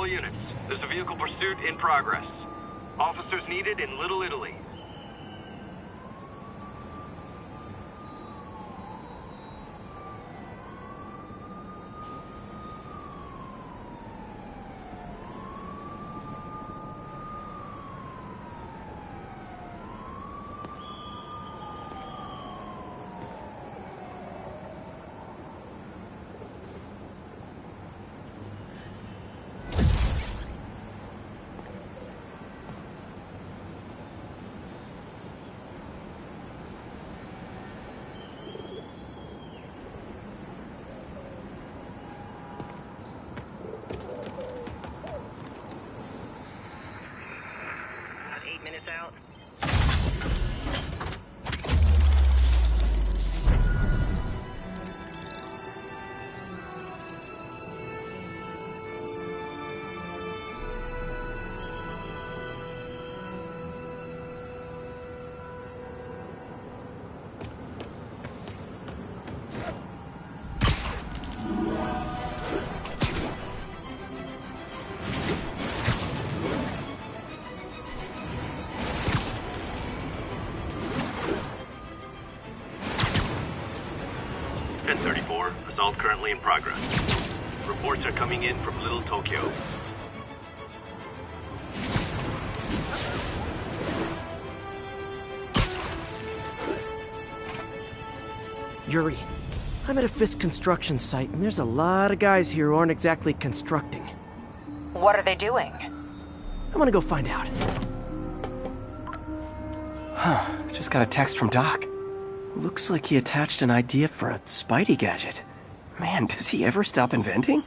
All units, there's a vehicle pursuit in progress. Officers needed in Little Italy. Out. Assault currently in progress. Reports are coming in from Little Tokyo. Yuri, I'm at a Fisk construction site, and there's a lot of guys here who aren't exactly constructing. What are they doing? I'm gonna go find out. Huh, just got a text from Doc. Looks like he attached an idea for a Spidey gadget. Man, does he ever stop inventing?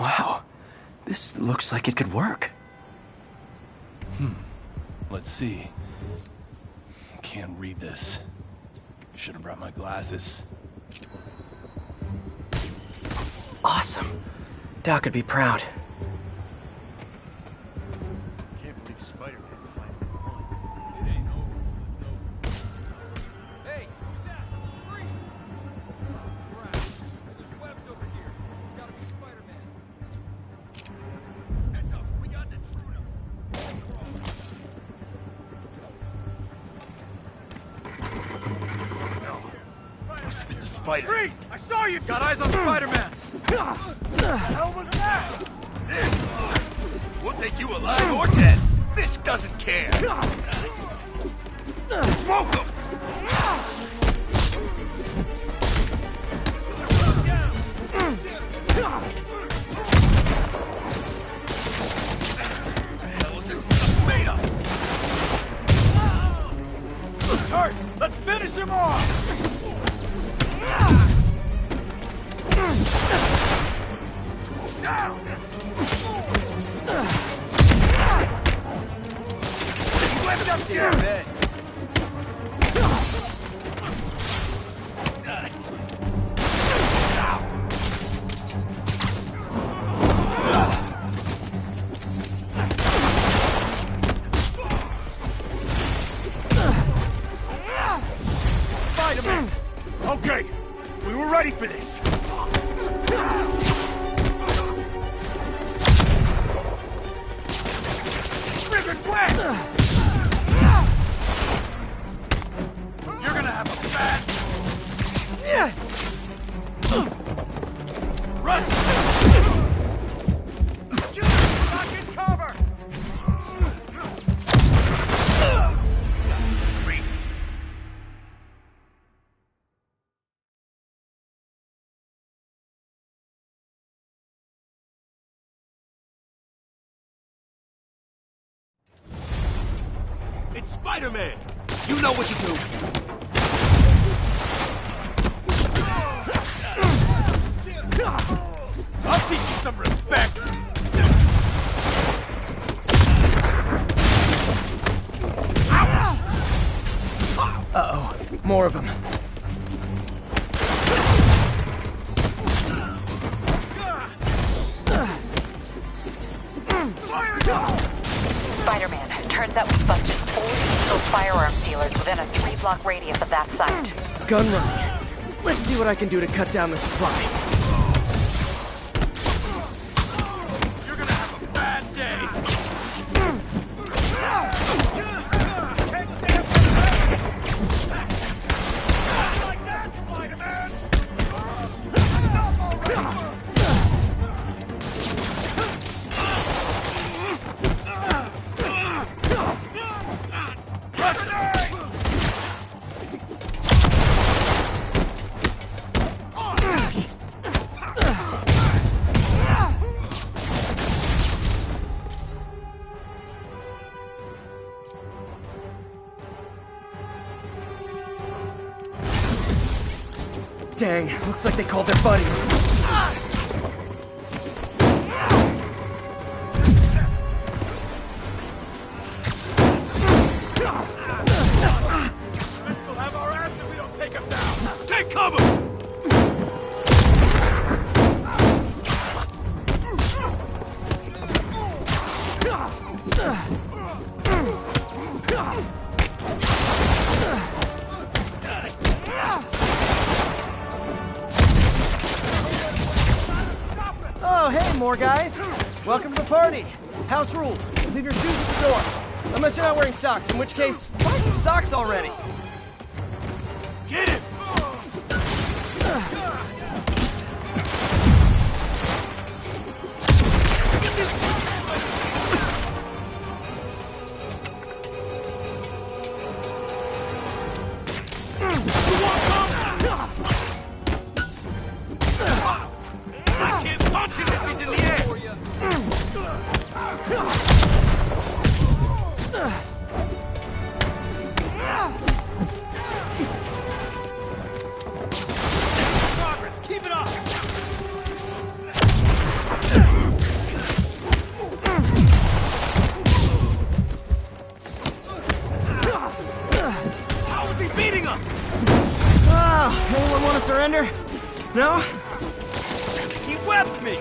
Wow, this looks like it could work. Let's see. Can't read this. Should have brought my glasses. Awesome. Doc would be proud. Can't believe Spider-Man finally won. It ain't over till it's over. Hey, who's that? Freeze! Oh, crap. There's webs over here. Gotta be Spider-Man. Heads up, we got an intruder. Must have been the spider. Freeze! I saw you! Got eyes on Spider-Man! What the hell was that? We'll take you alive or dead. Fisk doesn't care. Smoke him! Hurt! Let's finish him off! He left up here, man. Spider-Man! Okay, we were ready for this. Trigger slam! You're gonna have a bad... Run! Rock in cover! Crazy. It's Spider-Man! You know what to do! I'll teach you some respect. Uh-oh, more of them. Spider-Man, turns out we busted 4 illegal firearms dealers within a 3-block radius of that site. Gun running. Let's see what I can do to cut down the supply. You're gonna have a bad day. Like that, Spider-Man! Stop already! Dang, looks like they called their buddies. We'll have our ass if we don't take him down. Take cover! Oh, hey, more guys. Welcome to the party. House rules. Leave your shoes at the door. Unless you're not wearing socks, in which case, buy some socks already. Get him! I can't punch him if he's in the air! Progress, keep it up! How is he beating us? Oh, anyone want to surrender? No? He webbed me!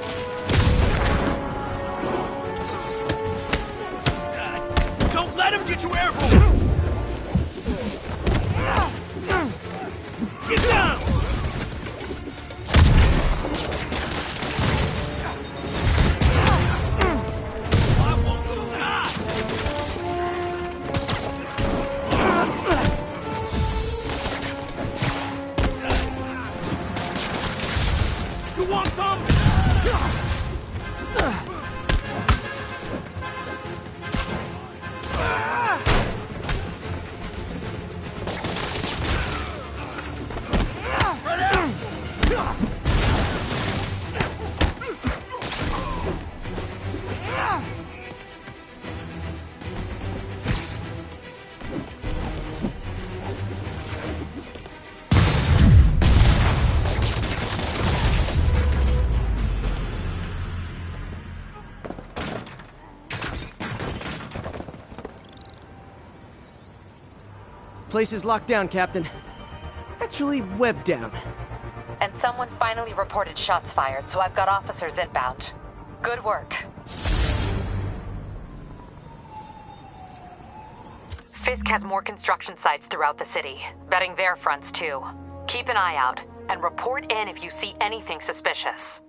Don't let him get you airborne! Get down! I won't lose an eye! You want some? Place is locked down, Captain. Actually, webbed down. And someone finally reported shots fired, so I've got officers inbound. Good work. Fisk has more construction sites throughout the city, betting their fronts too. Keep an eye out, and report in if you see anything suspicious.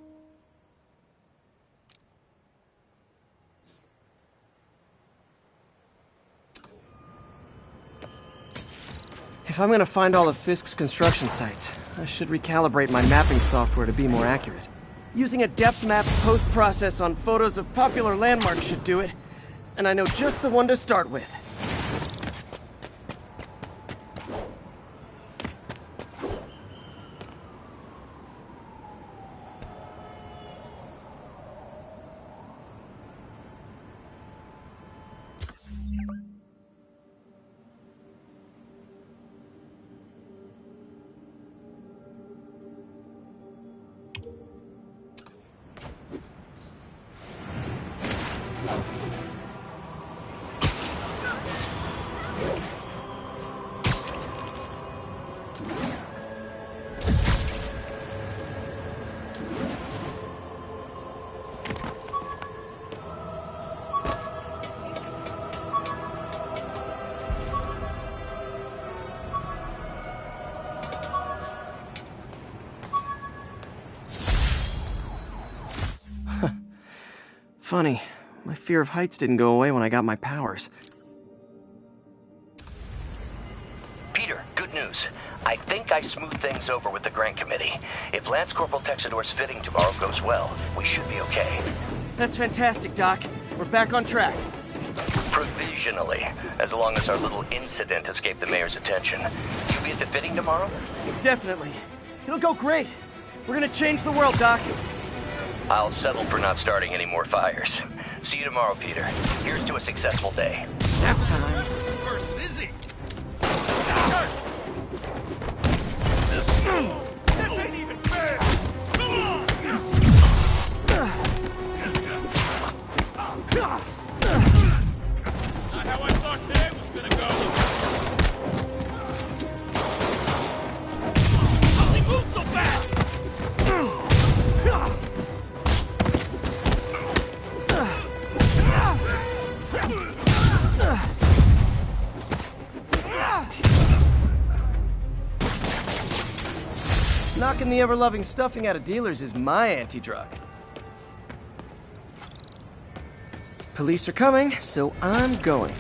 If I'm gonna find all of Fisk's construction sites, I should recalibrate my mapping software to be more accurate. Using a depth map post-process on photos of popular landmarks should do it, and I know just the one to start with. Funny, my fear of heights didn't go away when I got my powers. Peter, good news. I think I smoothed things over with the grant committee. If Lance Corporal Texidor's fitting tomorrow goes well, we should be okay. That's fantastic, Doc. We're back on track. Provisionally, as long as our little incident escaped the mayor's attention. You be at the fitting tomorrow? Definitely. It'll go great. We're gonna change the world, Doc. I'll settle for not starting any more fires. See you tomorrow, Peter. Here's to a successful day. Nap time. Person, is he? This ain't even fair! Not how I thought today was gonna go. How's he move so fast? Knocking the ever-loving stuffing out of dealers is my anti-drug. Police are coming, so I'm going.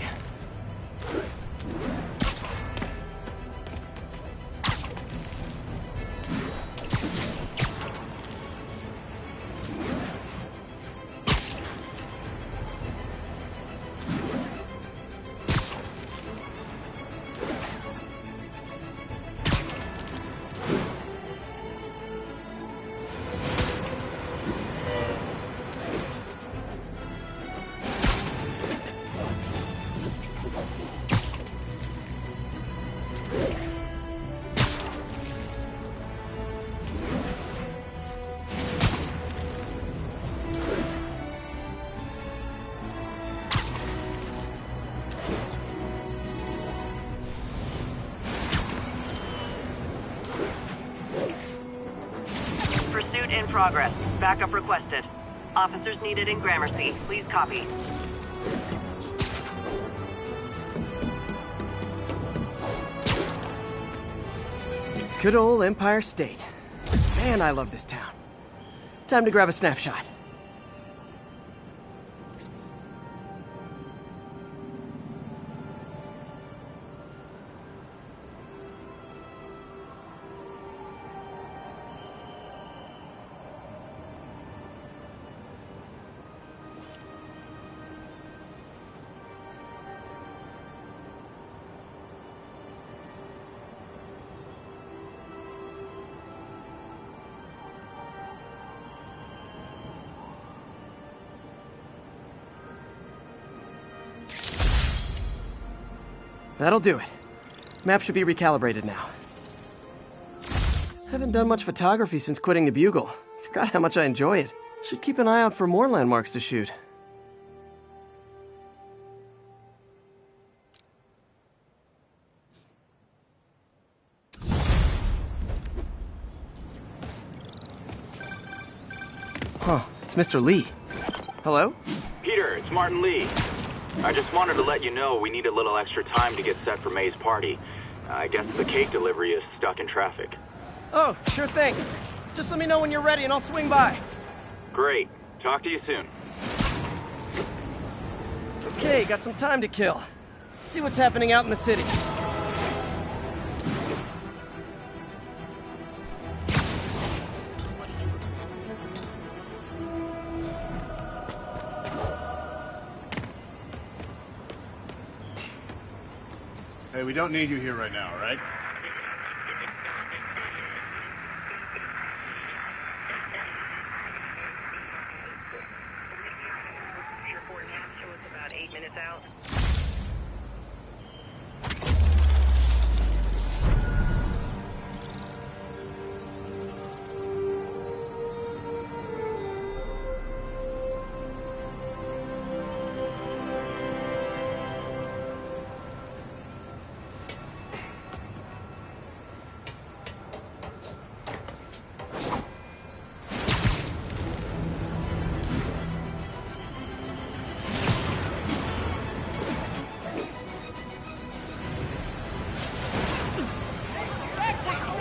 Pursuit in progress. Backup requested. Officers needed in Gramercy. Please copy. Good old Empire State. Man, I love this town. Time to grab a snapshot. That'll do it. Map should be recalibrated now. Haven't done much photography since quitting the Bugle. Forgot how much I enjoy it. Should keep an eye out for more landmarks to shoot. Huh, it's Mr. Lee. Hello? Peter, it's Martin Lee. I just wanted to let you know we need a little extra time to get set for May's party. I guess the cake delivery is stuck in traffic. Oh, sure thing. Just let me know when you're ready and I'll swing by. Great. Talk to you soon. Okay, got some time to kill. Let's see what's happening out in the city. Hey, we don't need you here right now, right? About 8 minutes out.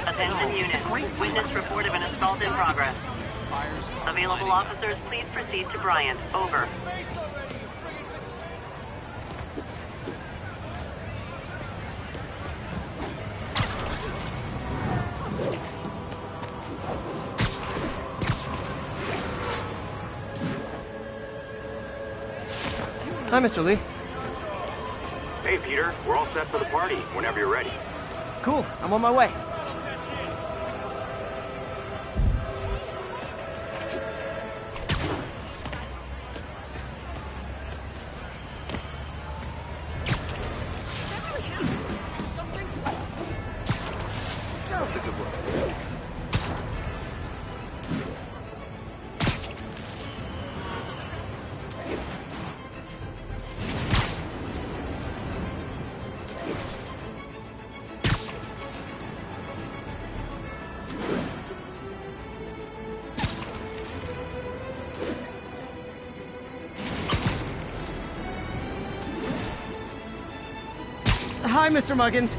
Attention unit. Witness report of an assault in progress. Available officers, please proceed to Bryant. Over. Hi, Mr. Lee. Hey, Peter. We're all set for the party whenever you're ready. Cool, I'm on my way. Hi, Mr. Muggins.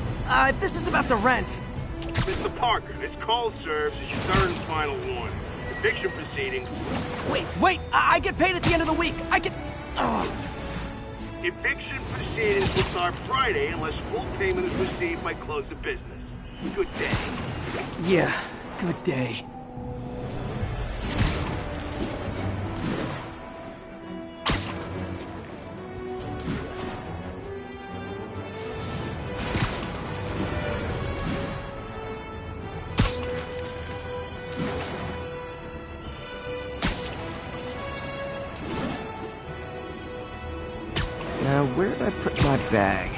If this is about the rent... Mr. Parker, this call serves as your third and final warning. Eviction proceedings. Wait! I get paid at the end of the week! I get... Oh. Eviction proceedings will start Friday unless full payment is received by close of business. Good day. Yeah, good day. Now, where did I put my bag?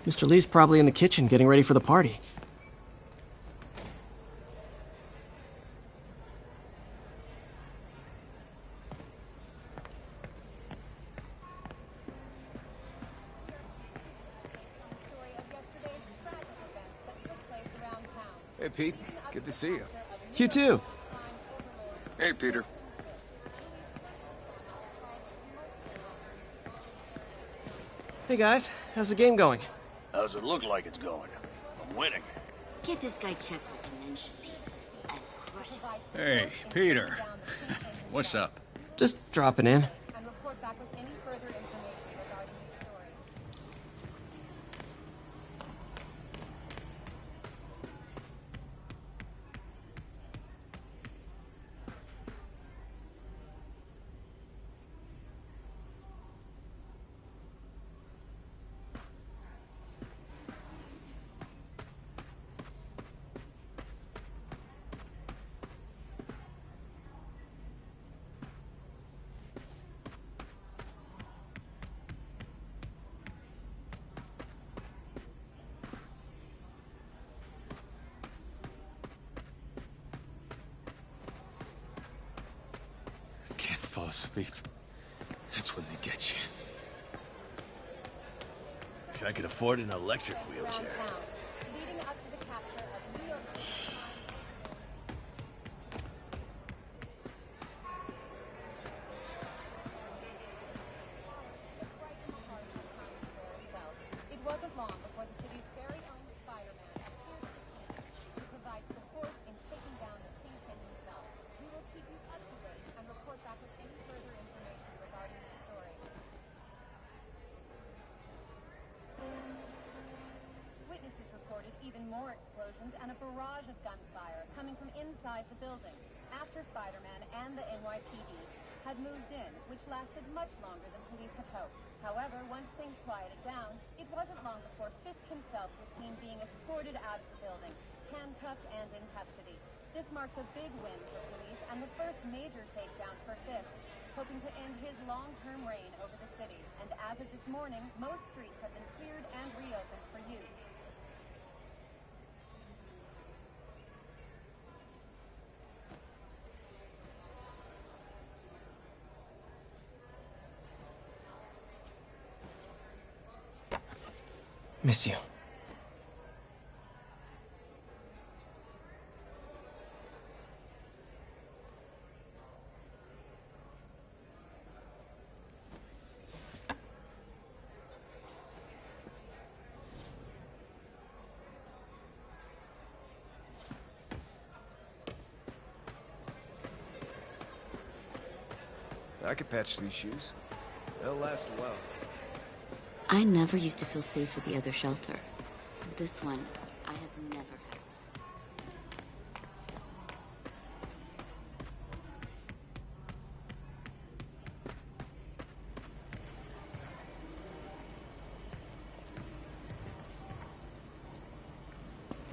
Mr. Lee's probably in the kitchen getting ready for the party. Hey, Pete. Good to see you. You too. Hey, Peter. Hey guys, how's the game going? How's it look like it's going? I'm winning. Get this guy checked for dementia, Pete, and crush him. Hey, Peter. What's up? Just dropping in. And report back with any further information regarding his story. Can't fall asleep. That's when they get you. Wish I could afford an electric wheelchair. Leading up to the capture of New York City. It wasn't long before the city's very own Spider-Man appeared to provide support in taking down the Kingpin himself. We will keep you up to date and report back with any further information regarding the story. Witnesses reported even more explosions and a barrage of gunfire coming from inside the building after Spider-Man and the NYPD had moved in, which lasted much longer than police had hoped. However, once things quieted down, it wasn't long before Fisk himself was seen being escorted out of the building, handcuffed and in custody. This marks a big win for police and the first major takedown for Fisk, hoping to end his long-term reign over the city. And as of this morning, most streets have been cleared and reopened for use. Miss you. I could patch these shoes. They'll last a while. I never used to feel safe at the other shelter. This one, I have never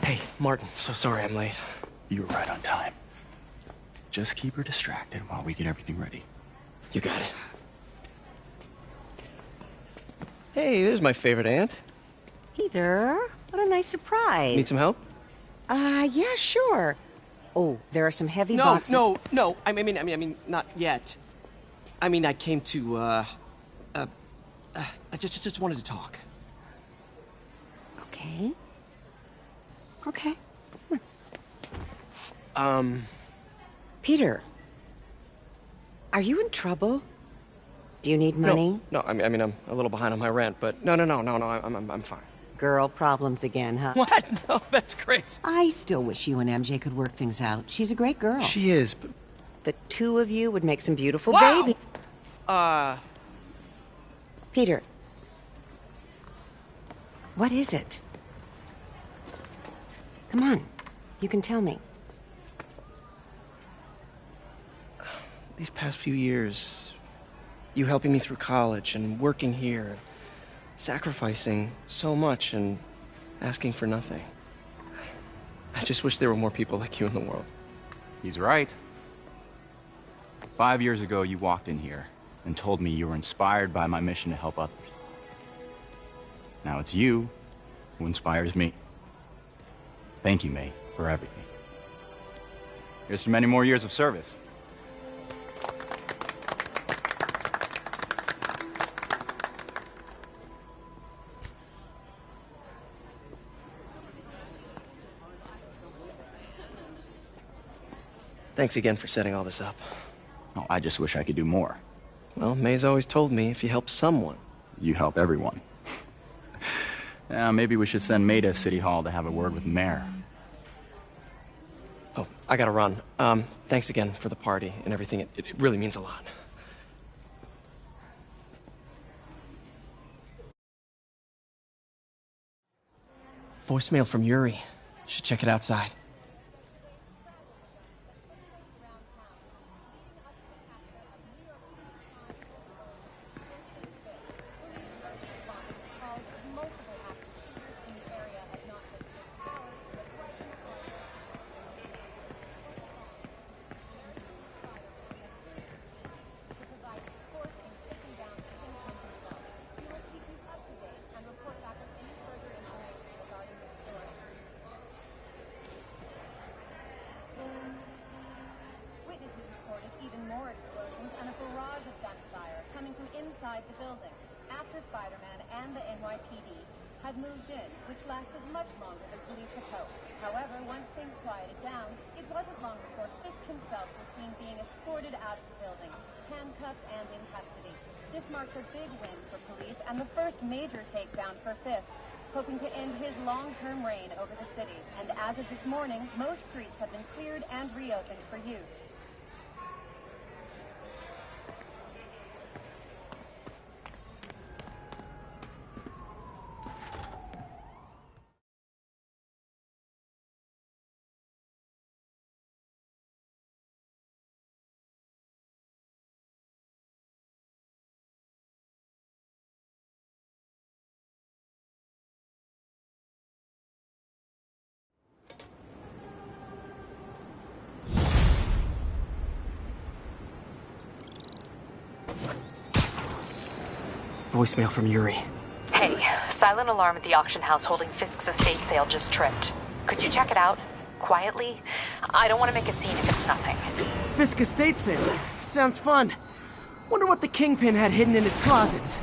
had. Hey, Martin, so sorry I'm late. You were right on time. Just keep her distracted while we get everything ready. You got it. Hey, there's my favorite aunt. Peter, what a nice surprise. Need some help? Yeah, sure. Oh, there are some heavy No, boxes. no. I mean, not yet. I mean, I came to, I just wanted to talk. Okay. Okay. Peter, are you in trouble? Do you need money? No, I mean, I'm a little behind on my rent, but no, I'm fine. Girl problems again, huh? What? No, that's crazy. I still wish you and MJ could work things out. She's a great girl. She is, but... The two of you would make some beautiful Wow! baby. Peter. What is it? Come on. You can tell me. These past few years, you helping me through college and working here, sacrificing so much and asking for nothing. I just wish there were more people like you in the world. He's right. 5 years ago, you walked in here and told me you were inspired by my mission to help others. Now it's you who inspires me. Thank you, May, for everything. Here's to many more years of service. Thanks again for setting all this up. Oh, I just wish I could do more. Well, May's always told me if you help someone... You help everyone. Maybe we should send May to City Hall to have a word with the mayor. Oh, I gotta run. Thanks again for the party and everything. It really means a lot. Voicemail from Yuri. Should check it outside. inside the building after Spider-Man and the NYPD had moved in, which lasted much longer than police had hoped. However, once things quieted down, it wasn't long before Fisk himself was seen being escorted out of the building, handcuffed and in custody. This marks a big win for police and the first major takedown for Fisk, hoping to end his long-term reign over the city. And as of this morning, most streets have been cleared and reopened for use. Voicemail from Yuri. Hey, silent alarm at the auction house holding Fisk's estate sale just tripped. Could you check it out? Quietly? I don't want to make a scene if it's nothing. Fisk estate sale. Sounds fun. Wonder what the Kingpin had hidden in his closets.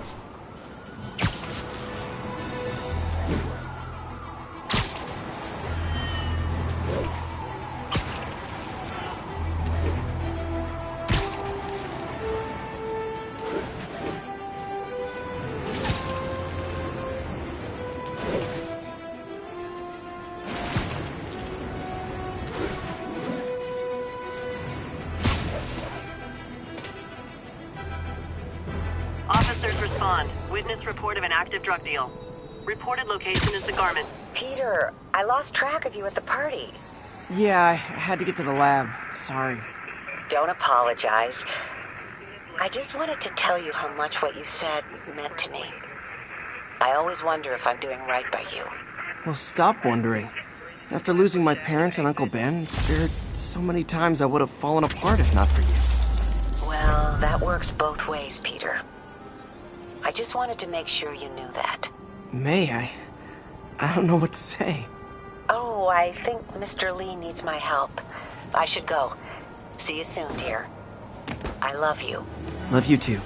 Witness report of an active drug deal. Reported location is the garment. Peter, I lost track of you at the party. Yeah, I had to get to the lab. Sorry. Don't apologize. I just wanted to tell you how much what you said meant to me. I always wonder if I'm doing right by you. Well, stop wondering. After losing my parents and Uncle Ben, there are so many times I would have fallen apart if not for you. Well, that works both ways, Peter. I just wanted to make sure you knew that. May, I don't know what to say. Oh, I think Mr. Lee needs my help. I should go. See you soon, dear. I love you. Love you too.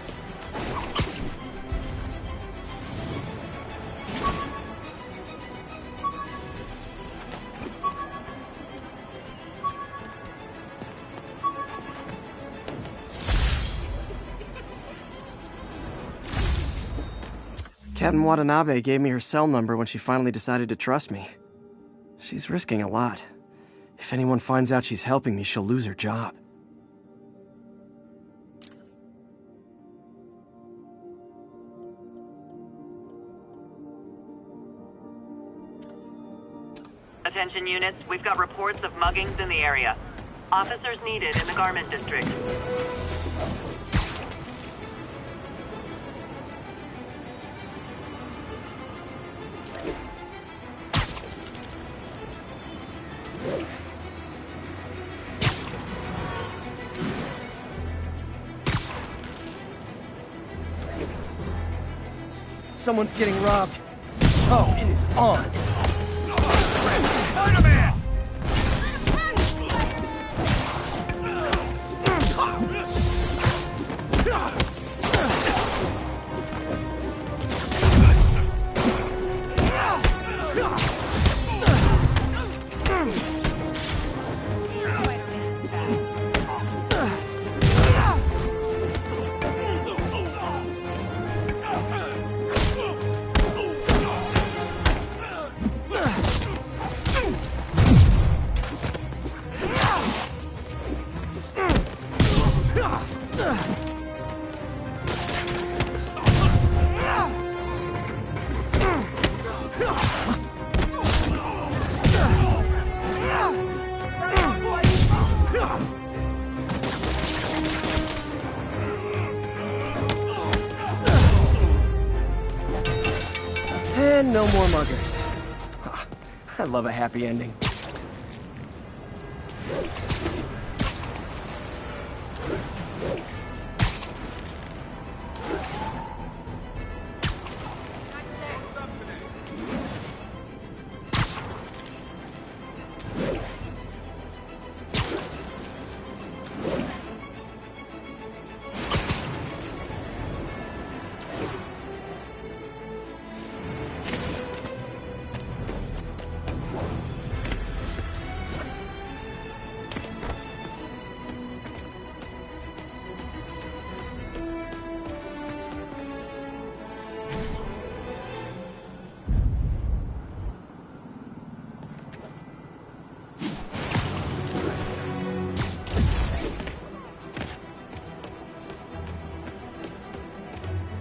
Captain Watanabe gave me her cell number when she finally decided to trust me. She's risking a lot. If anyone finds out she's helping me, she'll lose her job. Attention units, we've got reports of muggings in the area. Officers needed in the garment district. Someone's getting robbed. Oh, it is on. Spider-Man! And no more muggers. I love a happy ending.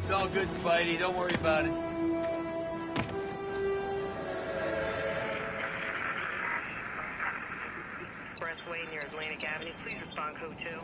It's all good, Spidey. Don't worry about it. Expressway near Atlantic Avenue. Please respond code 2.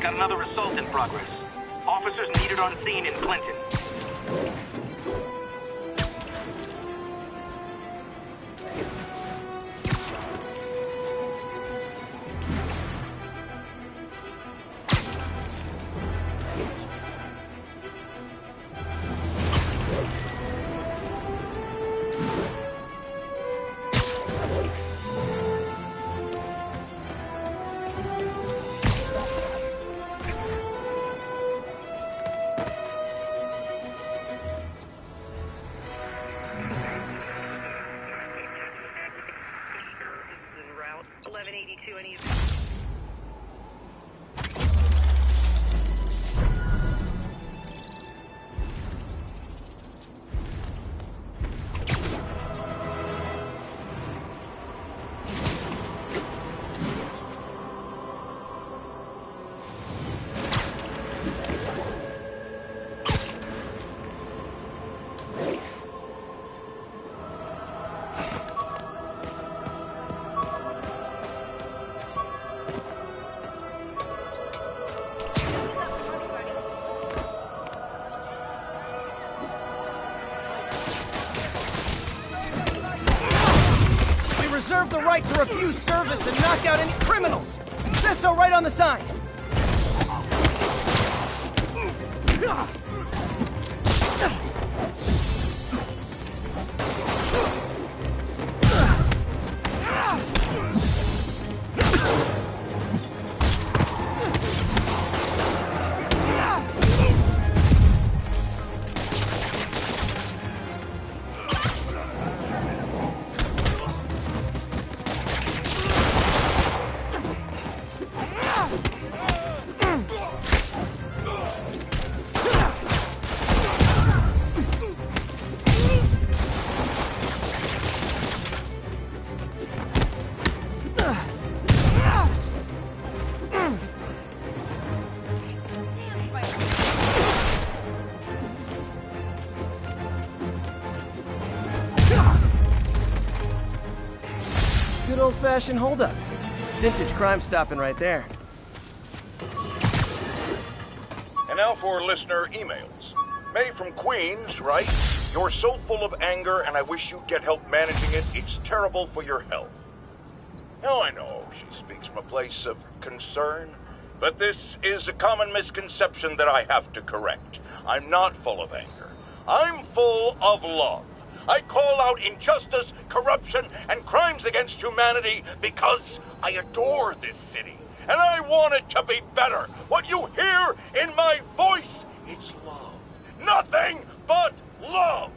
Got another assault in progress. Officers needed on scene in Clinton. Route 1182 and East. Reserve the right to refuse service and knock out any criminals. It says so right on the sign. Good old-fashioned holdup. Vintage crime stopping right there. And now for listener emails. May from Queens writes, "You're so full of anger and I wish you'd get help managing it. It's terrible for your health." Now I know she speaks from a place of concern, but this is a common misconception that I have to correct. I'm not full of anger. I'm full of love. I call out injustice, corruption, and crimes against humanity because I adore this city, and I want it to be better. What you hear in my voice, it's love. Nothing but love.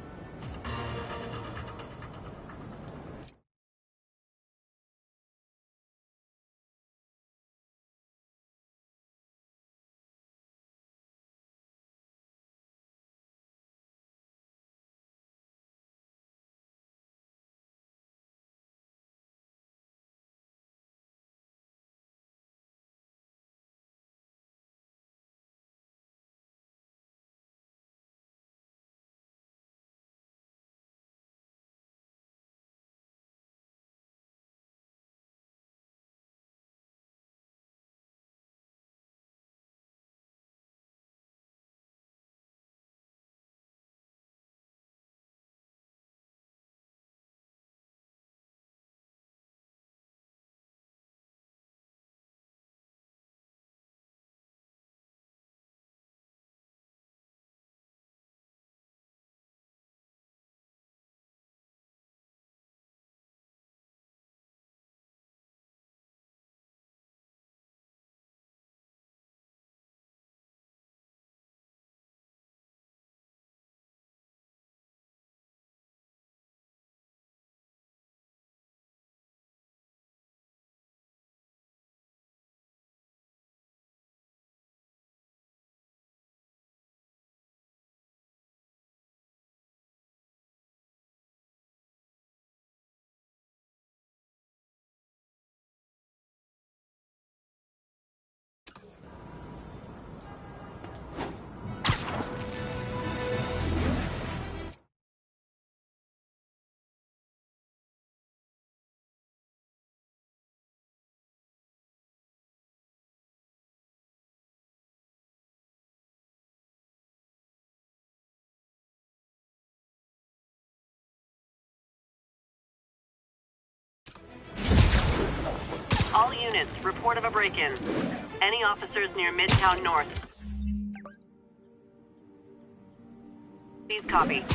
All units, report of a break-in. Any officers near Midtown North. Please copy.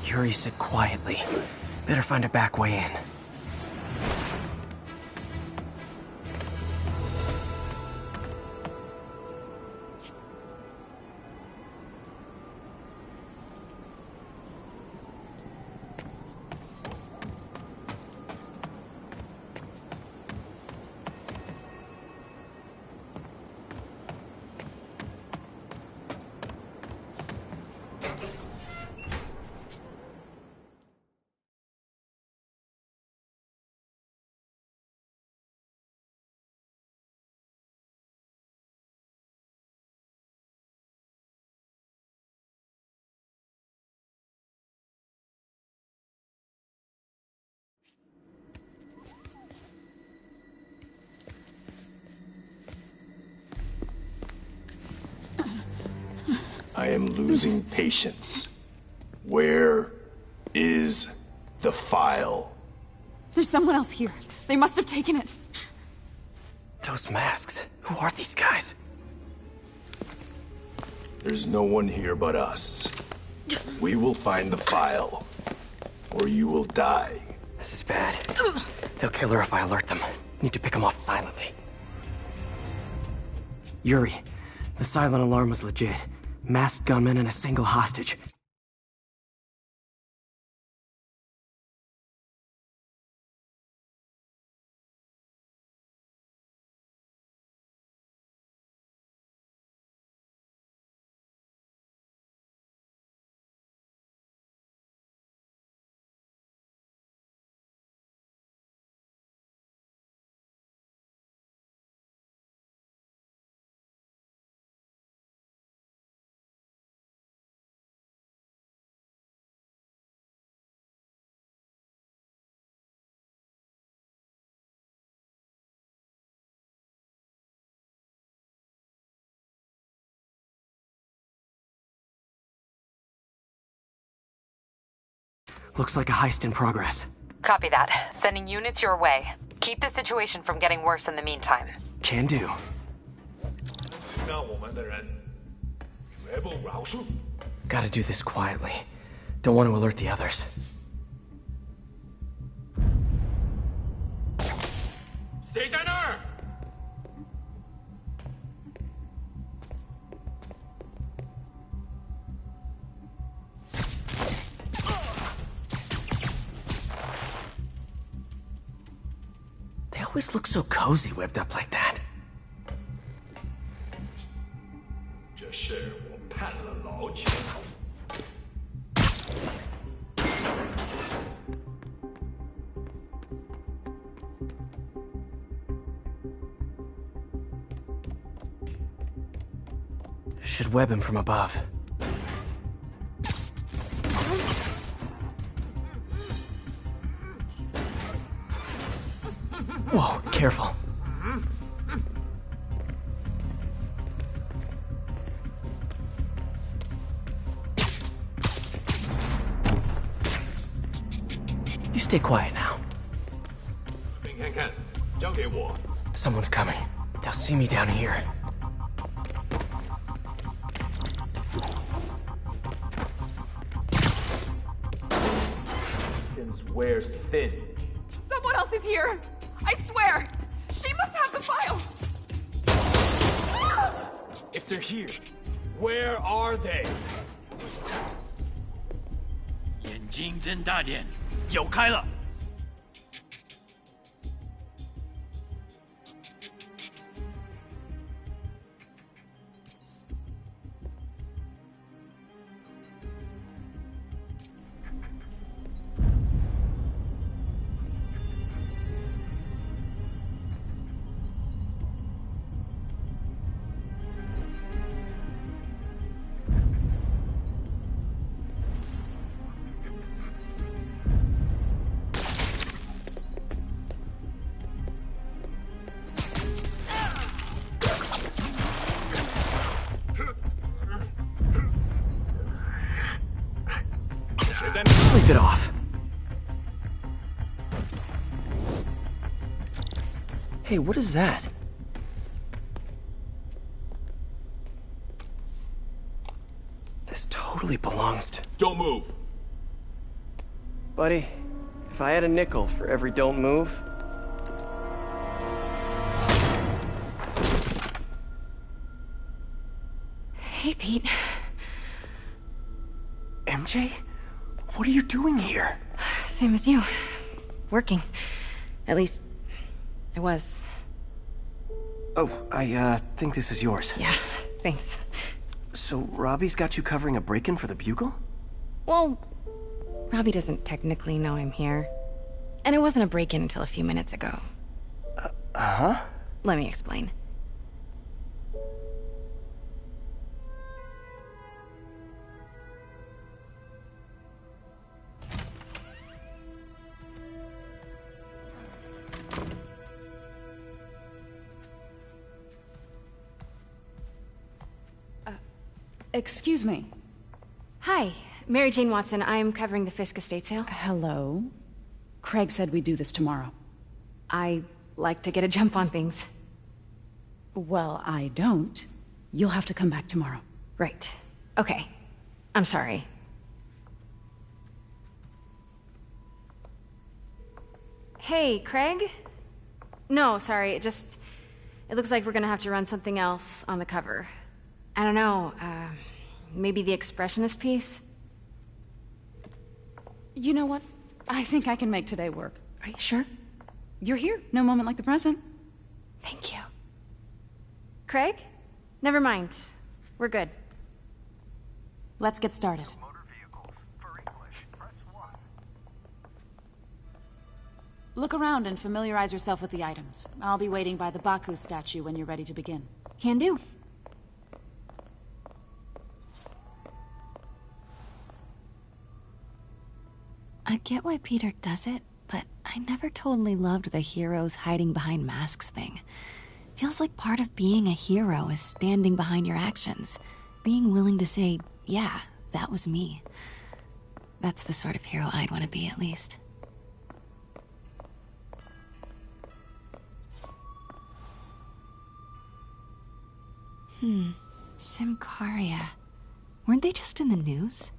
Yuri said quietly. Better find a back way in. I am losing patience. Where is the file? There's someone else here. They must have taken it. Those masks. Who are these guys? There's no one here but us. We will find the file, or you will die. This is bad. They'll kill her if I alert them. Need to pick them off silently. Yuri, the silent alarm was legit. Masked gunmen and a single hostage. Looks like a heist in progress. Copy that. Sending units your way. Keep the situation from getting worse in the meantime. Can do. Gotta do this quietly. Don't want to alert the others. They always look so cozy whipped up like that. Should web him from above. Whoa, careful. You stay quiet now. Someone's coming. They'll see me down here. Wears thin. Someone else is here. I swear. She must have the file. If they're here, where are they? 眼睛睁大点，有开了。keep it off. Hey, what is that? This totally belongs to... Don't move! Buddy, if I had a nickel for every don't move... Hey, Pete. MJ? What are you doing here? Same as you. Working. At least, I was. Oh, I think this is yours. Yeah, thanks. So, Robbie's got you covering a break-in for the Bugle? Well, Robbie doesn't technically know I'm here. And it wasn't a break-in until a few minutes ago. Huh? Let me explain. Excuse me. Hi, Mary Jane Watson. I'm covering the Fisk estate sale. Hello. Craig said we'd do this tomorrow. I like to get a jump on things. Well, I don't. You'll have to come back tomorrow. Right. Okay. I'm sorry. Hey, Craig? No, sorry, it looks like we're gonna have to run something else on the cover. I don't know, maybe the expressionist piece? You know what? I think I can make today work. Are you sure? You're here. No moment like the present. Thank you. Craig? Never mind. We're good. Let's get started. Look around and familiarize yourself with the items. I'll be waiting by the Baku statue when you're ready to begin. Can do. I get why Peter does it, but I never totally loved the heroes hiding behind masks thing. Feels like part of being a hero is standing behind your actions. Being willing to say, yeah, that was me. That's the sort of hero I'd want to be, at least. Simcaria. Weren't they just in the news?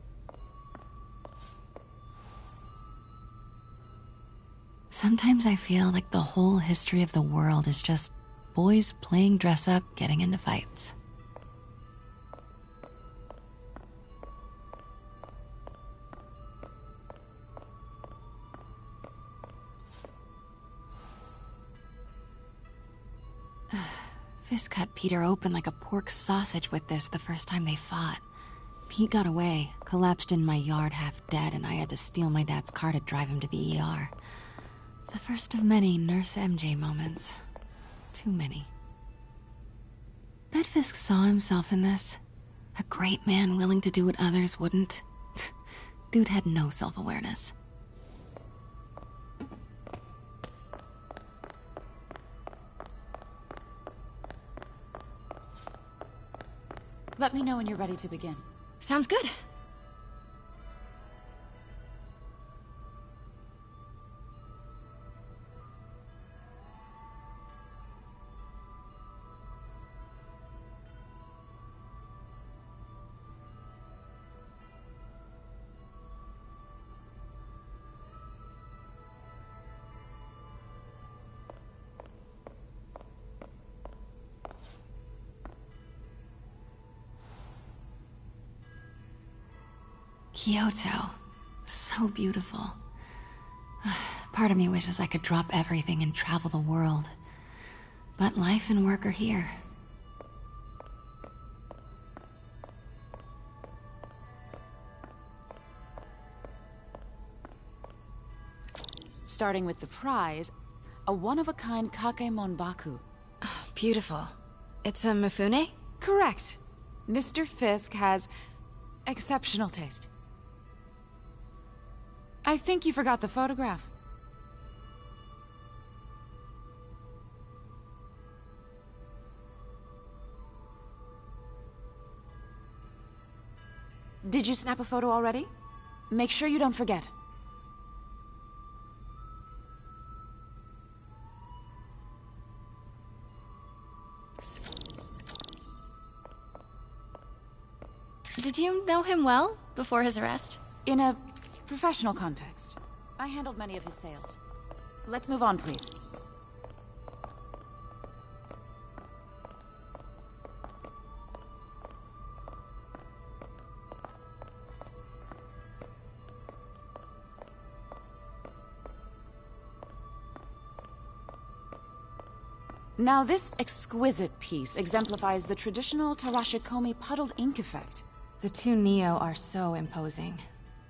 Sometimes I feel like the whole history of the world is just boys playing dress-up, getting into fights. Fisk cut Peter open like a pork sausage with this the first time they fought. Pete got away, collapsed in my yard half dead, and I had to steal my dad's car to drive him to the ER. The first of many Nurse MJ moments. Too many. Bet Fisk saw himself in this. A great man willing to do what others wouldn't. Dude had no self-awareness. Let me know when you're ready to begin. Sounds good. Kyoto. So beautiful. Part of me wishes I could drop everything and travel the world. But life and work are here. Starting with the prize, a one-of-a-kind Kakemon Baku. Beautiful. It's a Mifune? Correct. Mr. Fisk has exceptional taste. I think you forgot the photograph. Did you snap a photo already? Make sure you don't forget. Did you know him well before his arrest? In a professional context. I handled many of his sales. Let's move on, please. Now, this exquisite piece exemplifies the traditional Tarashikomi puddled ink effect. The two Neo are so imposing.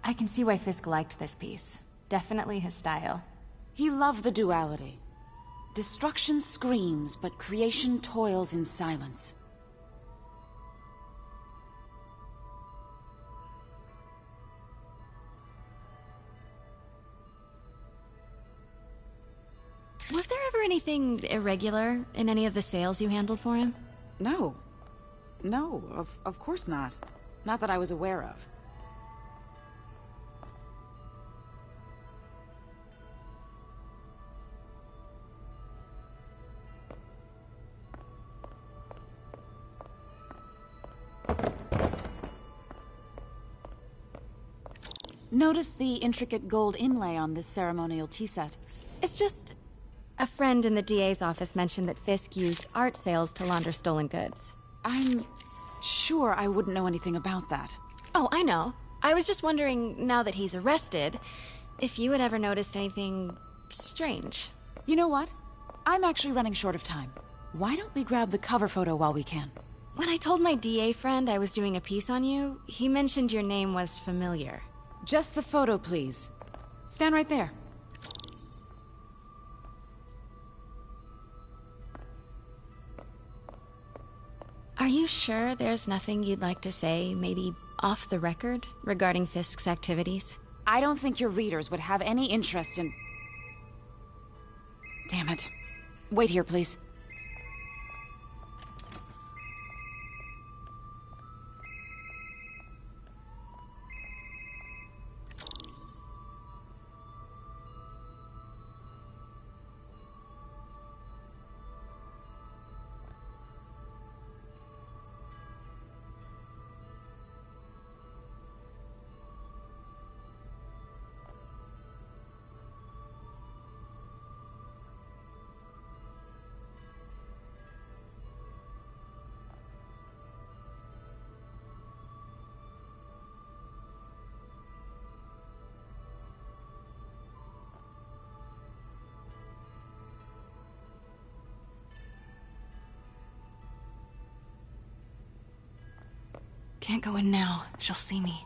I can see why Fisk liked this piece. Definitely his style. He loved the duality. Destruction screams, but creation toils in silence. Was there ever anything irregular in any of the sales you handled for him? No. No, of course not. Not that I was aware of. Notice the intricate gold inlay on this ceremonial tea set. It's just... a friend in the DA's office mentioned that Fisk used art sales to launder stolen goods. I'm sure I wouldn't know anything about that. Oh, I know. I was just wondering, now that he's arrested, if you had ever noticed anything strange. You know what? I'm actually running short of time. Why don't we grab the cover photo while we can? When I told my DA friend I was doing a piece on you, he mentioned your name was familiar. Just the photo, please. Stand right there. Are you sure there's nothing you'd like to say, maybe off the record, regarding Fisk's activities? I don't think your readers would have any interest in... Damn it. Wait here, please. Can't go in now. She'll see me.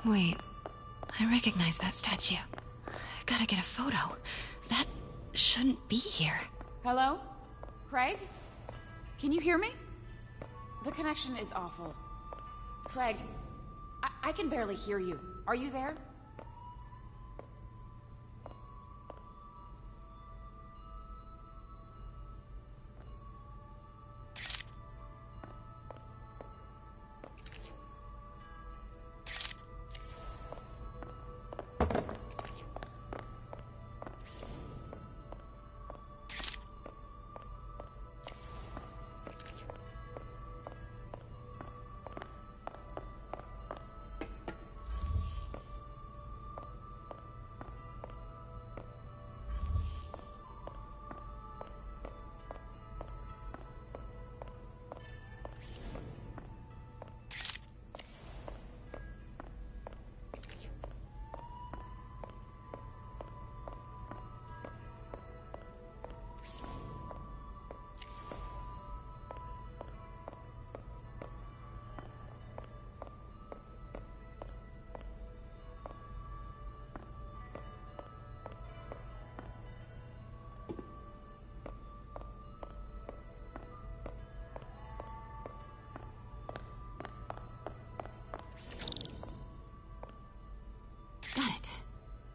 Wait, I recognize that statue. Gotta get a photo. That shouldn't be here. Hello? Craig? Can you hear me? The connection is awful. Craig, I can barely hear you. Are you there?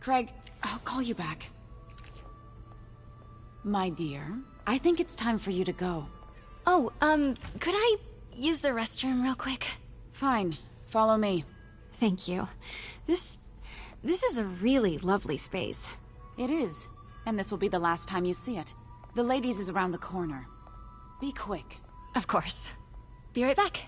Craig, I'll call you back. My dear, I think it's time for you to go. Oh, could I use the restroom real quick? Fine. Follow me. Thank you. This is a really lovely space. It is. And this will be the last time you see it. The ladies is around the corner. Be quick. Of course. Be right back.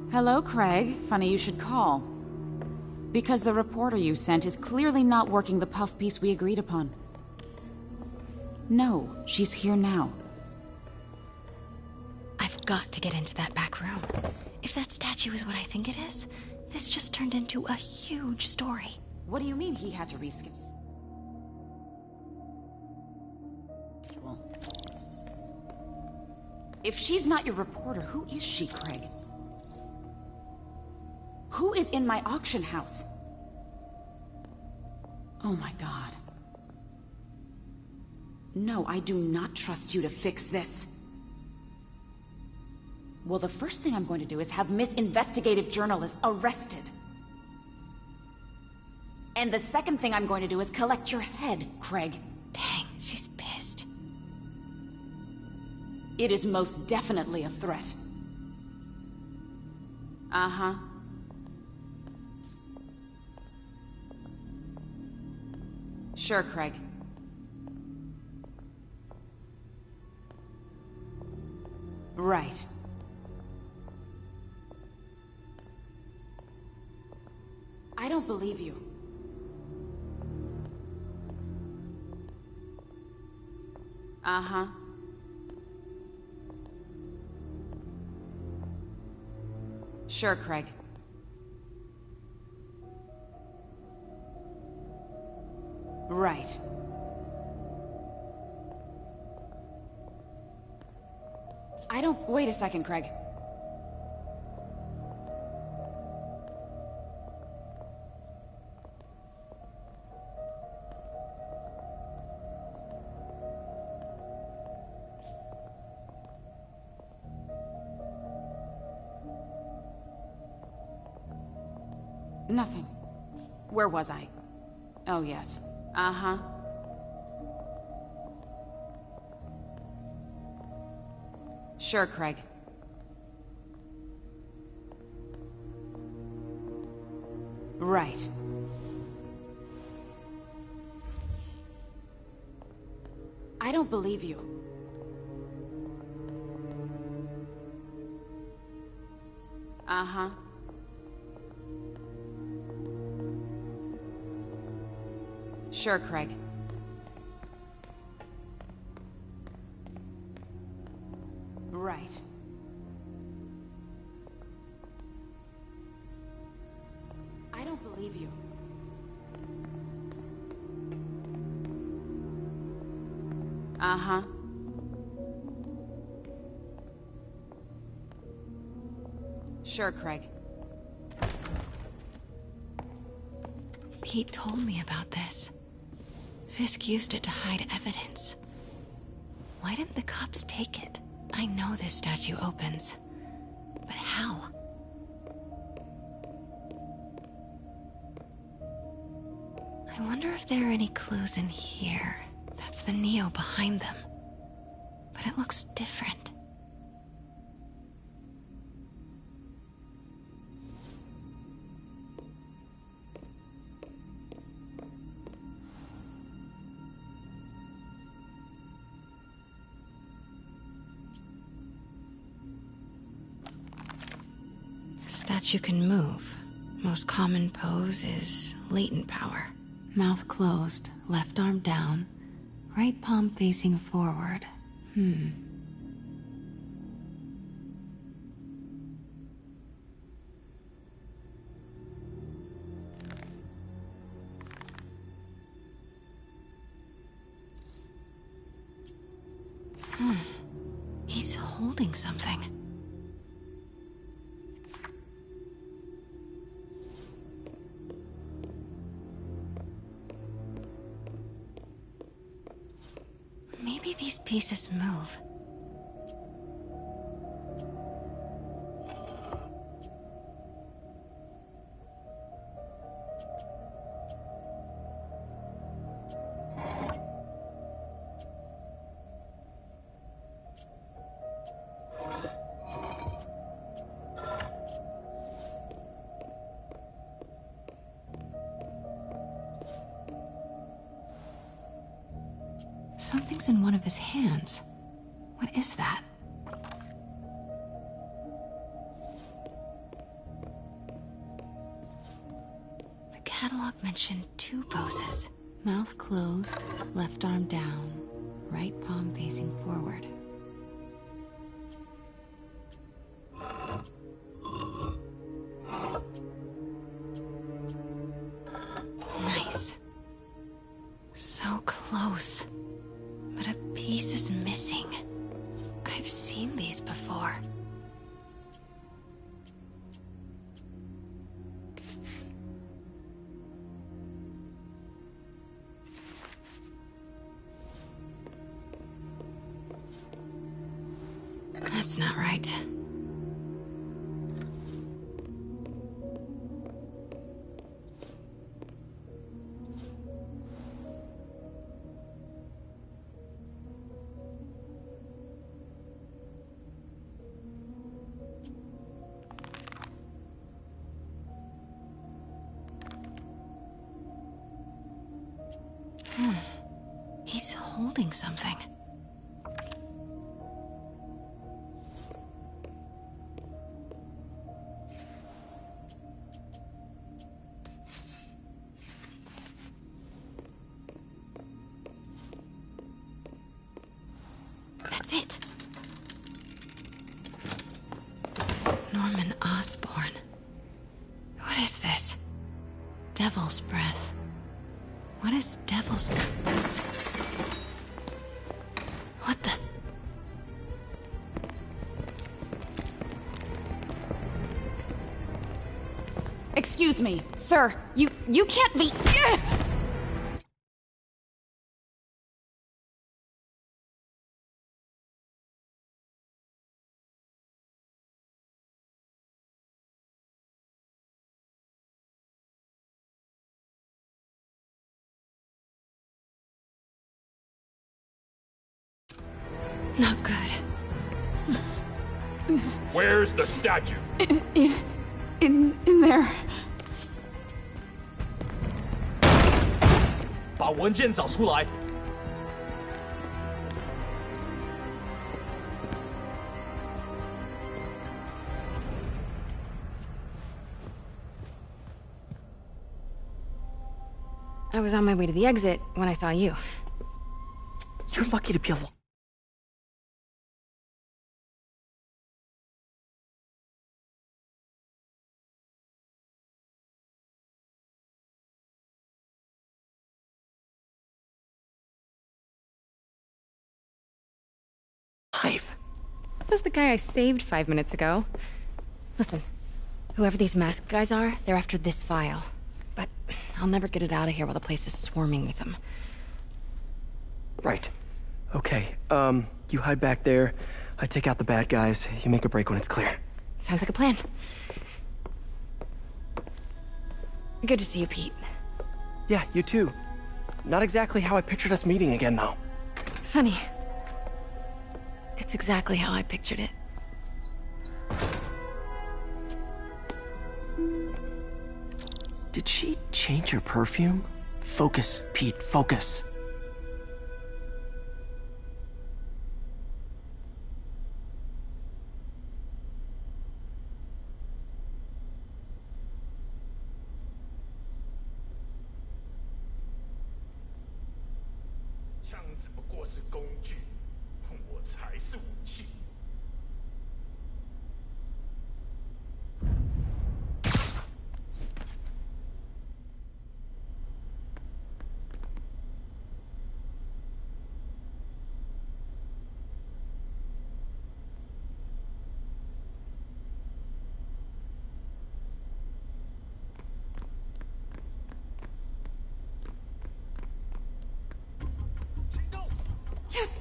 Hello, Craig. Funny you should call. Because the reporter you sent is clearly not working the puff piece we agreed upon. No, she's here now. I've got to get into that back room. If that statue is what I think it is, this just turned into a huge story. What do you mean he had to reschedule? If she's not your reporter, who is she, Craig? Who is in my auction house? Oh my God. No, I do not trust you to fix this. Well, the first thing I'm going to do is have Miss Investigative Journalist arrested. And the second thing I'm going to do is collect your head, Craig. Dang, she's pissed. It is most definitely a threat. Uh-huh. Sure, Craig. Right. I don't believe you. Uh-huh. Sure, Craig. Right. I don't... Wait a second, Craig. Nothing. Where was I? Oh, yes. Uh-huh. Sure, Craig. Right. I don't believe you. Uh-huh. Sure, Craig. Right. I don't believe you. Uh-huh. Sure, Craig. Pete told me about this. Fisk used it to hide evidence. Why didn't the cops take it? I know this statue opens. But how? I wonder if there are any clues in here. That's the Neo behind them. But it looks different. Statue can move. Most common pose is latent power. Mouth closed, left arm down, right palm facing forward. He's holding something. Maybe these pieces move. Something's in one of his hands. What is that? The catalog mentioned 2 poses. Mouth closed, left arm down, right palm facing forward. Nice. So close. But a piece is missing. I've seen these before. That's not right. He's holding something. That's it. Norman Osborn. What is this? Devil's breath. What is devil's... What the... Excuse me, sir. You can't be... Not good. Where's the statue? In there. 把文件找出来。I was on my way to the exit when I saw you. You're lucky to be alive. Says the guy I saved 5 minutes ago. Listen, whoever these masked guys are, they're after this file. But I'll never get it out of here while the place is swarming with them. Right. Okay, you hide back there. I take out the bad guys. You make a break when it's clear. Sounds like a plan. Good to see you, Pete. Yeah, you too. Not exactly how I pictured us meeting again, though. Funny. It's exactly how I pictured it. Did she change her perfume? Focus, Pete, focus. Yes!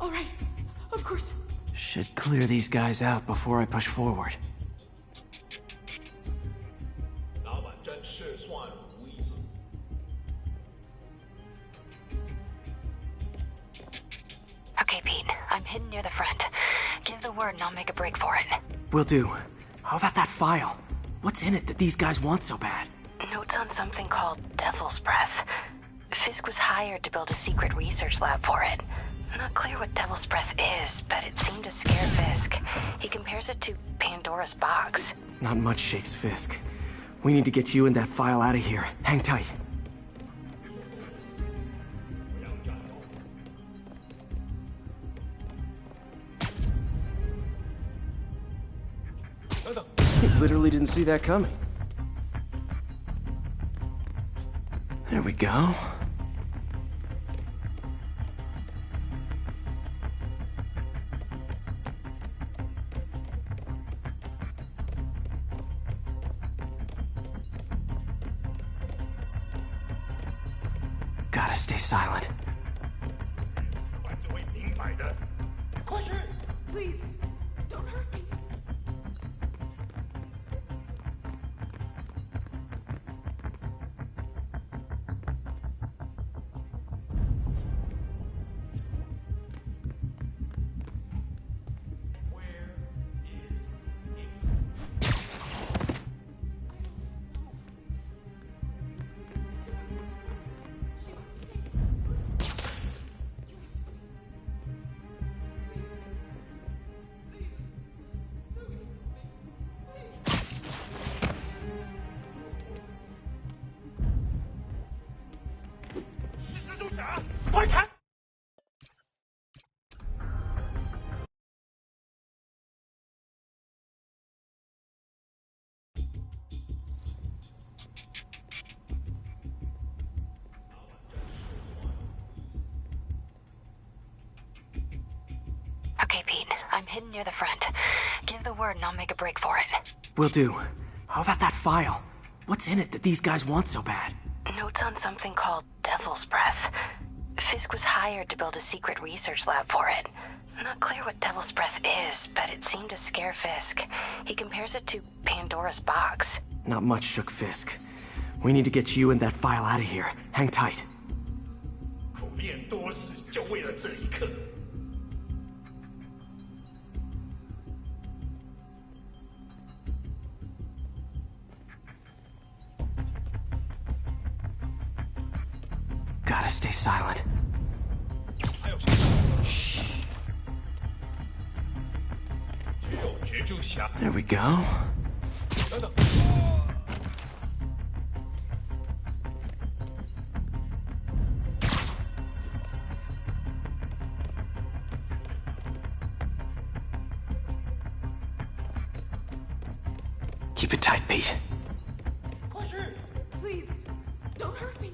All right. Of course. Should clear these guys out before I push forward. Okay, Pete. I'm hidden near the front. Give the word and I'll make a break for it. Will do. How about that file? What's in it that these guys want so bad? Notes on something called Devil's Breath. Fisk was hired to build a secret research lab for it. Not clear what Devil's Breath is, but it seemed to scare Fisk. He compares it to Pandora's box. Not much shakes Fisk. We need to get you and that file out of here. Hang tight. Literally didn't see that coming. There we go. Gotta stay silent. Please, don't hurt me. Okay, Pete. I'm hidden near the front. Give the word and I'll make a break for it. Will do. How about that file? What's in it that these guys want so bad? Notes on something called Devil's Breath. Fisk was hired to build a secret research lab for it. Not clear what Devil's Breath is, but it seemed to scare Fisk. He compares it to Pandora's box. Not much shook Fisk. We need to get you and that file out of here. Hang tight. Gotta stay silent. There we go. Keep it tight, Pete. Please, don't hurt me.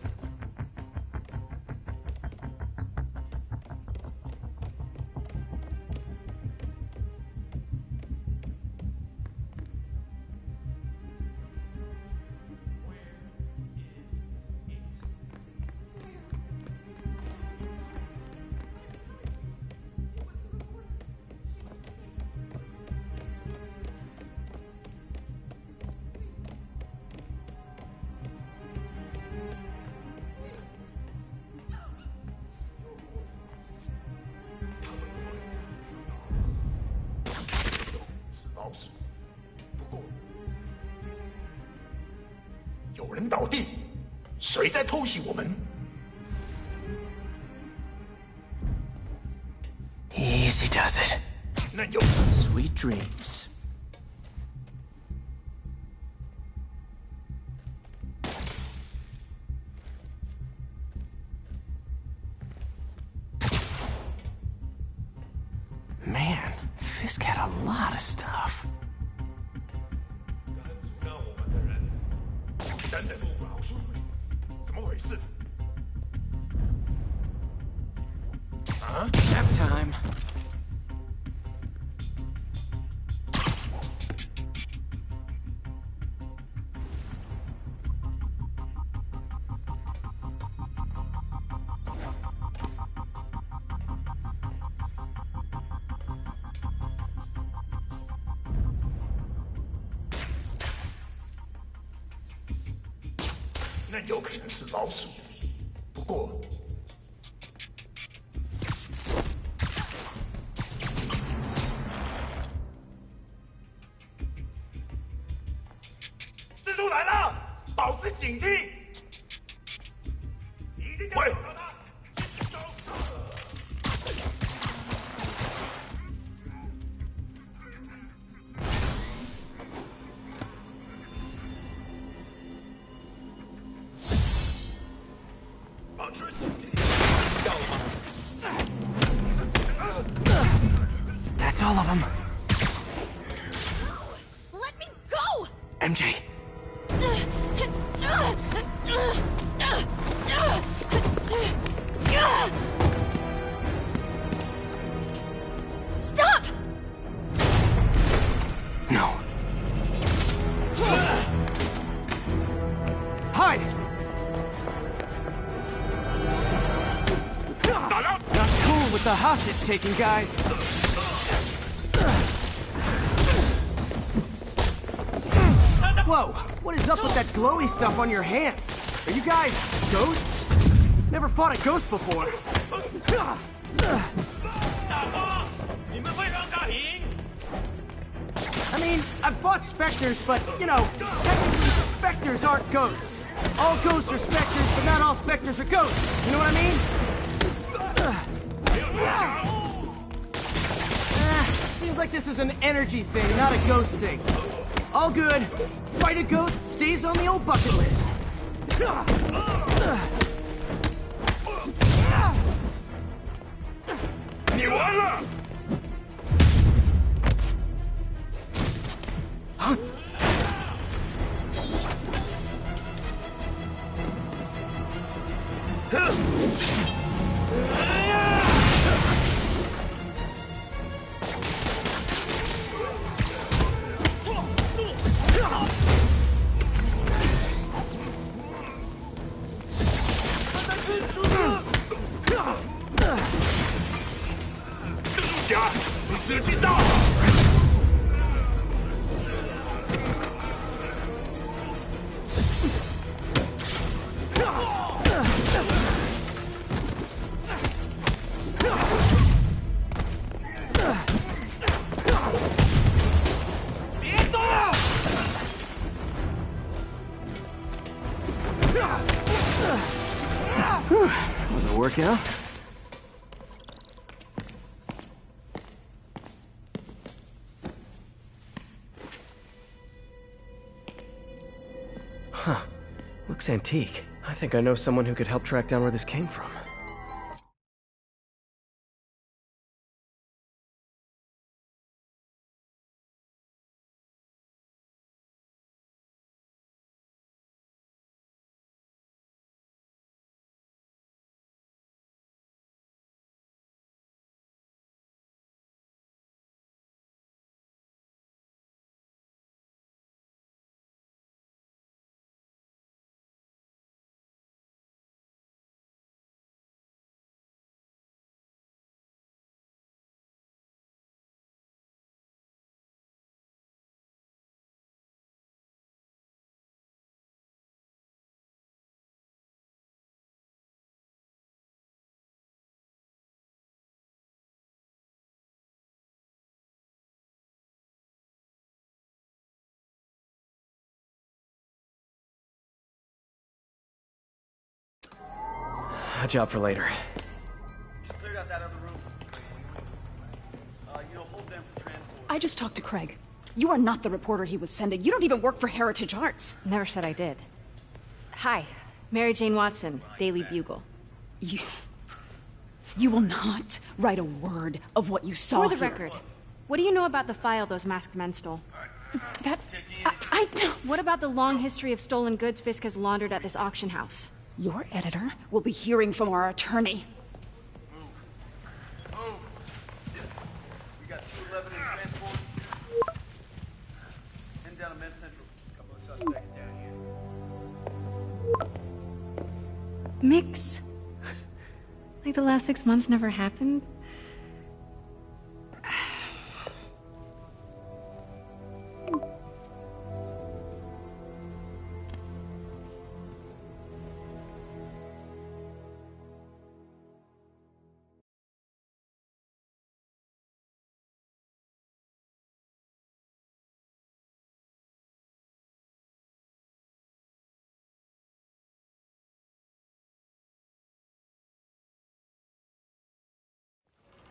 Easy does it. Sweet dreams. Man, Fisk had a lot of stuff. Nap time. That's all of them. Let me go! MJ. Stop! No. Hide! Not cool with the hostage taking, guys. Whoa, what is up with that glowy stuff on your hands? Are you guys ghosts? Never fought a ghost before. I mean, I've fought specters, but, you know, technically specters aren't ghosts. All ghosts are specters, but not all specters are ghosts. You know what I mean? Seems like this is an energy thing, not a ghost thing. All good. Fight a ghost stays on the old bucket list. Was it a workout? Huh. Looks antique. I think I know someone who could help track down where this came from. A job for later. Cleared out that other room. Hold them for transport. I just talked to Craig. You are not the reporter he was sending. You don't even work for Heritage Arts. Never said I did. Hi, Mary Jane Watson, Daily Bugle. You will not write a word of what you saw For the here. record, what do you know about the file those masked men stole? I don't... What about the long history of stolen goods Fisk has laundered at this auction house? Your editor will be hearing from our attorney. We got 211 in transport. Heading down to Med Central. Couple of suspects down here. Mix? Like the last 6 months never happened?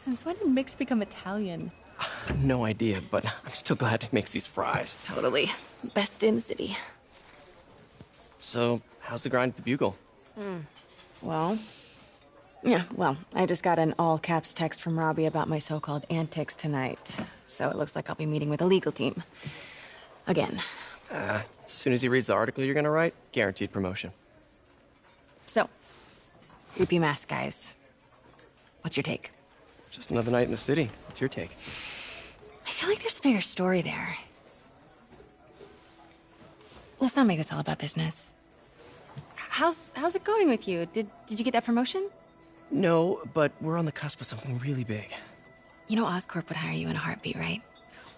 Since when did Mix become Italian? No idea, but I'm still glad he makes these fries. Totally. Best in the city. So, how's the grind at the Bugle? Well, I just got an all-caps text from Robbie about my so-called antics tonight. So it looks like I'll be meeting with the legal team. Again. As soon as he reads the article you're gonna write, guaranteed promotion. So, creepy mask guys. What's your take? Just another night in the city. What's your take? I feel like there's a bigger story there. Let's not make this all about business. How's it going with you? Did you get that promotion? No, but we're on the cusp of something really big. You know Oscorp would hire you in a heartbeat, right?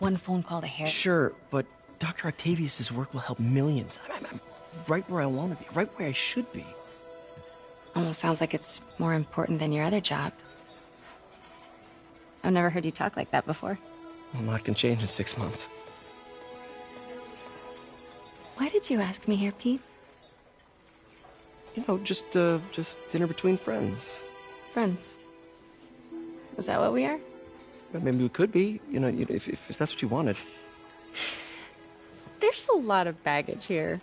One phone call to Harry. Sure, but Dr. Octavius's work will help millions. I'm right where I want to be, right where I should be. Almost sounds like it's more important than your other job. I've never heard you talk like that before. A lot can change in 6 months. Why did you ask me here, Pete? You know, just dinner between friends. Friends. Is that what we are? Well, maybe we could be, you know, if that's what you wanted. There's a lot of baggage here.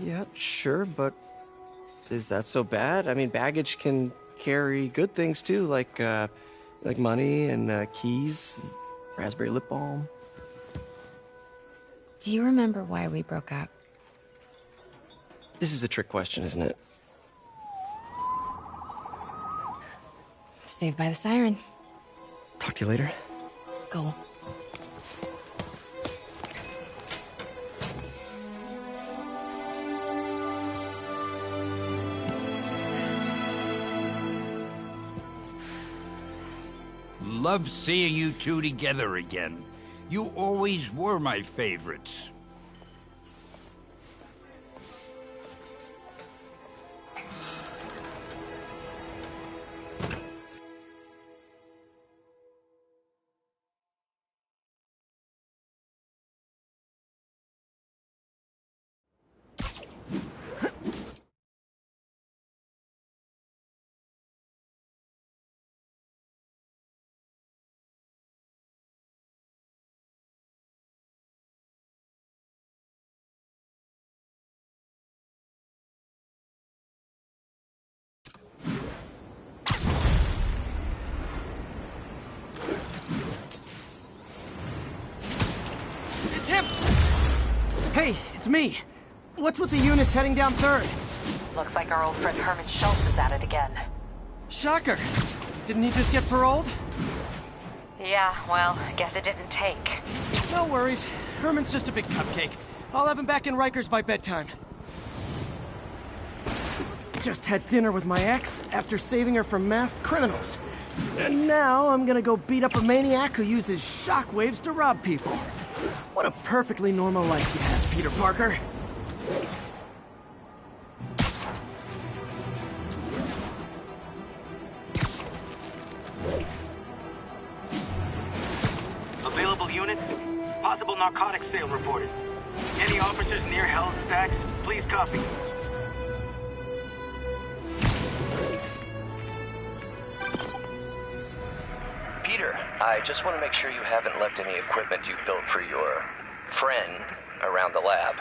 Yeah, sure, but is that so bad? I mean, baggage can carry good things too, like money and keys, and raspberry lip balm. Do you remember why we broke up? This is a trick question, isn't it? Saved by the siren. Talk to you later. Go. Love seeing you two together again. You always were my favorites. It's him! Hey, it's me. What's with the units heading down 3rd? Looks like our old friend Herman Schultz is at it again. Shocker. Didn't he just get paroled? Yeah, well, guess it didn't take. No worries. Herman's just a big cupcake. I'll have him back in Rikers by bedtime. Just had dinner with my ex after saving her from masked criminals. And now I'm gonna go beat up a maniac who uses shockwaves to rob people. What a perfectly normal life you have, Peter Parker. Available units? Possible narcotics sale reported. Any officers near Hell's Stacks? Please copy. Peter, I just want to make sure you haven't left any equipment you've built for your friend around the lab.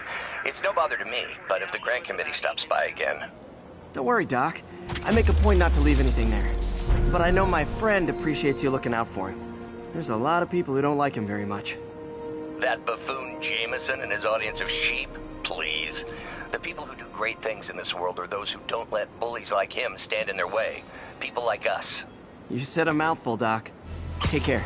It's no bother to me, but if the grant committee stops by again... Don't worry, Doc. I make a point not to leave anything there. But I know my friend appreciates you looking out for him. There's a lot of people who don't like him very much. That buffoon Jameson and his audience of sheep? Please. The people who do great things in this world are those who don't let bullies like him stand in their way. People like us. You said a mouthful, Doc. Take care.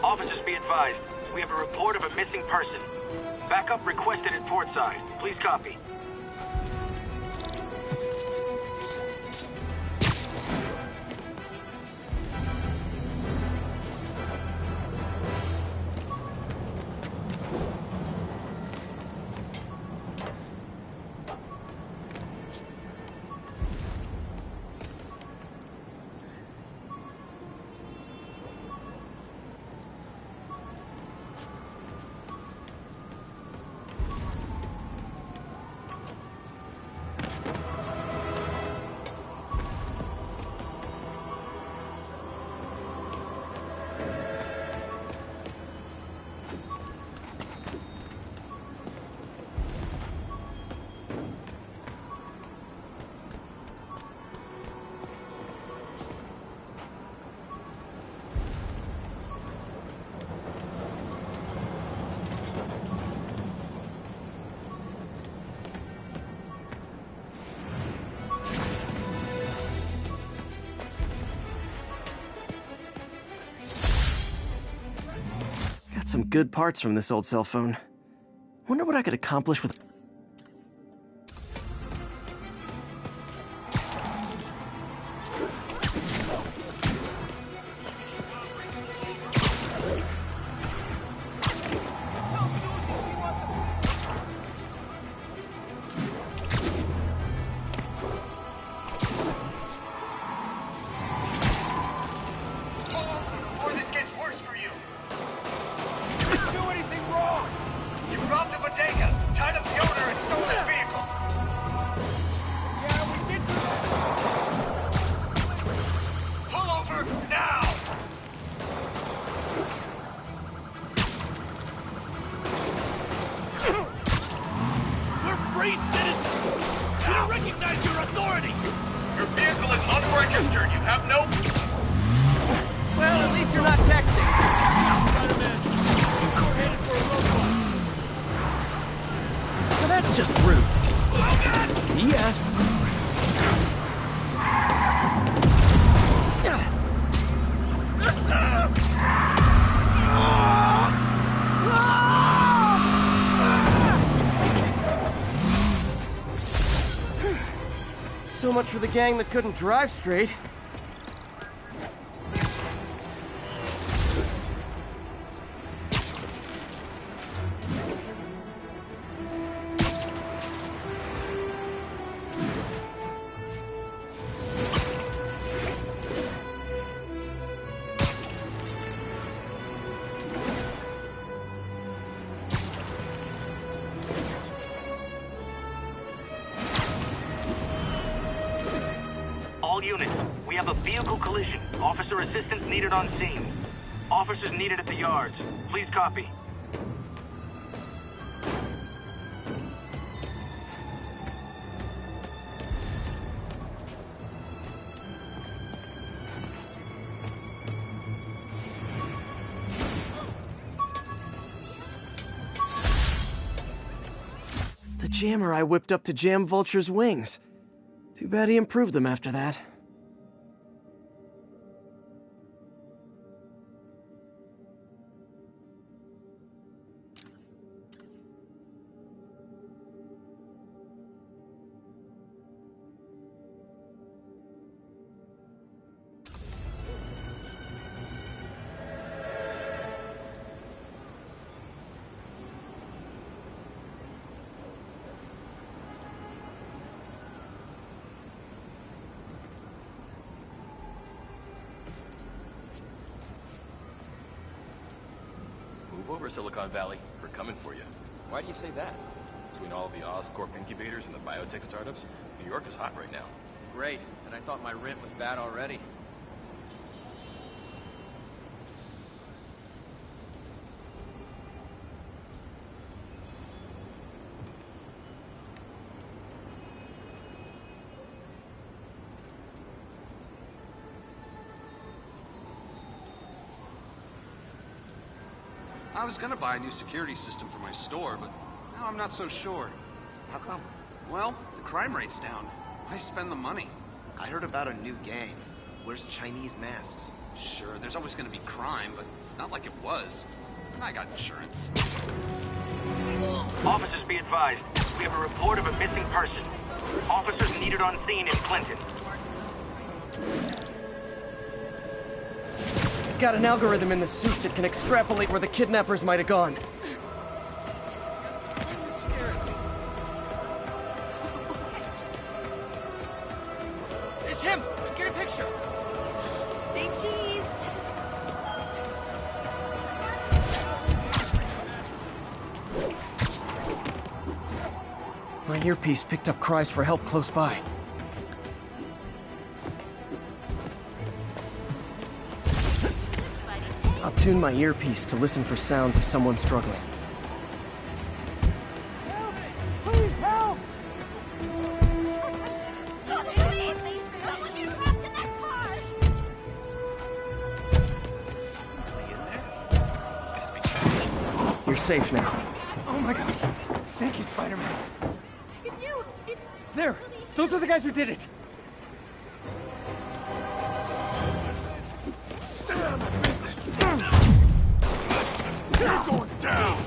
Officers, be advised. We have a report of a missing person. Backup requested at Portside. Please copy. Some good parts from this old cell phone. Wonder what I could accomplish with... So much for the gang that couldn't drive straight. All units, we have a vehicle collision. Officer assistance needed on scene. Officers needed at the yards. Please copy. The jammer I whipped up to jam Vulture's wings. Too bad he improved them after that. over, Silicon Valley. We're coming for you. Why do you say that? Between all the Oscorp incubators and the biotech startups, New York is hot right now. Great, and I thought my rent was bad already. I was gonna buy a new security system for my store, but now I'm not so sure. How come? Well, the crime rate's down. Why spend the money? I heard about a new gang. Wears Chinese masks. Sure, there's always gonna be crime, but it's not like it was. And I got insurance. Officers, be advised. We have a report of a missing person. Officers needed on scene in Clinton. Got an algorithm in the suit that can extrapolate where the kidnappers might have gone. It's him! Get a picture! Say cheese! My earpiece picked up cries for help close by. I'll tune my earpiece to listen for sounds of someone struggling. Please help! You're safe now. Oh my gosh! Thank you, Spider-Man. It's you! There! Those are the guys who did it! You're going down!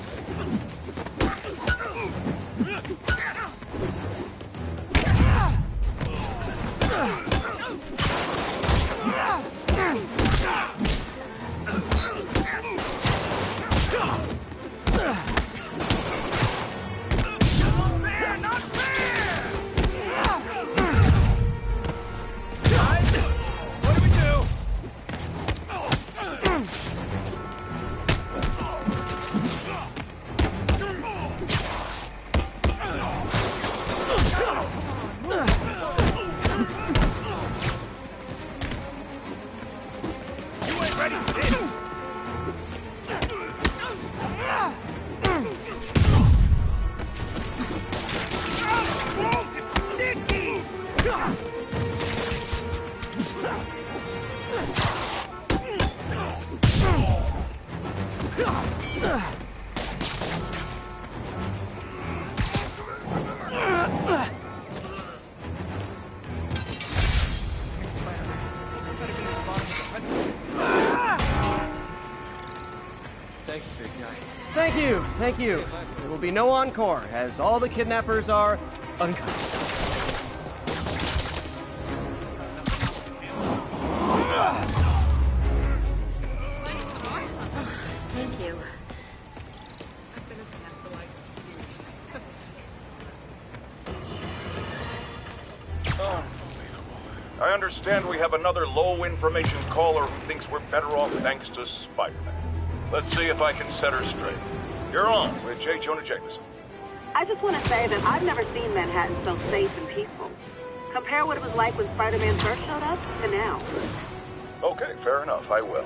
Thank you. There will be no encore, as all the kidnappers are unconscious. Thank you. I understand we have another low-information caller who thinks we're better off thanks to Spider-Man. Let's see if I can set her straight. You're on with J. Jonah Jameson. I just want to say that I've never seen Manhattan so safe and peaceful. Compare what it was like when Spider-Man first showed up to now. Okay, fair enough, I will.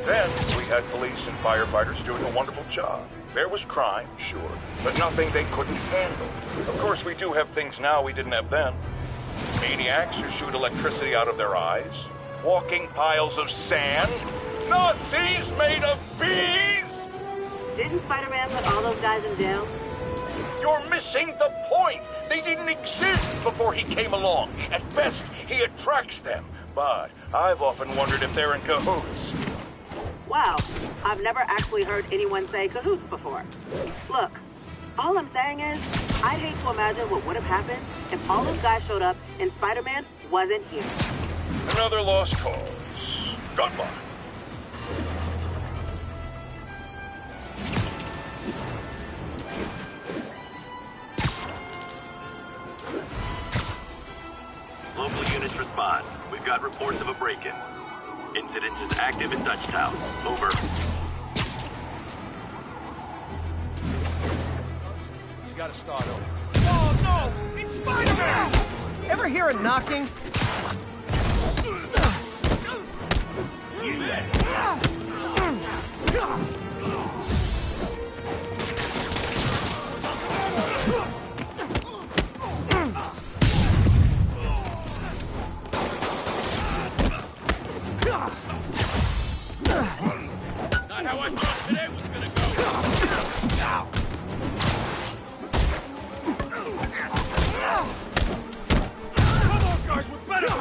Then, we had police and firefighters doing a wonderful job. There was crime, sure, but nothing they couldn't handle. Of course, we do have things now we didn't have then. Maniacs who shoot electricity out of their eyes. Walking piles of sand. Nazis made of bees! Didn't Spider-Man put all those guys in jail? You're missing the point! They didn't exist before he came along. At best, he attracts them. But I've often wondered if they're in cahoots. Wow, I've never actually heard anyone say cahoots before. Look, all I'm saying is, I'd hate to imagine what would have happened if all those guys showed up and Spider-Man wasn't here. Another lost cause. Goodbye. Local units respond. We've got reports of a break-in. Incident is active in Dutchtown. Over. gotta start over. Oh no! It's Spider-Man! Ever hear a knocking? Not how I thought today was gonna go. Come on, guys, we're better.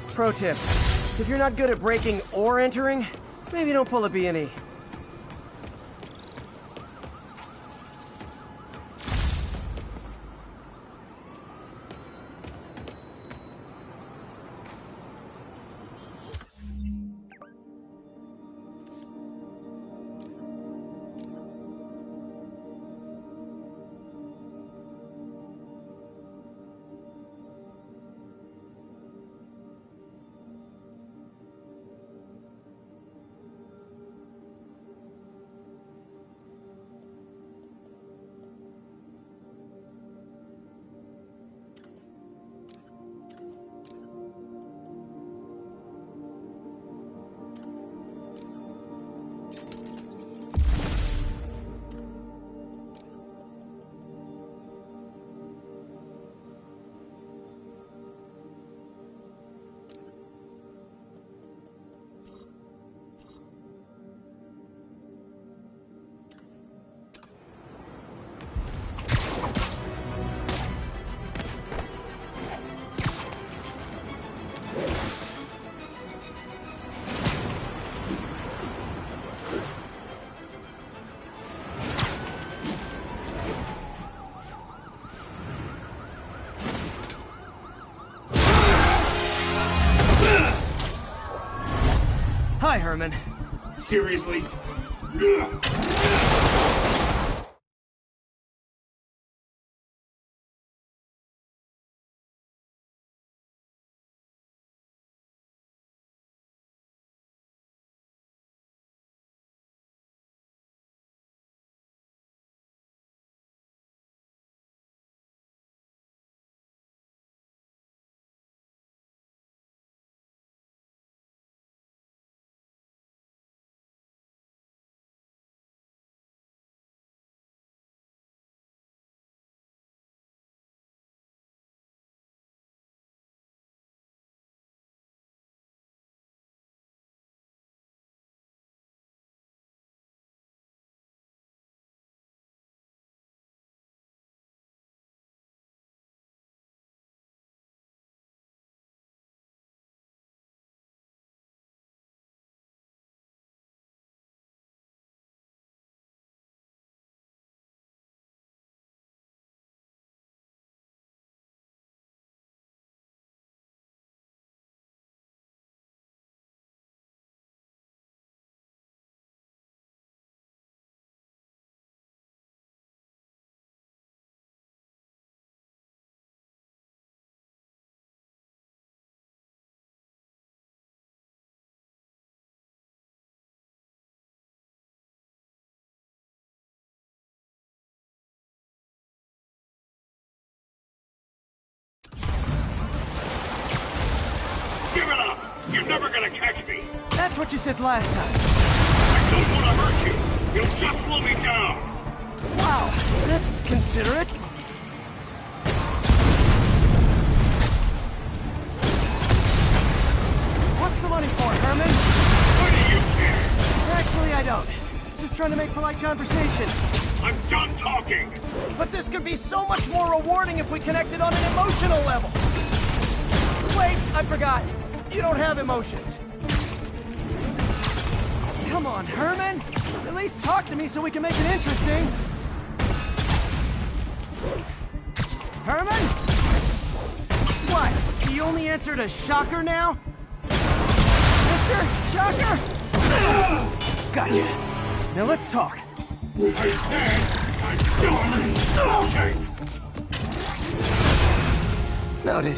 Pro tip, if you're not good at breaking or entering, maybe don't pull a B&E. Hi, Herman. Seriously? Give it up! You're never gonna catch me! That's what you said last time. I don't want to hurt you! You'll just slow me down! Wow, that's considerate. What's the money for, Herman? Why do you care? Actually, I don't. Just trying to make polite conversation. I'm done talking! But this could be so much more rewarding if we connected on an emotional level. Wait, I forgot. You don't have emotions. Come on, Herman. At least talk to me so we can make it interesting. Herman? What? You only answered a shocker now? Mr. Shocker? Gotcha. Now let's talk. Noted.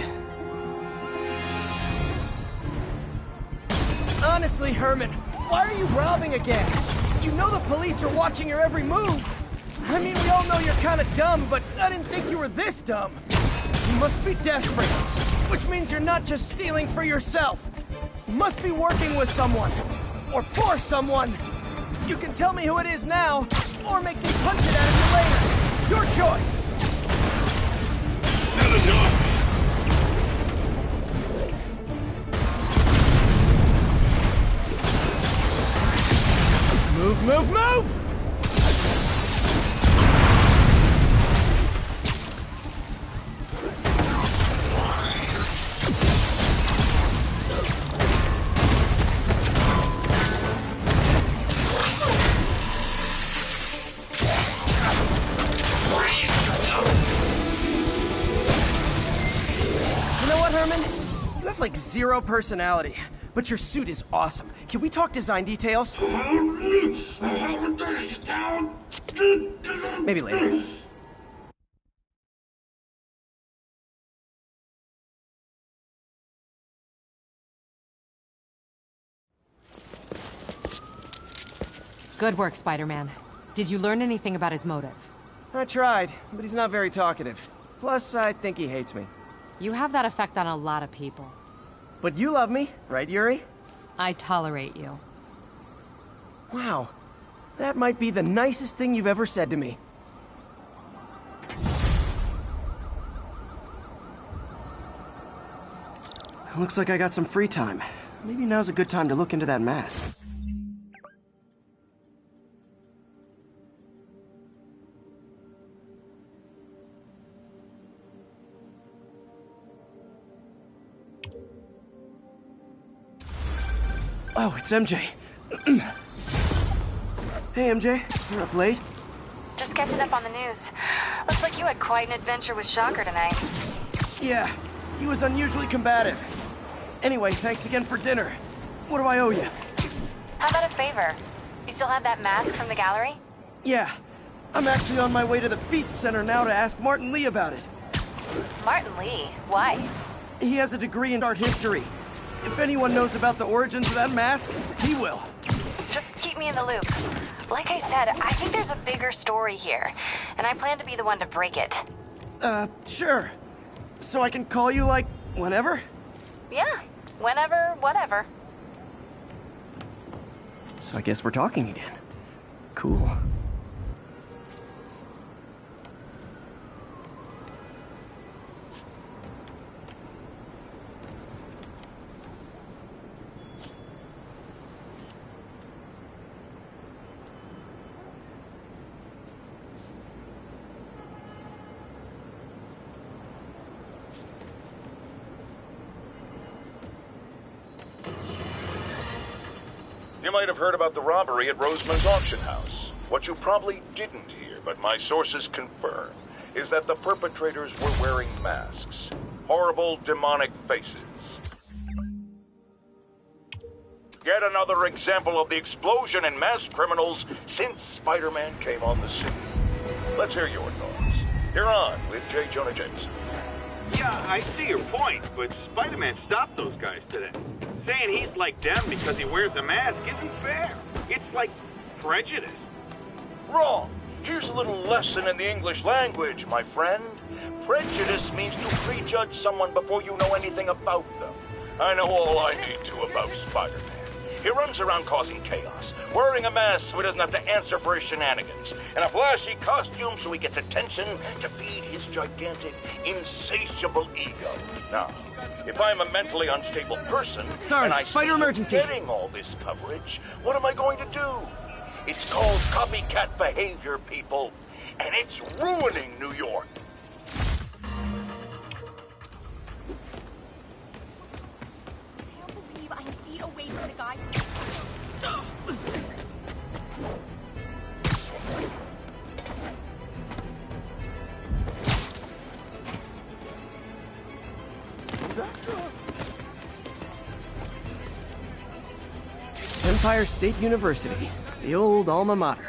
Honestly, Herman, why are you robbing again? You know the police are watching your every move. I mean, we all know you're kind of dumb, but I didn't think you were this dumb. You must be desperate, which means you're not just stealing for yourself. You must be working with someone, or for someone. You can tell me who it is now, or make me punch it out of you later. Your choice. Not enough. Move, move, move! Like zero personality, but your suit is awesome. Can we talk design details? Maybe later. Good work, Spider-Man. Did you learn anything about his motive? I tried, but he's not very talkative. Plus, I think he hates me. You have that effect on a lot of people. But you love me, right, Yuri? I tolerate you. Wow. That might be the nicest thing you've ever said to me. Looks like I got some free time. Maybe now's a good time to look into that mask. Oh, it's MJ. Hey, MJ. You're up late? Just catching up on the news. Looks like you had quite an adventure with Shocker tonight. Yeah, he was unusually combative. Anyway, thanks again for dinner. What do I owe you? How about a favor? You still have that mask from the gallery? Yeah. I'm actually on my way to the Feast Center now to ask Martin Lee about it. Martin Lee? Why? He has a degree in art history. If anyone knows about the origins of that mask, he will. Just keep me in the loop. Like I said, I think there's a bigger story here, and I plan to be the one to break it. Sure. So I can call you, like, whenever? Yeah, whenever, whatever. So I guess we're talking again. Cool. You might have heard about the robbery at Roseman's auction house. What you probably didn't hear, but my sources confirm, is that the perpetrators were wearing masks. Horrible, demonic faces. Yet another example of the explosion in mass criminals since Spider-Man came on the scene. Let's hear your thoughts. You're on with J. Jonah Jameson. Yeah, I see your point, but Spider-Man stopped those guys today. Saying he's like them because he wears a mask isn't fair. It's like prejudice. Wrong. Here's a little lesson in the English language, my friend. Prejudice means to prejudge someone before you know anything about them. I know all I need to about Spider-Man. He runs around causing chaos, wearing a mask so he doesn't have to answer for his shenanigans, and a flashy costume so he gets attention to feed his gigantic, insatiable ego. Now, if I'm a mentally unstable person, Sorry, and I spider see emergency. getting all this coverage, what am I going to do? It's called copycat behavior, people, and it's ruining New York. I am feet away from the guy. Empire State University. The old alma mater.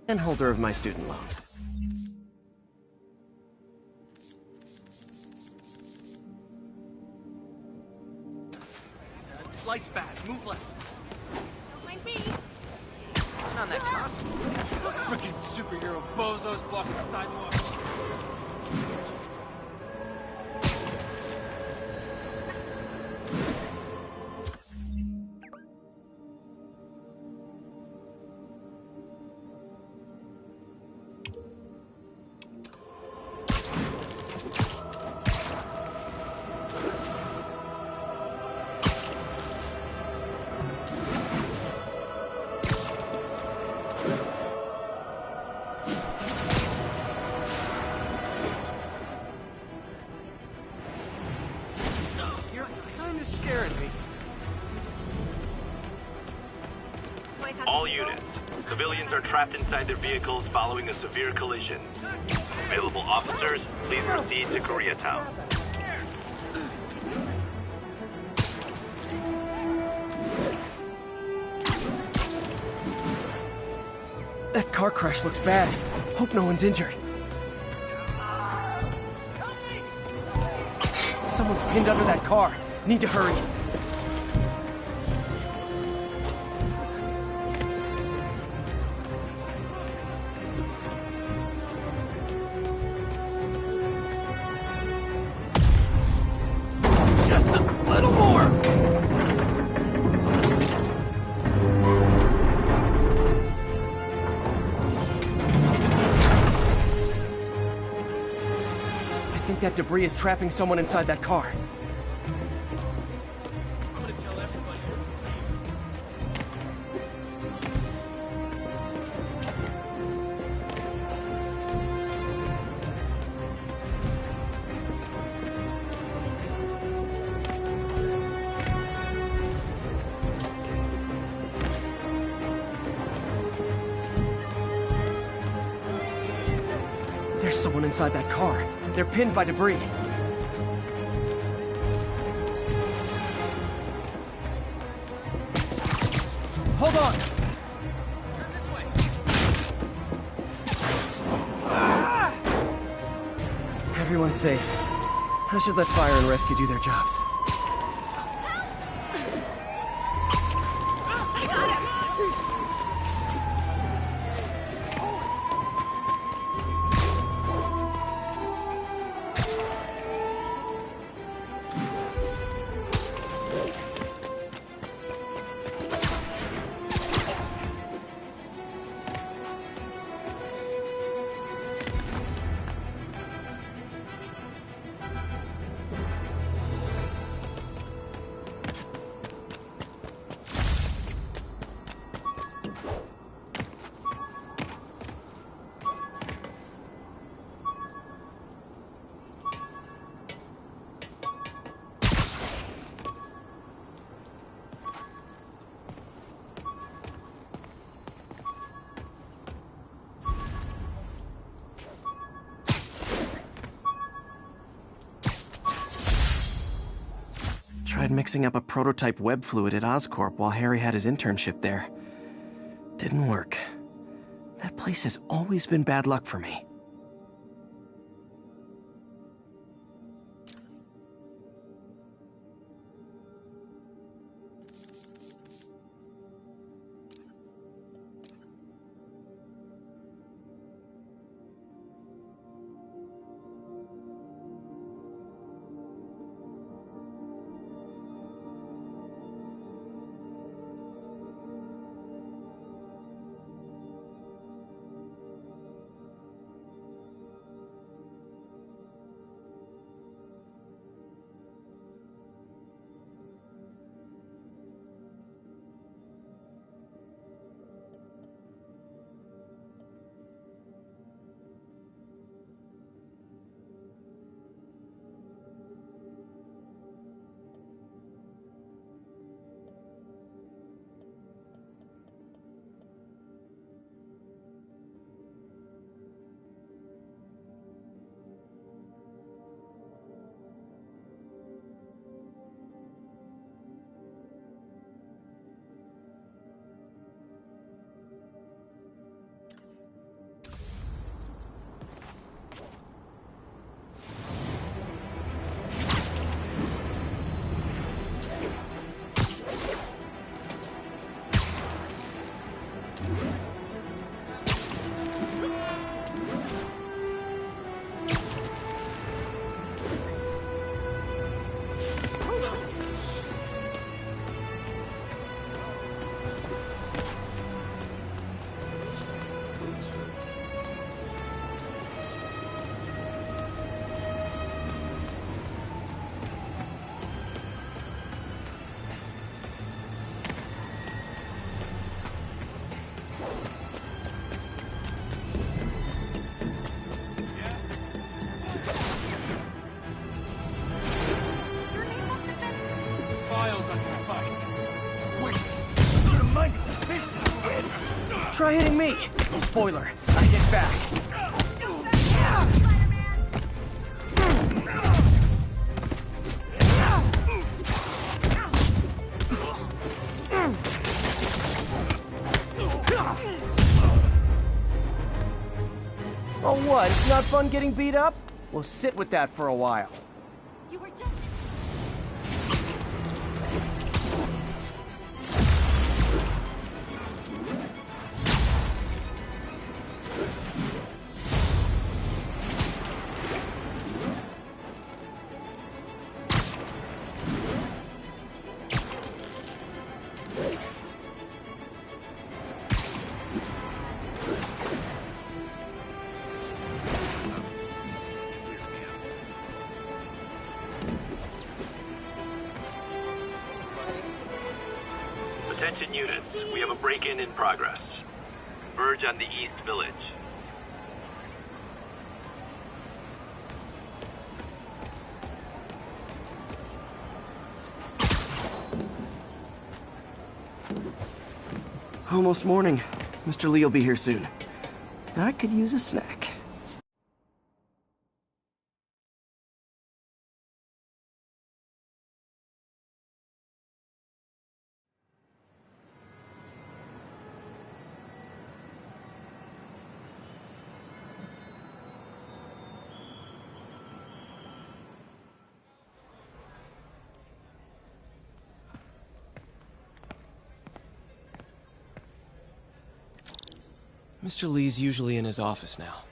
And holder of my student loans. Light's bad. Move left. Don't mind me. Turn on that car. Frickin' superhero bozos blocking the sidewalk. All units. Civilians are trapped inside their vehicles following a severe collision. Available officers, please proceed to Koreatown. That car crash looks bad. Hope no one's injured. Someone's pinned under that car. Need to hurry. Just a little more! I think that debris is trapping someone inside that car. There's someone inside that car. They're pinned by debris. Hold on! Everyone's safe. I should let fire and rescue do their jobs. I got him. mixing up a prototype web fluid at Oscorp while Harry had his internship there. Didn't work. That place has always been bad luck for me. Try hitting me! Spoiler, I hit back. Oh what, it's not fun getting beat up? We'll sit with that for a while. Attention units, we have a break-in in progress. Verge on the East Village. Almost morning. Mr. Lee will be here soon. I could use a snack. Mr. Lee's usually in his office now.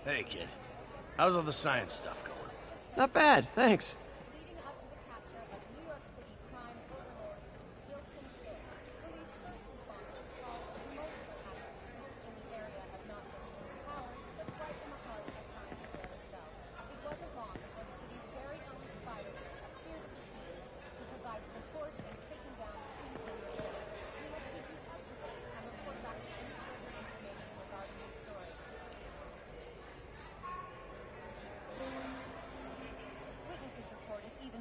Hey, kid. How's all the science stuff going? Not bad, thanks.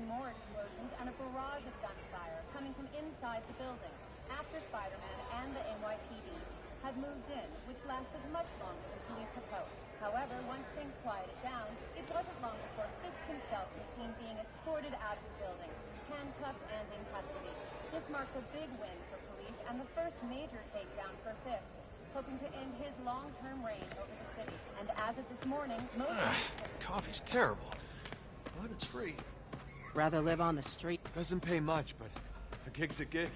More explosions and a barrage of gunfire coming from inside the building after Spider-Man and the NYPD had moved in, which lasted much longer than police had hoped. However, once things quieted down, it wasn't long before Fisk himself was seen being escorted out of the building, handcuffed and in custody. This marks a big win for police and the first major takedown for Fisk, hoping to end his long-term reign over the city. And as of this morning, most Coffee's terrible, but it's free. Rather live on the street. Doesn't pay much, but a gig's a gig.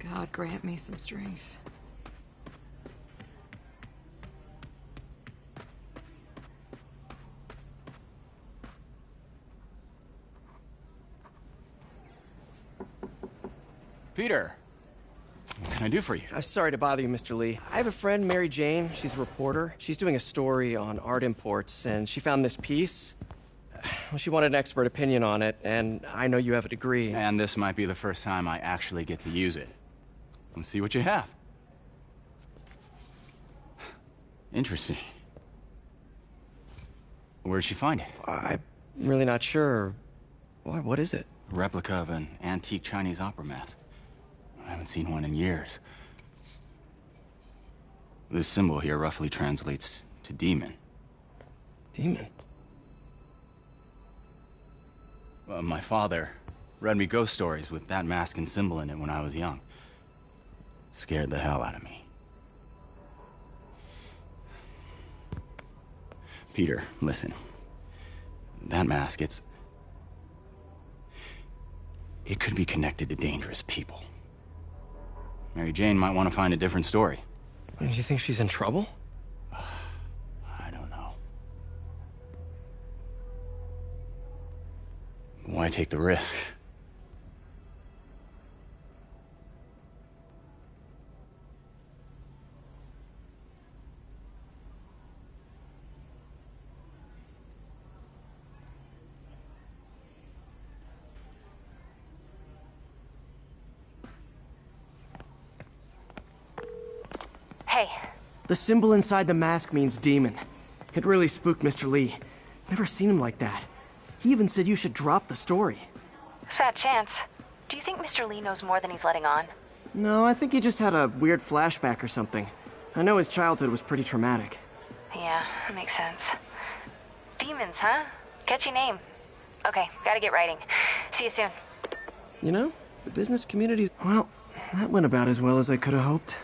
God grant me some strength. Peter! What can I do for you? I'm sorry to bother you, Mr. Lee. I have a friend, Mary Jane. She's a reporter. She's doing a story on art imports, and she found this piece. Well, she wanted an expert opinion on it, and I know you have a degree. And this might be the first time I actually get to use it. Let's see what you have. Interesting. Where'd she find it? I'm really not sure. What is it? A replica of an antique Chinese opera mask. I haven't seen one in years. This symbol here roughly translates to demon. Demon? Well, my father read me ghost stories with that mask and symbol in it when I was young. Scared the hell out of me. Peter, listen. That mask, it could be connected to dangerous people. Mary Jane might want to find a different story. Do you think she's in trouble? I don't know. Why take the risk? Hey. The symbol inside the mask means demon. It really spooked Mr. Lee. Never seen him like that. He even said you should drop the story. Fat chance. Do you think Mr. Lee knows more than he's letting on? No, I think he just had a weird flashback or something. I know his childhood was pretty traumatic. Yeah, makes sense. Demons, huh? Catchy name. Okay, gotta get writing. See you soon. You know, the business community's... Well, that went about as well as I could have hoped.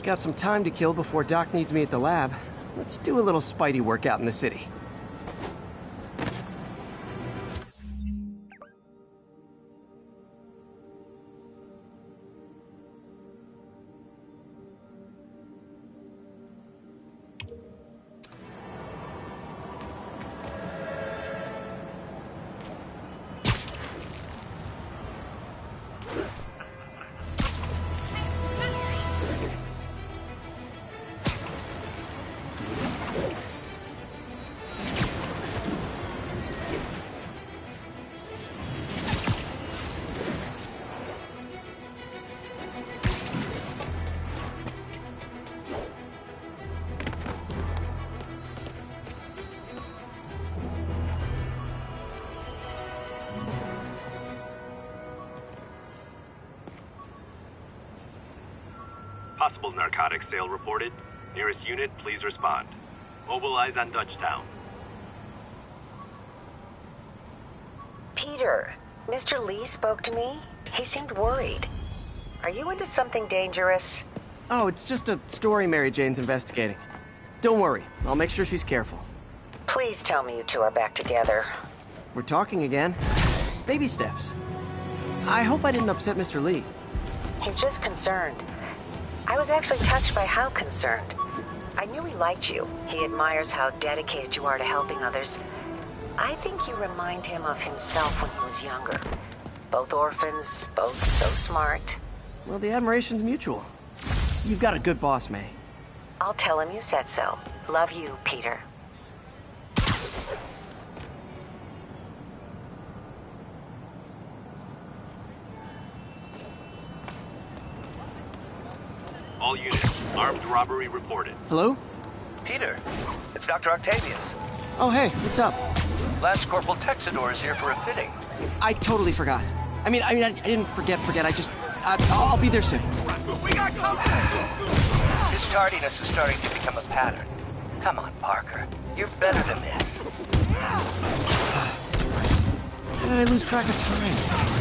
Got some time to kill before Doc needs me at the lab. Let's do a little Spidey work out in the city. Possible narcotics sale reported. Nearest unit, please respond. Mobilize on Dutchtown. Peter, Mr. Lee spoke to me. He seemed worried. Are you into something dangerous? Oh, it's just a story Mary Jane's investigating. Don't worry, I'll make sure she's careful. Please tell me you two are back together. We're talking again. Baby steps. I hope I didn't upset Mr. Lee. He's just concerned. I was actually touched by how concerned. I knew he liked you. He admires how dedicated you are to helping others. I think you remind him of himself when he was younger. Both orphans, both so smart. Well, the admiration's mutual. You've got a good boss, May. I'll tell him you said so. Love you, Peter. All units, armed robbery reported. Hello? Peter, it's Dr. Octavius. Oh, hey, what's up? Lance Corporal Texador is here for a fitting. I totally forgot. I didn't forget. I'll be there soon. We got company! His tardiness is starting to become a pattern. Come on, Parker. You're better than this. How did I lose track of time?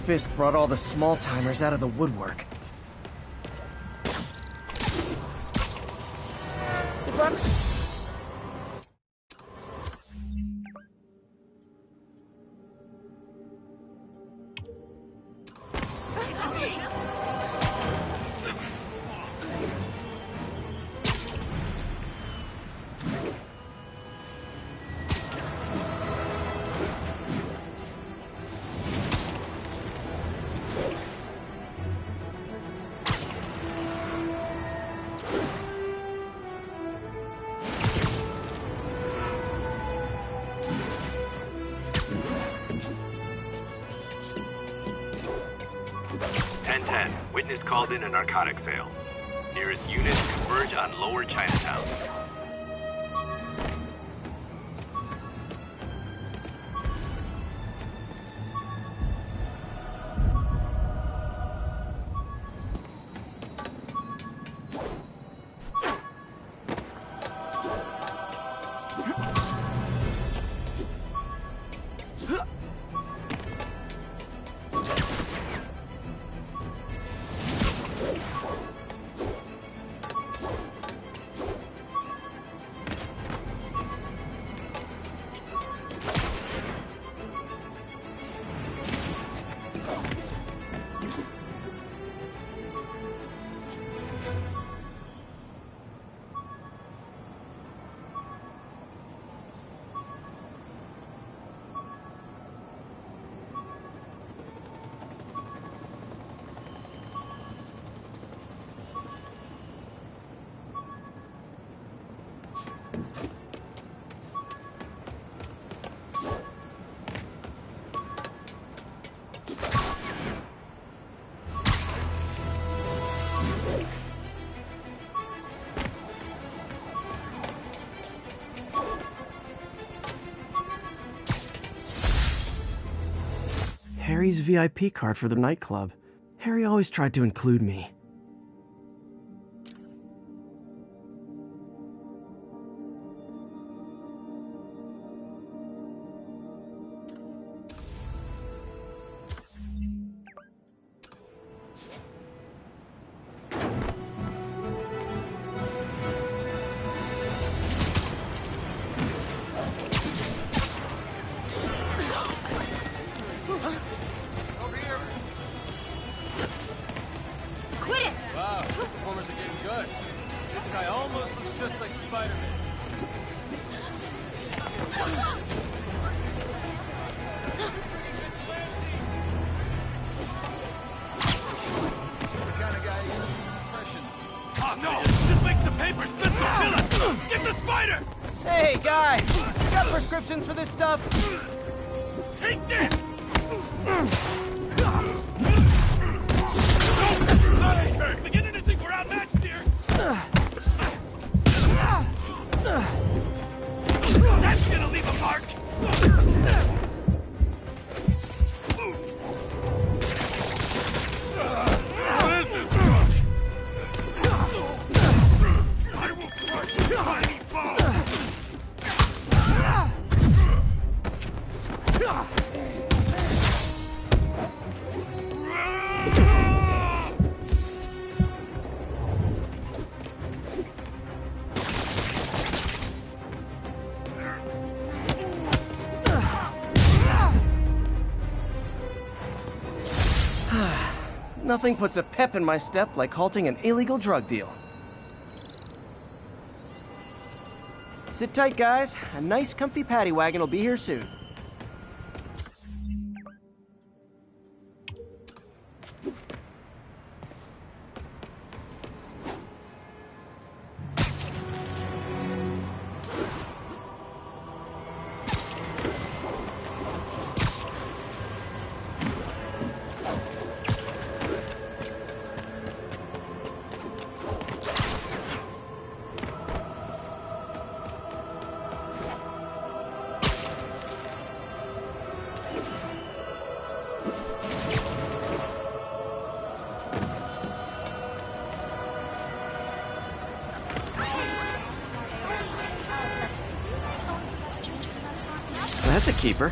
Fisk brought all the small-timers out of the woodwork. Witness called in a narcotic sale. Nearest units converge on Lower Chinatown. Harry's VIP card for the nightclub. Harry always tried to include me. Performers are getting good. This guy almost looks just like Spider-Man. Oh no! This makes the papers! This will kill us! Get the spider! Hey, guys! You got prescriptions for this stuff? Take this! Beginning to think we're outmatched here! That's gonna leave a mark! What is this drug? I will crush your tiny bone! Nothing puts a pep in my step like halting an illegal drug deal. Sit tight, guys. A nice, comfy paddy wagon will be here soon. That's a keeper.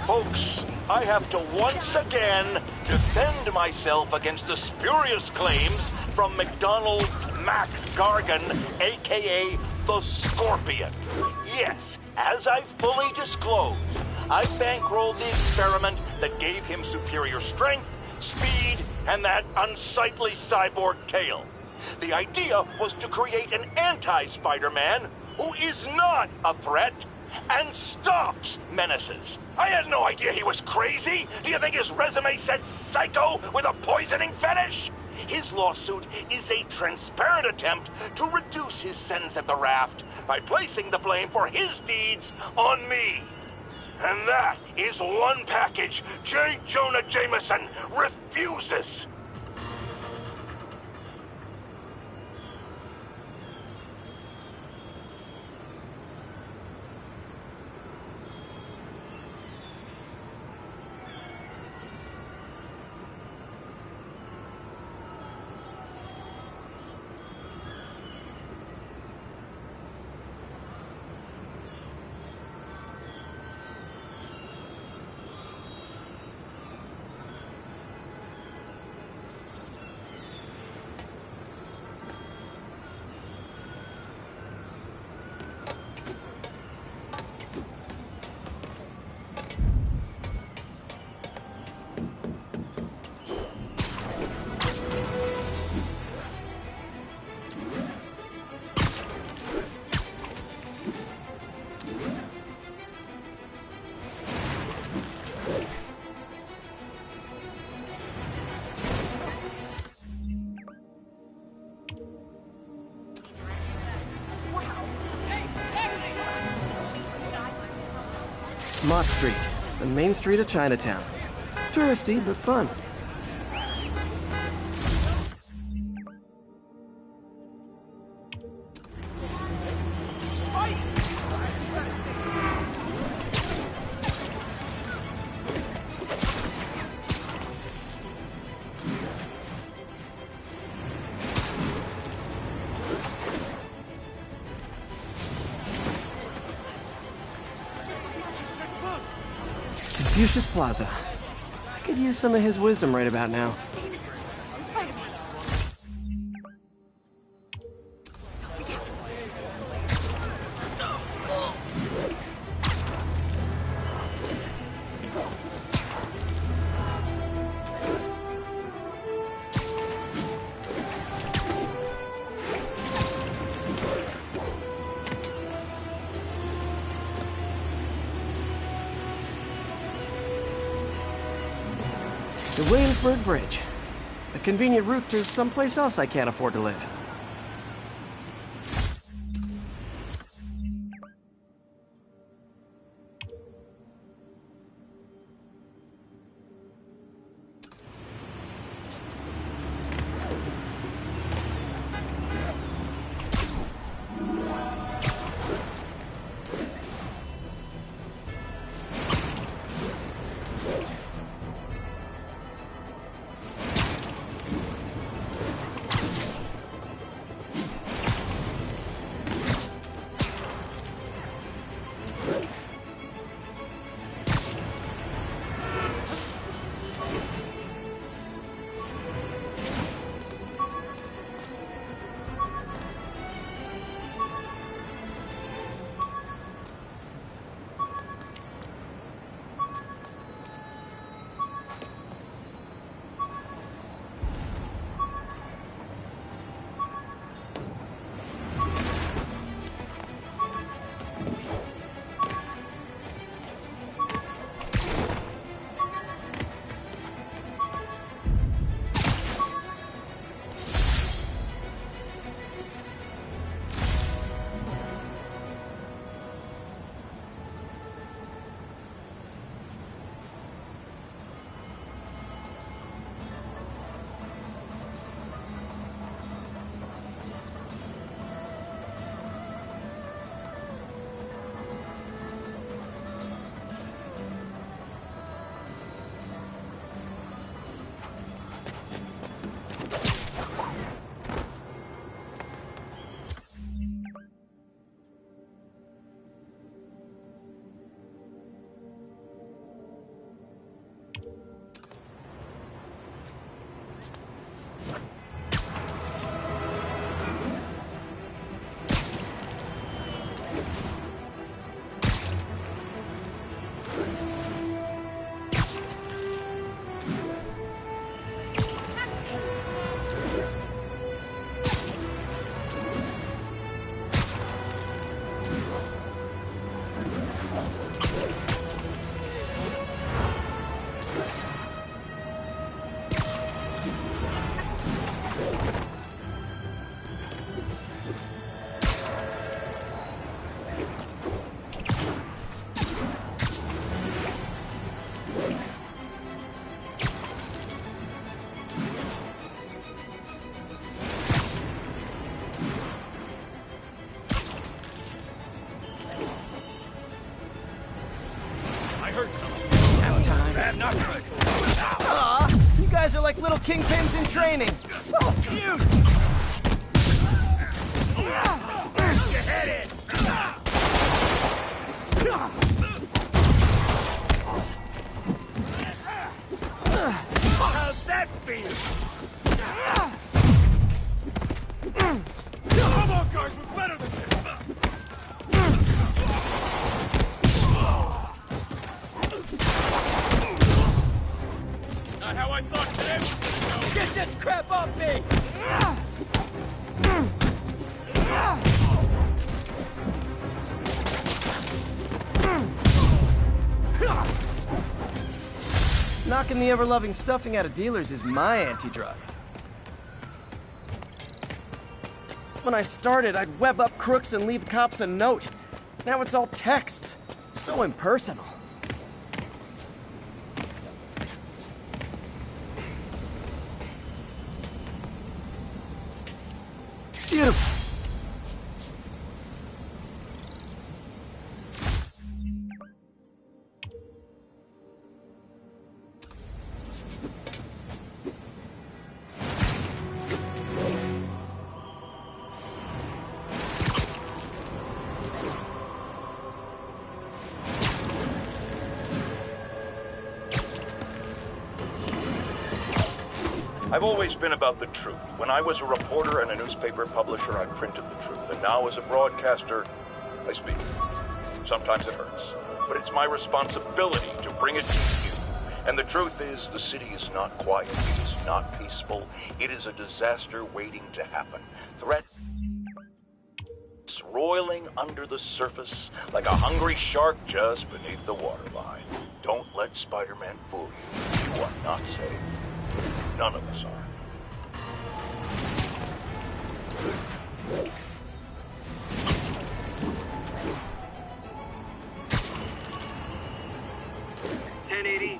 Folks, I have to once again defend myself against the spurious claims from McDonald Mac Gargan, aka the Scorpion. Yes, as I fully disclosed, I bankrolled the experiment that gave him superior strength, speed, and that unsightly cyborg tail. The idea was to create an anti-Spider-Man who is not a threat and stops menaces. I had no idea he was crazy. Do you think his resume said psycho with a poisoning fetish? His lawsuit is a transparent attempt to reduce his sentence at the raft by placing the blame for his deeds on me. And that is one package J. Jonah Jameson refuses. Mott Street, the main street of Chinatown. Touristy, but fun. Confucius Plaza. I could use some of his wisdom right about now. The Williamsburg Bridge. A convenient route to someplace else I can't afford to live. Not good. Aw, you guys are like little kingpins in training. So cute. Your head in. How's that feel? Come on, guys, we're better than this. Not how I thought today was gonna go. Get this crap off me! Knocking the ever-loving stuffing out of dealers is my anti-drug. When I started, I'd web up crooks and leave cops a note. Now it's all texts. So impersonal. Beautiful. I've always been about the truth. When I was a reporter and a newspaper publisher, I printed the truth. And now as a broadcaster, I speak. Sometimes it hurts. But it's my responsibility to bring it to you. And the truth is, the city is not quiet. It is not peaceful. It is a disaster waiting to happen. Threats roiling under the surface like a hungry shark just beneath the waterline. Don't let Spider-Man fool you. You are not safe. None of us are.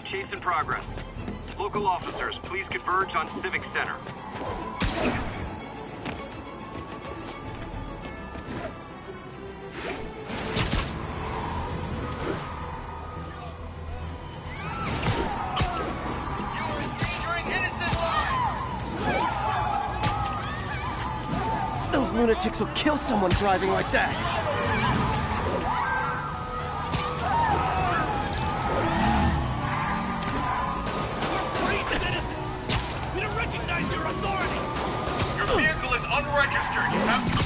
Chase in progress. Local officers, please converge on Civic Center. Those lunatics will kill someone driving like that. Unregistered, you have to...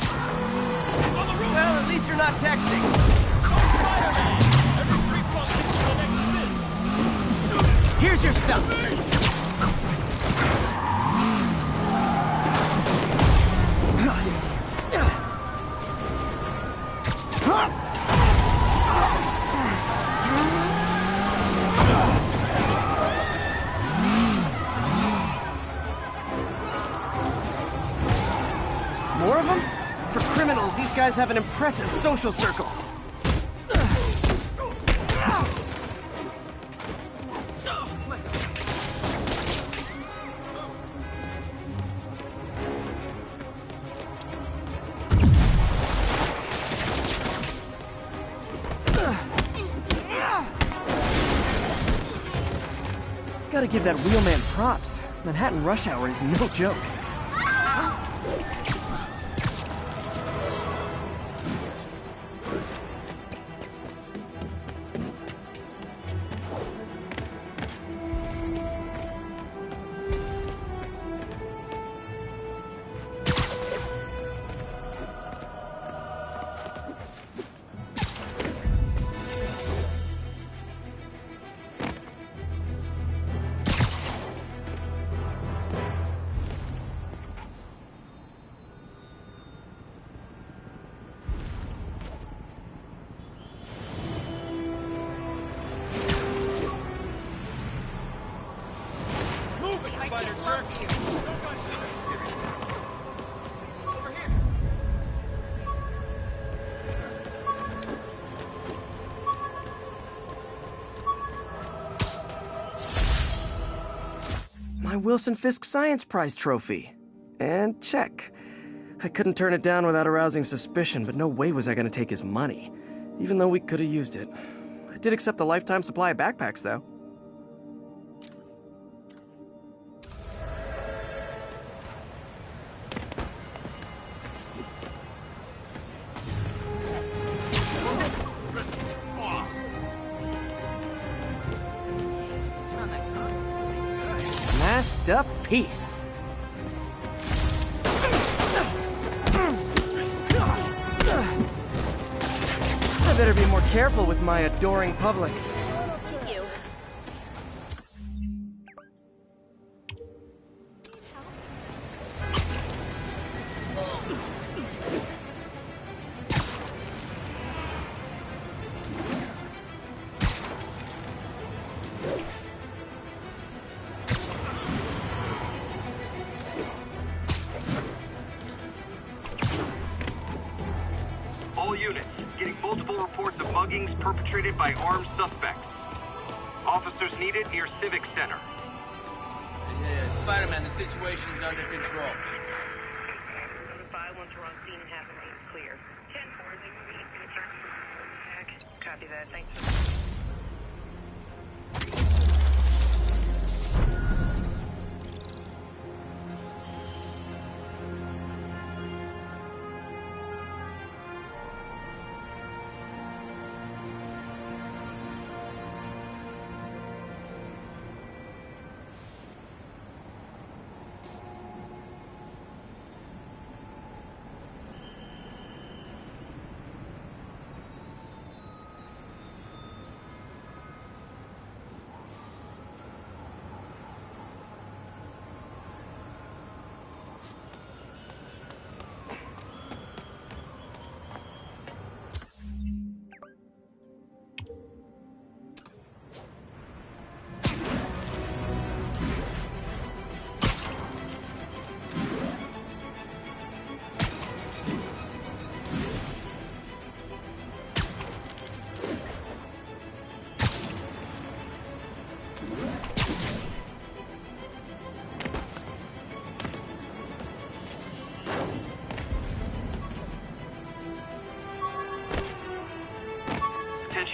It's on the roof! Well, at least you're not texting. Spider-Man! Every free pump takes to the next bit. Here's your stuff. More of them? For criminals, these guys have an impressive social circle. Gotta give that wheelman props. Manhattan rush hour is no joke. My Wilson Fisk Science Prize trophy. And check. I couldn't turn it down without arousing suspicion, but no way was I going to take his money, even though we could have used it. I did accept the lifetime supply of backpacks, though. Masterpiece. I better be more careful with my adoring public. You. All units, getting multiple reports of muggings perpetrated by armed suspects. Officers needed near Civic Center. Yeah, Spider-Man, the situation's under control. Notify once we're on scene and have the lanes clear. 10-4, they move in to the Copy that, thanks.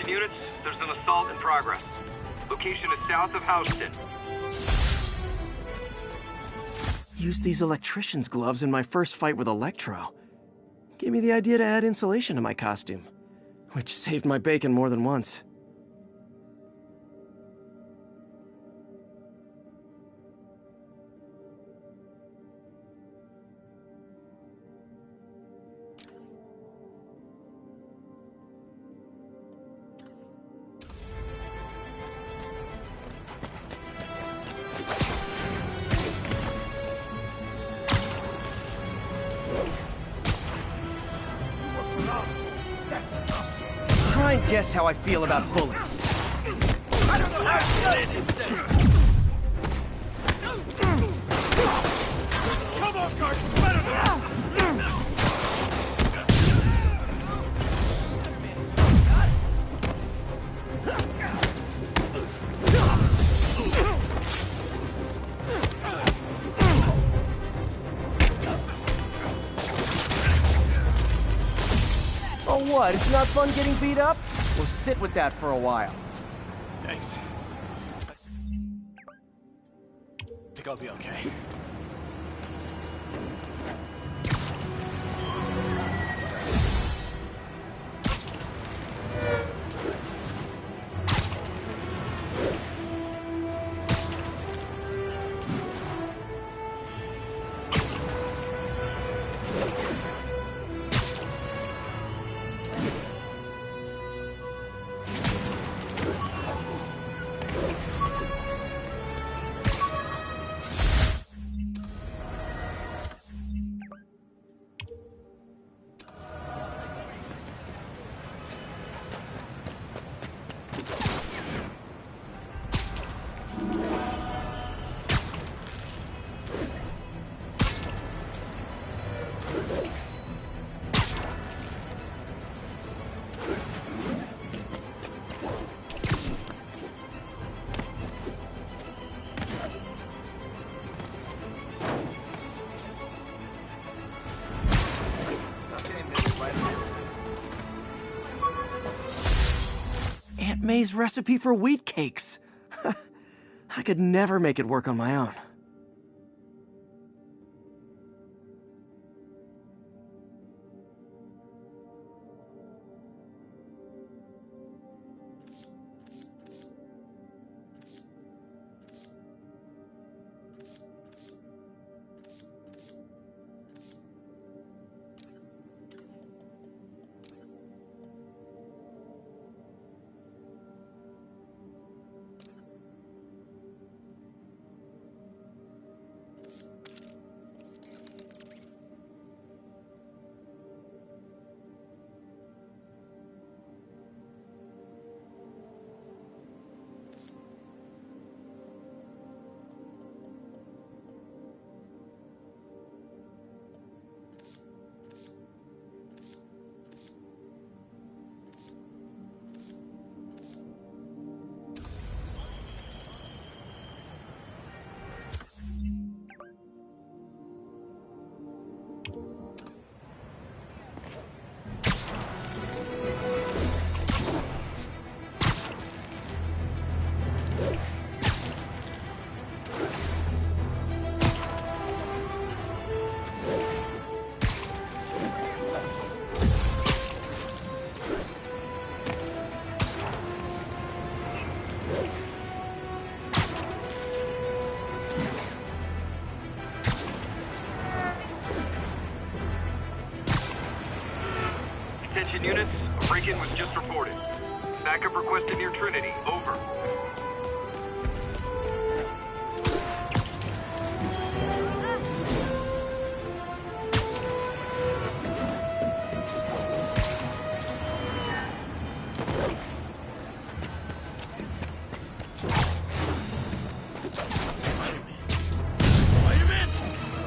units, there's an assault in progress. Location is south of Houston. Used these electrician's gloves in my first fight with Electro. Gave me the idea to add insulation to my costume, which saved my bacon more than once. Try and guess how I feel about bullets. I don't know how to get in this thing. Come on, Carson, better than that. Oh what, it's not fun getting beat up? We'll sit with that for a while. Thanks. Think I'll be okay. Aunt May's recipe for wheat cakes. I could never make it work on my own. Attention units, a break-in was just reported. Backup requested near Trinity. Over. Spider-Man?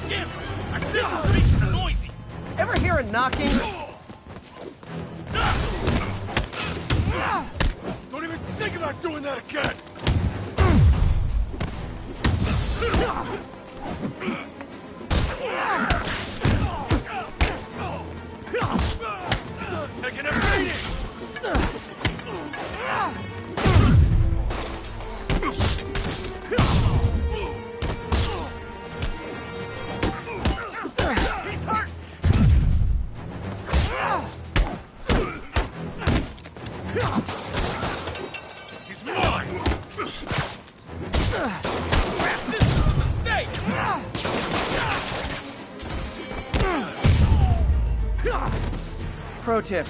Damn! I said the place is noisy! Ever hear a knocking? Don't even think about doing that again! Taking a beating! pro tip.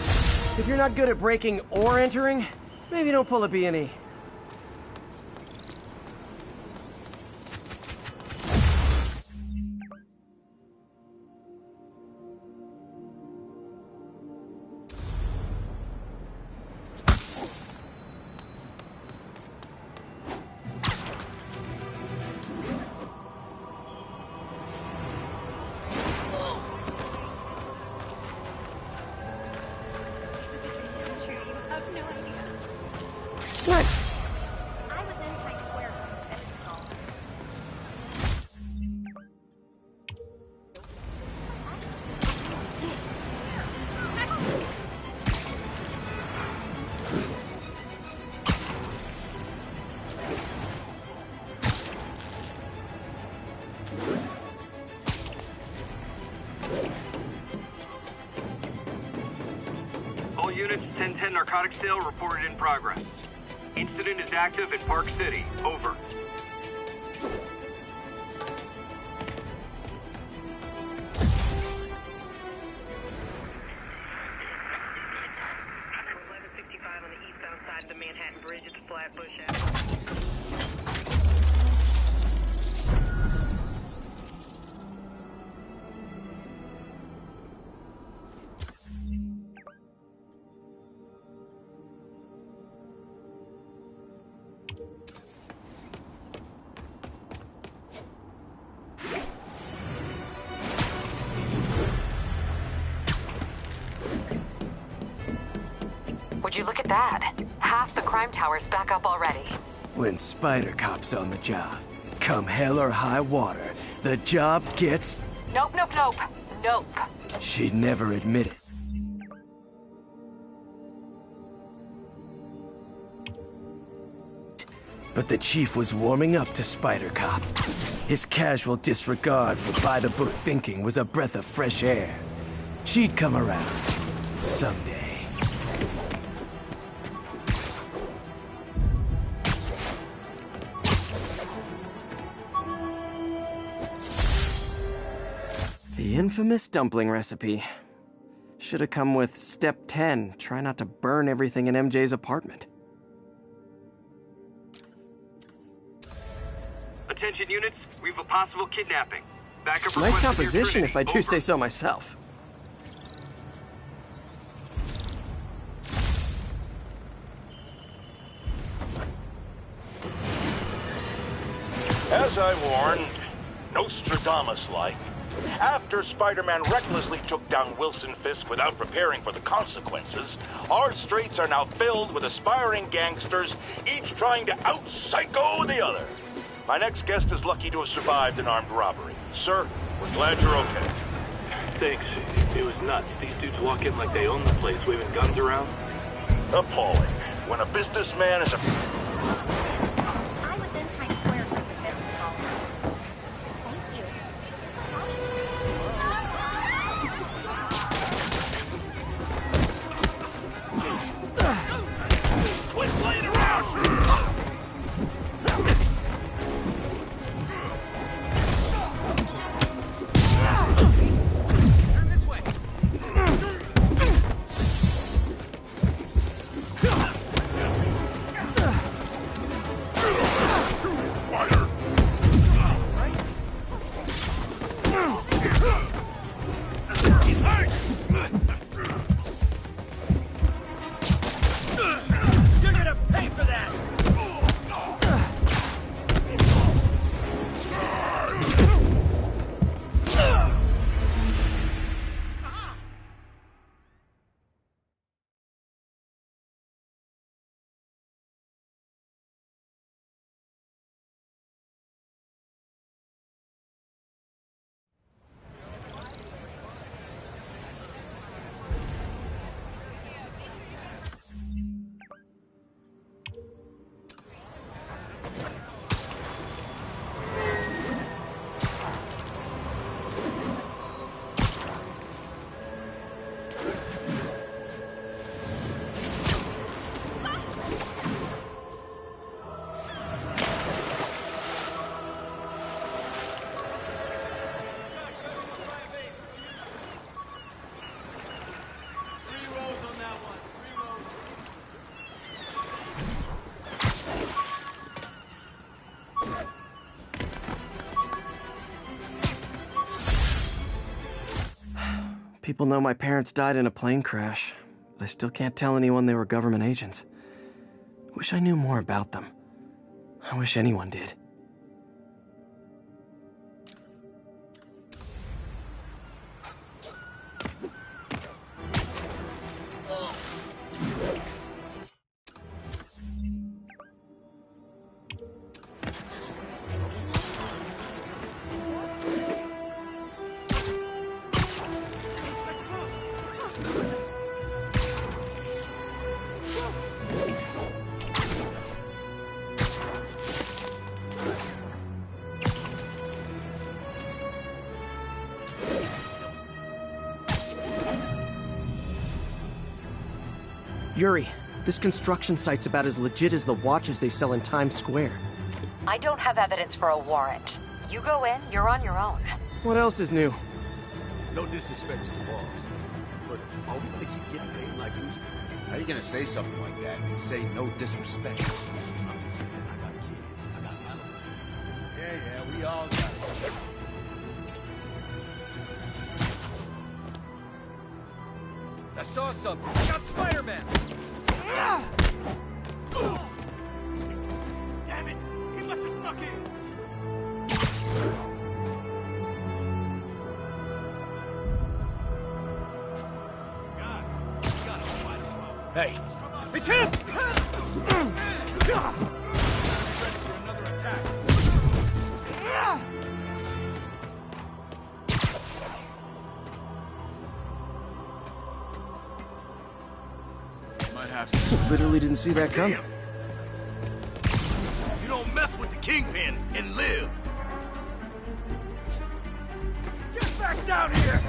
If you're not good at breaking or entering, maybe don't pull a B&E. Nice. I was in Times Square when the fence was all. All units, 1010 narcotics sale reported in progress. Incident is active in Park City. Over. Would you look at that? Half the crime tower's back up already. When Spider Cop's on the job, come hell or high water, the job gets... Nope, nope, nope. Nope. She'd never admit it. But the chief was warming up to Spider Cop. His casual disregard for by-the-book thinking was a breath of fresh air. She'd come around. Someday. The infamous dumpling recipe. Should have come with step 10. Try not to burn everything in MJ's apartment. Attention units, we've a possible kidnapping. Backup Nice requested composition, near if I do Trinity. say so myself. As I warned, Nostradamus-like, after Spider-Man recklessly took down Wilson Fisk without preparing for the consequences, our streets are now filled with aspiring gangsters, each trying to out-psycho the other. My next guest is lucky to have survived an armed robbery. Sir, we're glad you're okay. Thanks. It was nuts. These dudes walk in like they own the place, waving guns around. Appalling. When a businessman is a... I was in Times Square when the fence was all. Thank you. Quit playing around! People know my parents died in a plane crash, but I still can't tell anyone they were government agents. Wish I knew more about them. I wish anyone did. Yuri, this construction site's about as legit as the watches they sell in Times Square. I don't have evidence for a warrant. You go in, you're on your own. What else is new? No disrespect to the boss, but are we gonna keep getting paid like usual? How you gonna say something like that and say no disrespect? I'm just saying, I got kids, I got animals. Yeah, we all got it. I saw something. I got Spider-Man. Damn it! He must have snuck in! Hey! It's him! Ready for another attack. Might have to. Literally didn't see that coming. You don't mess with the Kingpin and live. Get back down here!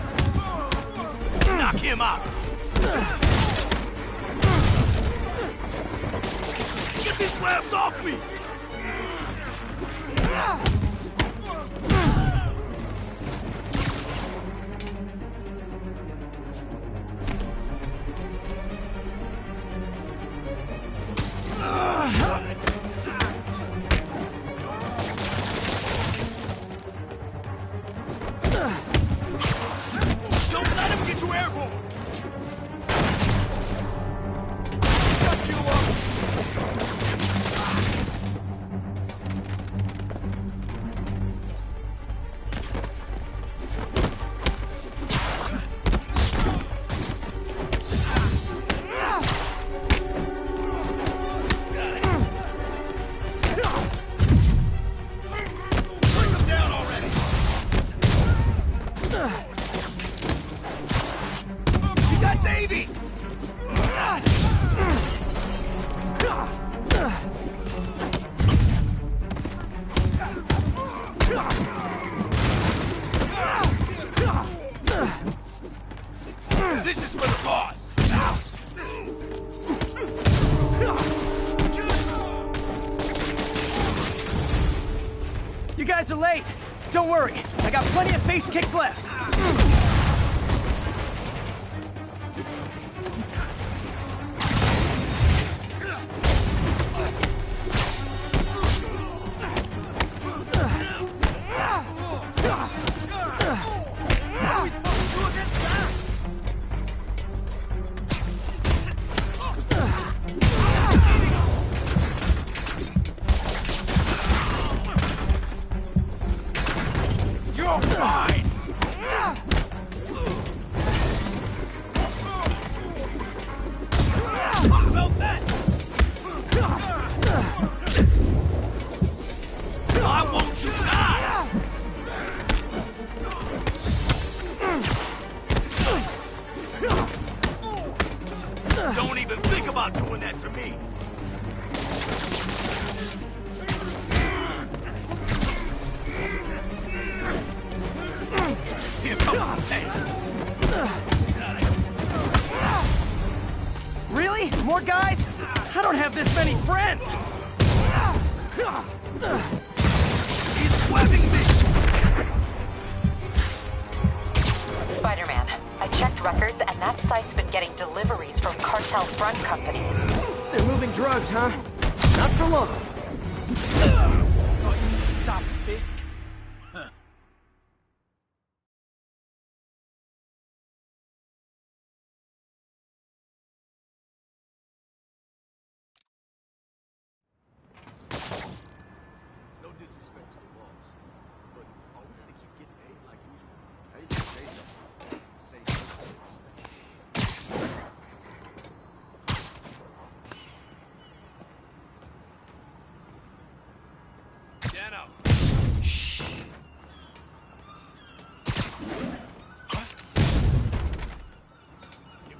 Knock him out! Get these webs off me! Don't let him get you airborne! Fuck you up! Bring him down already! You got Davey! This is for the boss! You guys are late. Don't worry. I got plenty of face kicks left. You're fine! About that! I won't you die! Don't even think about doing that to me! Here comes the tank! Really? More guys? I don't have this many friends. He's webbing me! Spider-Man, I checked records and that site's been getting deliveries from cartel front companies. They're moving drugs, huh? Not for long. Thought you could stop Fisk?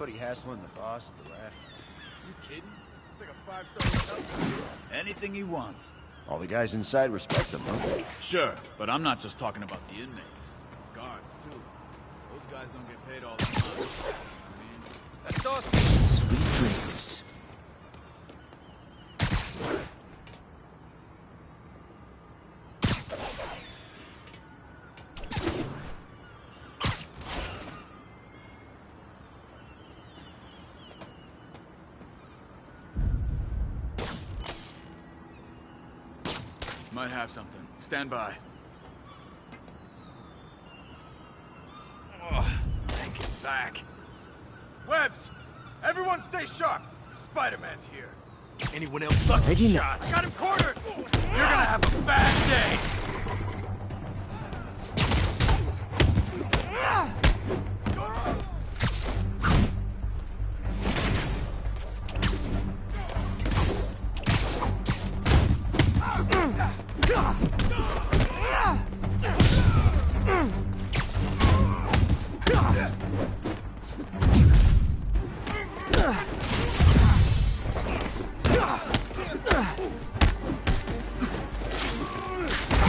Anybody hassling the boss at the raft? You kidding? It's like a 5-star hotel. Anything he wants. All the guys inside respect him, huh? Sure, but I'm not just talking about the inmates. Guards, too. Those guys don't get paid all the time. I mean, That's awesome. Sweet dreams. might have something. Stand by. Oh, take it back. Webbs! Everyone stay sharp! Spider-Man's here. Anyone else lucky Maybe shot? not. I got him cornered! You're gonna have a bad day!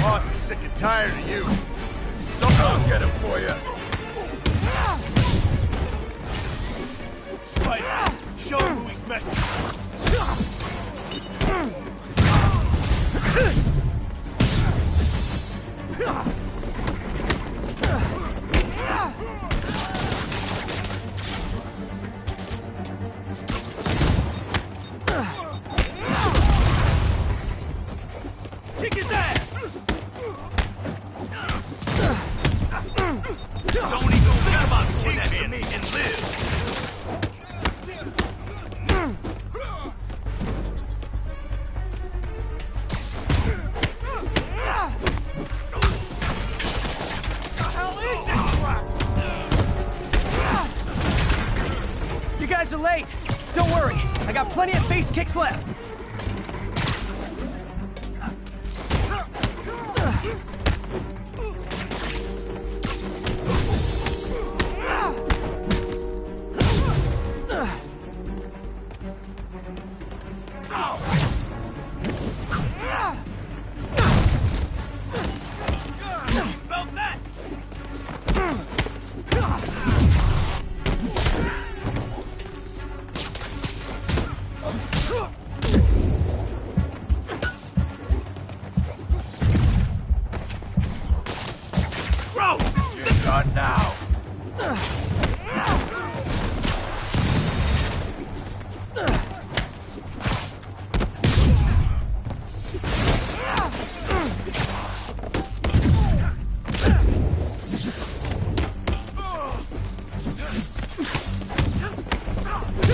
Boss is sick and tired of you. I'll get him for you. Spider, show him who he's messing with. Kick his ass! Don't even think about doing that to me and live! The hell is this crap? You guys are late. Don't worry. I got plenty of face kicks left. Felt that? Bro, this is done now.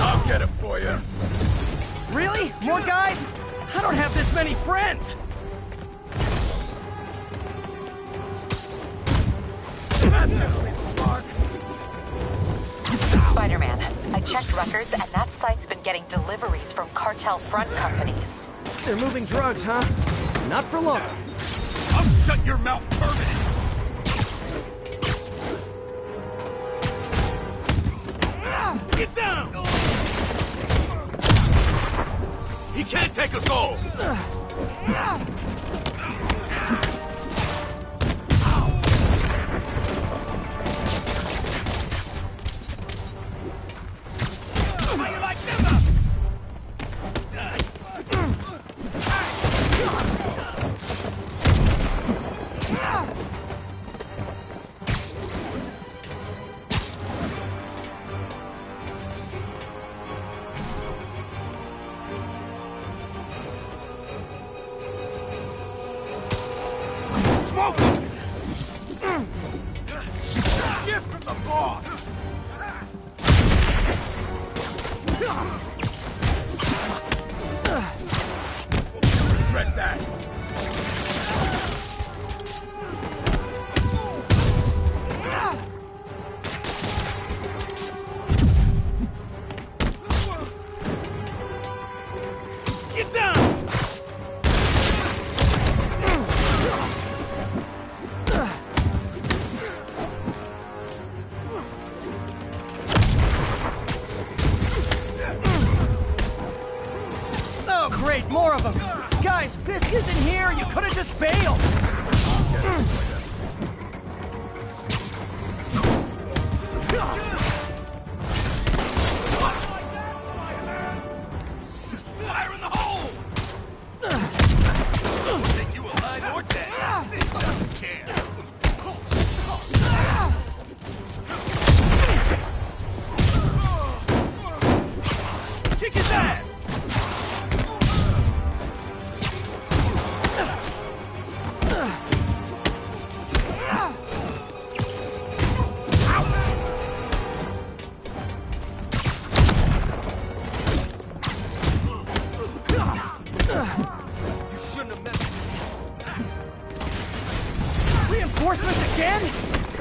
I'll get him for you. Really? More guys? I don't have this many friends. Spider-Man, I checked records, and that site's been getting deliveries from cartel front companies. They're moving drugs, huh? Not for long. I'll shut your mouth permanently. Get down! He can't take us all! How you like them up? Smoke! Gift from the boss! Regret that! Get down! bail! Fire in the hole! Take you alive or dead. It doesn't care. Kick his ass! Reinforcements again?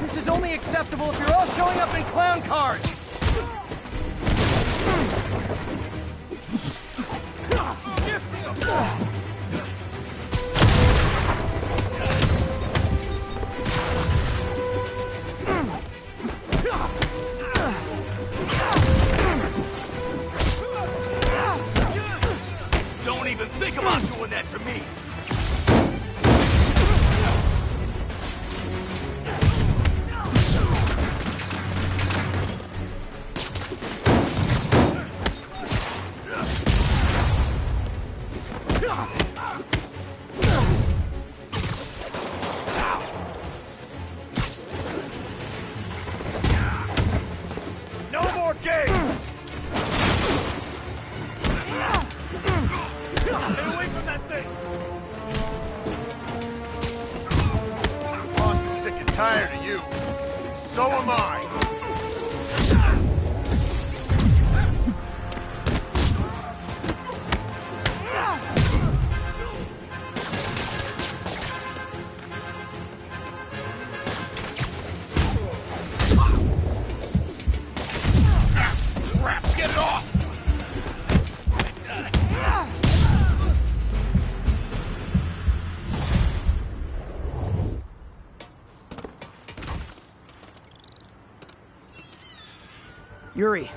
This is only acceptable if you're all showing up in clown cars! Don't even think about doing that to me! No more games! Stay away from that thing! Boss is sick and tired of you. So am I. Crap, get it off! Yuri,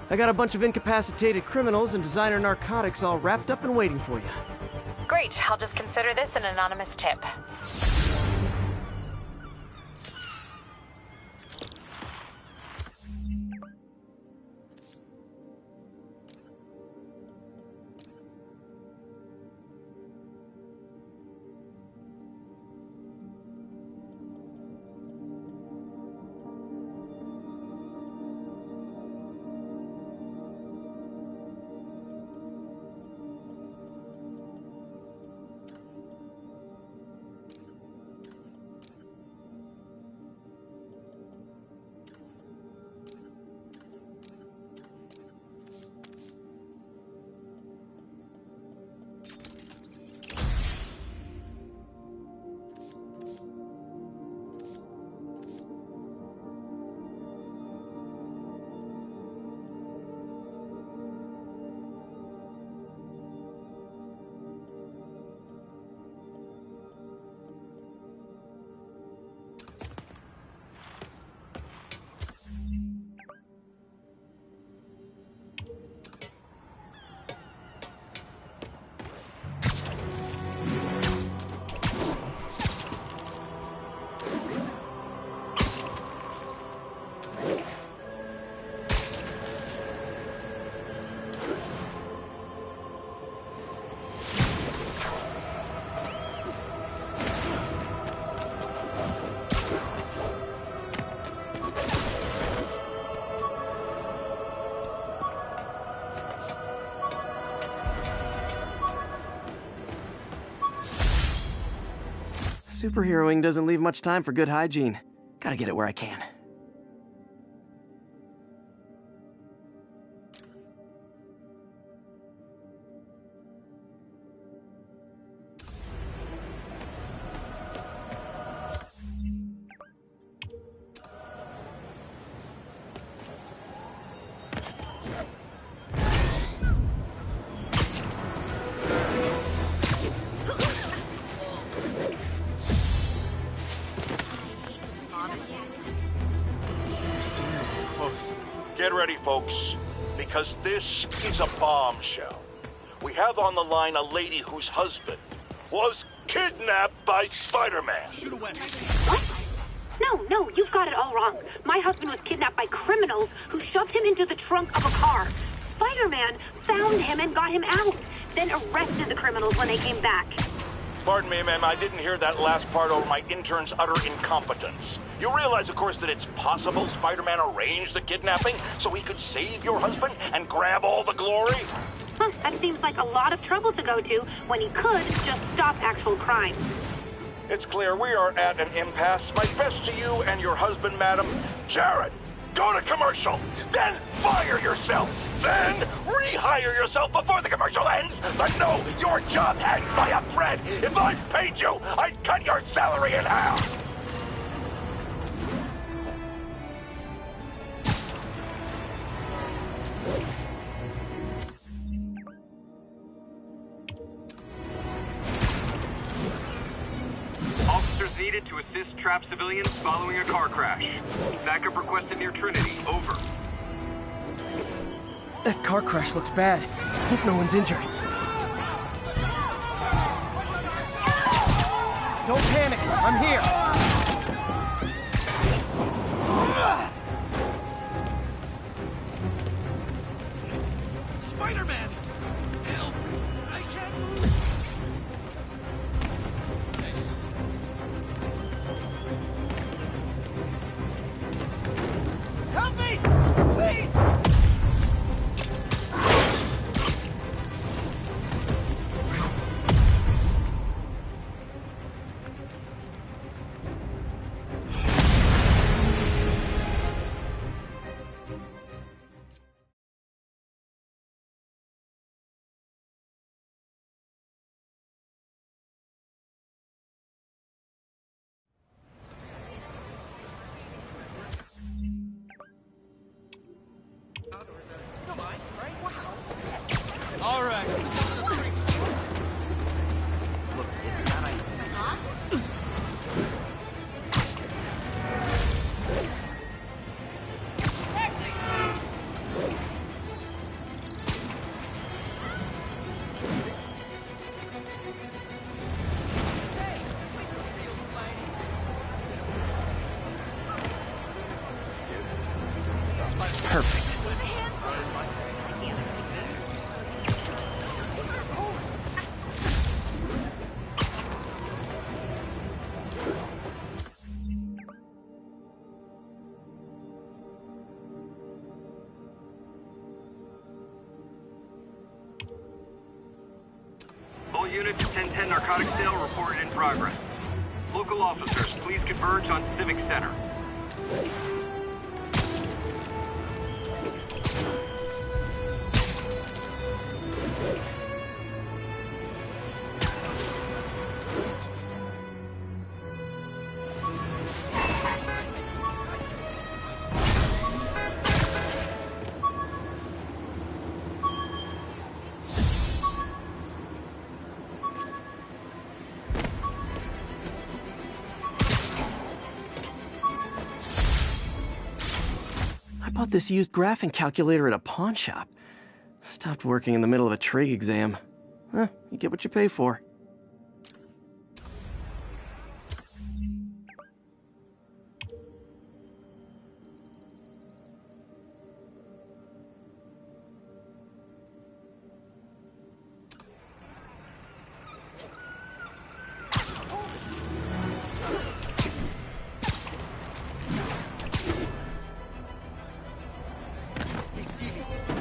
I got a bunch of incapacitated criminals and designer narcotics all wrapped up and waiting for you. Great, I'll just consider this an anonymous tip. Superheroing doesn't leave much time for good hygiene. Gotta get it where I can. Get ready, folks, because this is a bombshell. We have on the line a lady whose husband was kidnapped by Spider-Man. What? No, you've got it all wrong. My husband was kidnapped by criminals who shoved him into the trunk of a car. Spider-Man found him and got him out, then arrested the criminals when they came back. Pardon me, ma'am, I didn't hear that last part over my intern's utter incompetence. You realize, of course, that it's possible Spider-Man arranged the kidnapping so he could save your husband and grab all the glory? Huh, that seems like a lot of trouble to go to when he could just stop actual crime. It's clear we are at an impasse. My best to you and your husband, madam. Jared, go to commercial, then fire yourself, then rehire yourself before the commercial ends. But no, your job hangs by a thread. If I paid you, I'd cut your salary in half. Officers needed to assist trapped civilians following a car crash. Backup requested near Trinity. Over. That car crash looks bad. Hope no one's injured. Don't panic. I'm here. Spider-Man! Help! I can't move! Help me! Please! All right. Look, it's not ideal. Perfect. All units, 1010 narcotic sale reported in progress. Local officers, please converge on Civic Center. I bought this used graphing calculator at a pawn shop. Stopped working in the middle of a trig exam. Huh, you get what you pay for.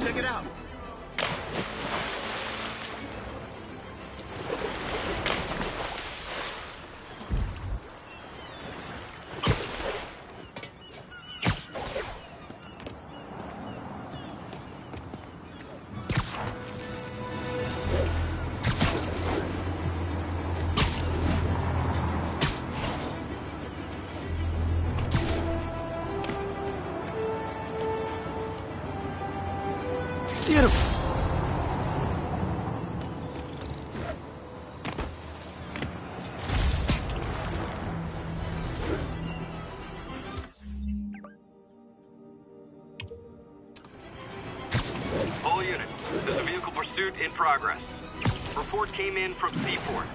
Check it out. Beautiful. All units, there's a vehicle pursuit in progress. Report came in from Seaport.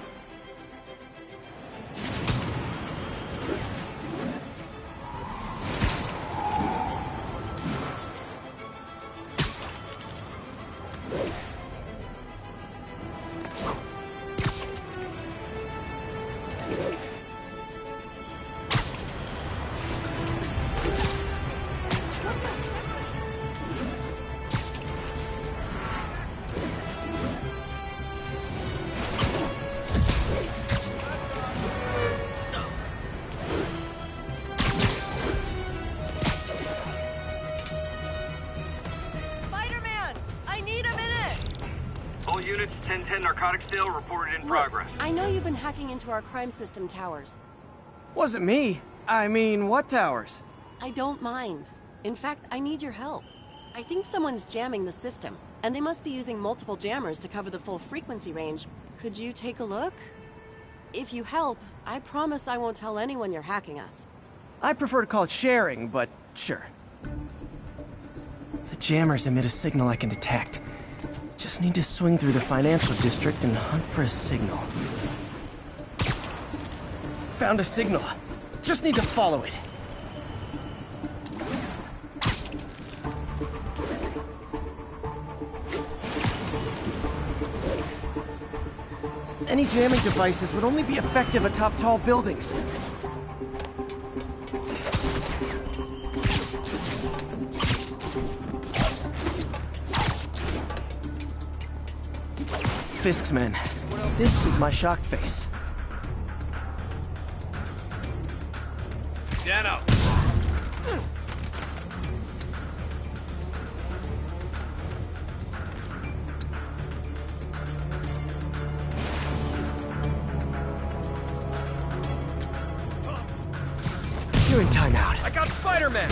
units, 1010 narcotics sale reported in progress. I know you've been hacking into our crime system towers. Wasn't me. I mean, what towers? I don't mind. In fact, I need your help. I think someone's jamming the system, and they must be using multiple jammers to cover the full frequency range. Could you take a look? If you help, I promise I won't tell anyone you're hacking us. I prefer to call it sharing, but sure. The jammers emit a signal I can detect. Just need to swing through the financial district and hunt for a signal. Found a signal. Just need to follow it. Any jamming devices would only be effective atop tall buildings. Fisk's men. This is my shocked face. Dano! You're in timeout. I got Spider-Man!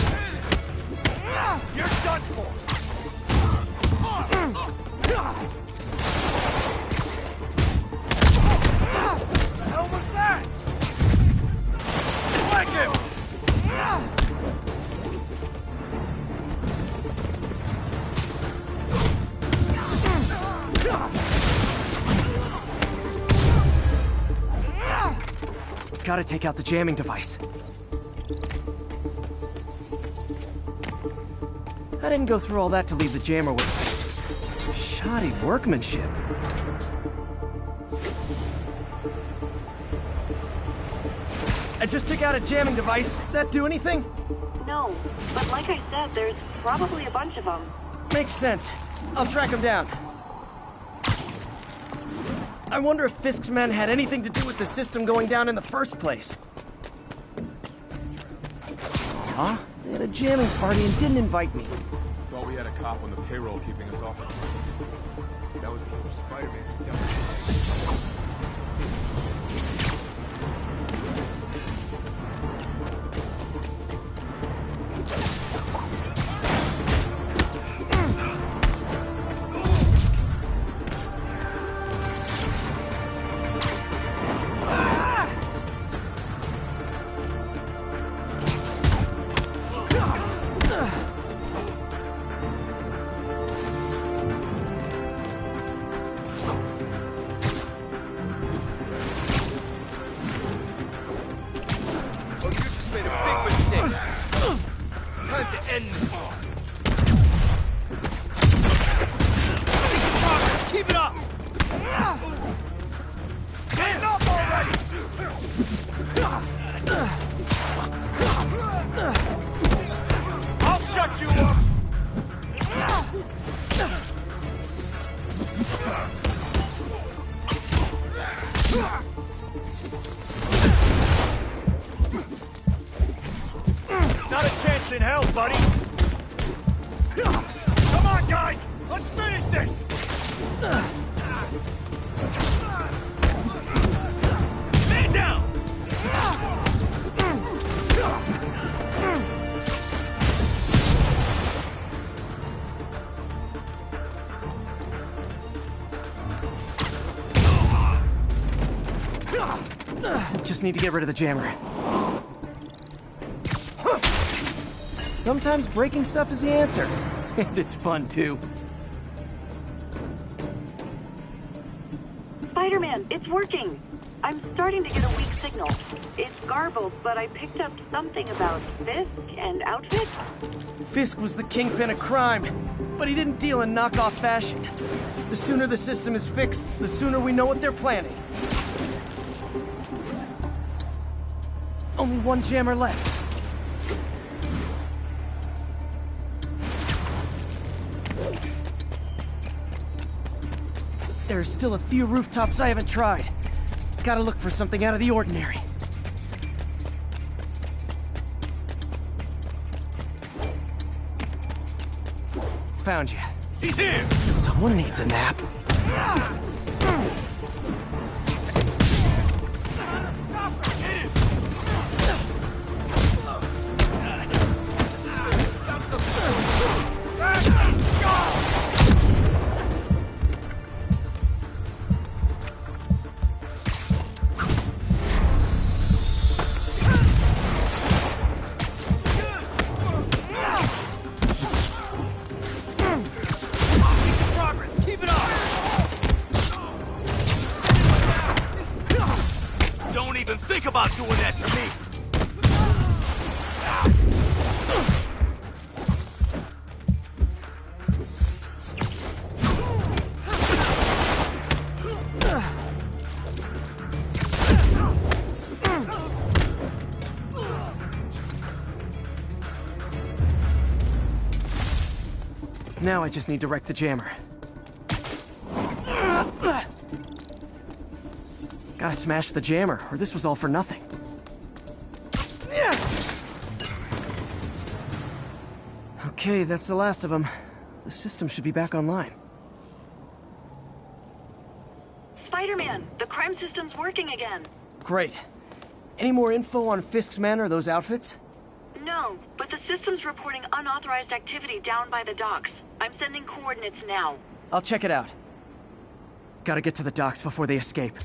You're done for! The hell was that? Flank him! Gotta take out the jamming device. I didn't go through all that to leave the jammer with shoddy workmanship. I just took out a jamming device. That do anything? No, but like I said, there's probably a bunch of them. Makes sense. I'll track them down. I wonder if Fisk's men had anything to do with the system going down in the first place. Huh? They had a jamming party and didn't invite me. Thought we had a cop on the payroll keeping us off. That was before Spider-Man. Keep it up! Get up already! I'll shut you up! Not a chance in hell, buddy! Come on, guys! Let's finish this! Man down! Just need to get rid of the jammer. Sometimes breaking stuff is the answer. And it's fun, too. Spider-Man, it's working. I'm starting to get a weak signal. It's garbled, but I picked up something about Fisk and outfits. Fisk was the kingpin of crime, but he didn't deal in knockoff fashion. The sooner the system is fixed, the sooner we know what they're planning. Only one jammer left. There are still a few rooftops I haven't tried. Gotta look for something out of the ordinary. Found you. He's here! Someone needs a nap. Think about doing that to me! Now I just need to wreck the jammer. Gotta smash the jammer, or this was all for nothing. Okay, that's the last of them. The system should be back online. Spider-Man, the crime system's working again. Great. Any more info on Fisk's men or those outfits? No, but the system's reporting unauthorized activity down by the docks. I'm sending coordinates now. I'll check it out. Gotta get to the docks before they escape.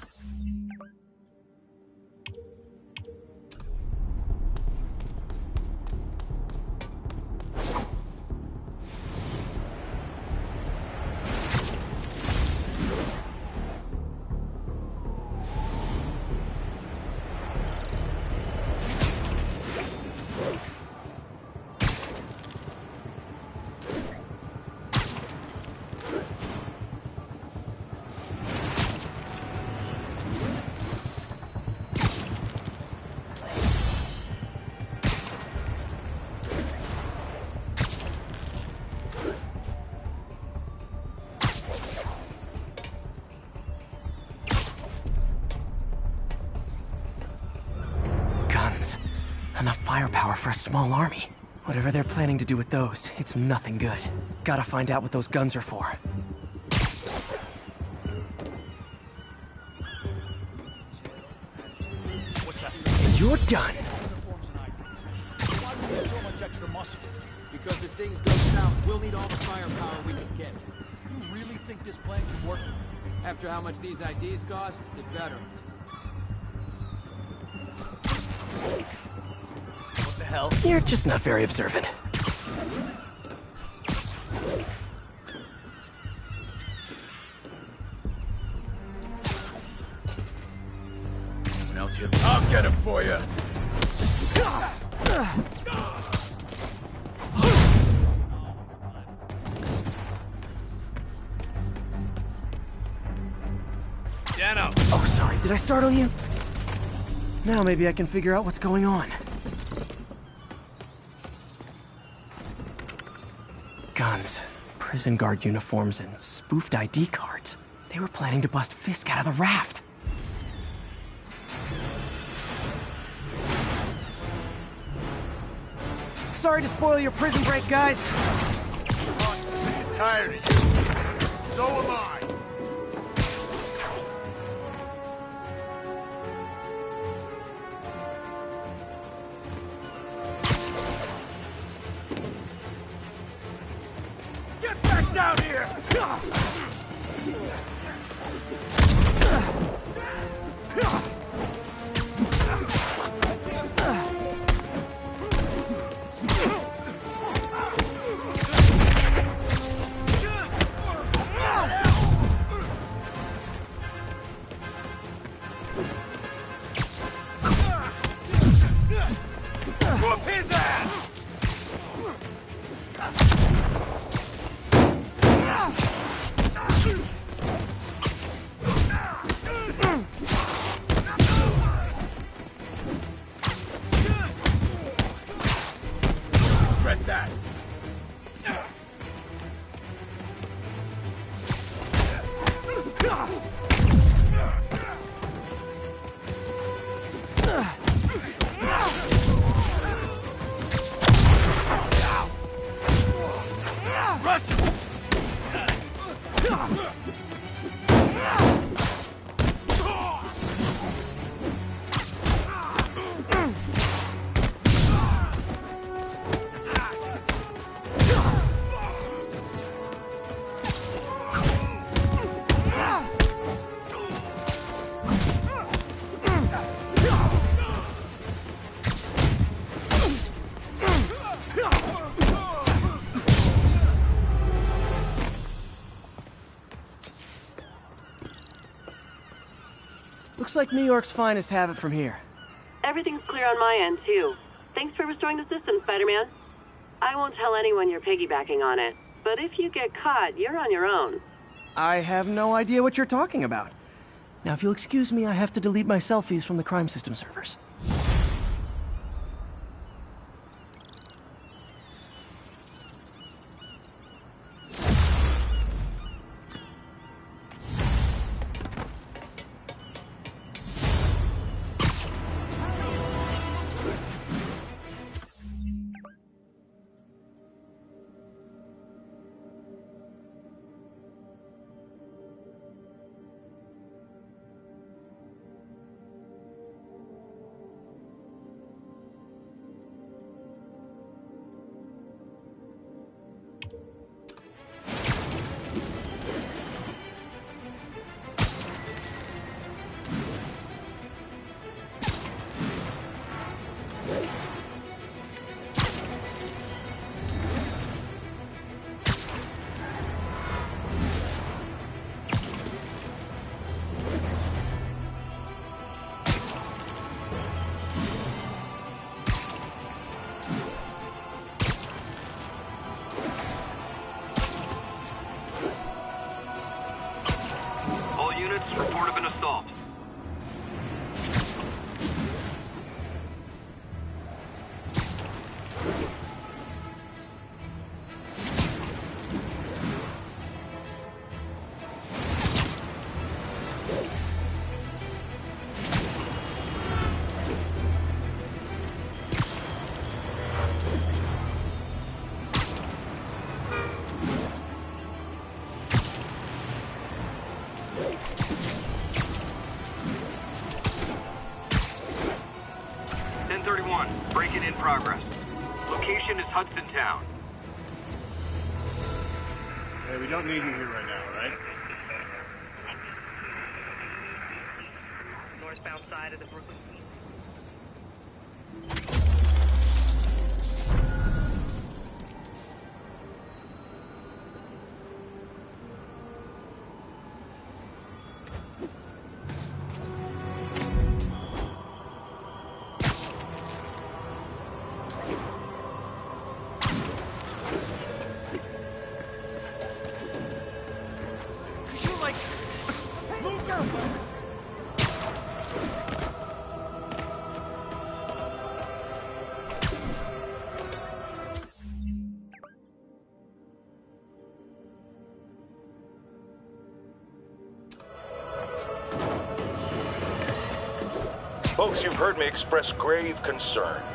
Enough firepower for a small army. Whatever they're planning to do with those, it's nothing good. Gotta find out what those guns are for. What's that? You're done. Why do we need so much extra muscle? Because if things go south, we'll need all the firepower we can get. You really think this plan can work? After how much these IDs cost, it better. What the hell? You're just not very observant. Anyone else here? I'll get him for you! Dano! Oh, sorry, did I startle you? Now maybe I can figure out what's going on. Guns, prison guard uniforms, and spoofed ID cards. They were planning to bust Fisk out of the raft. Sorry to spoil your prison break, guys. I'm tired of you. So am I. Get back down here! Whoop his ass! Regret that. Looks like New York's finest have it from here. Everything's clear on my end, too. Thanks for restoring the system, Spider-Man. I won't tell anyone you're piggybacking on it, but if you get caught, you're on your own. I have no idea what you're talking about. Now, if you'll excuse me, I have to delete my selfies from the crime system servers. Report of an assault. Break-in in progress. Location is Hudson Town. Hey, we don't need you here right now, right? Northbound side of the Brooklyn. Folks, you've heard me express grave concerns.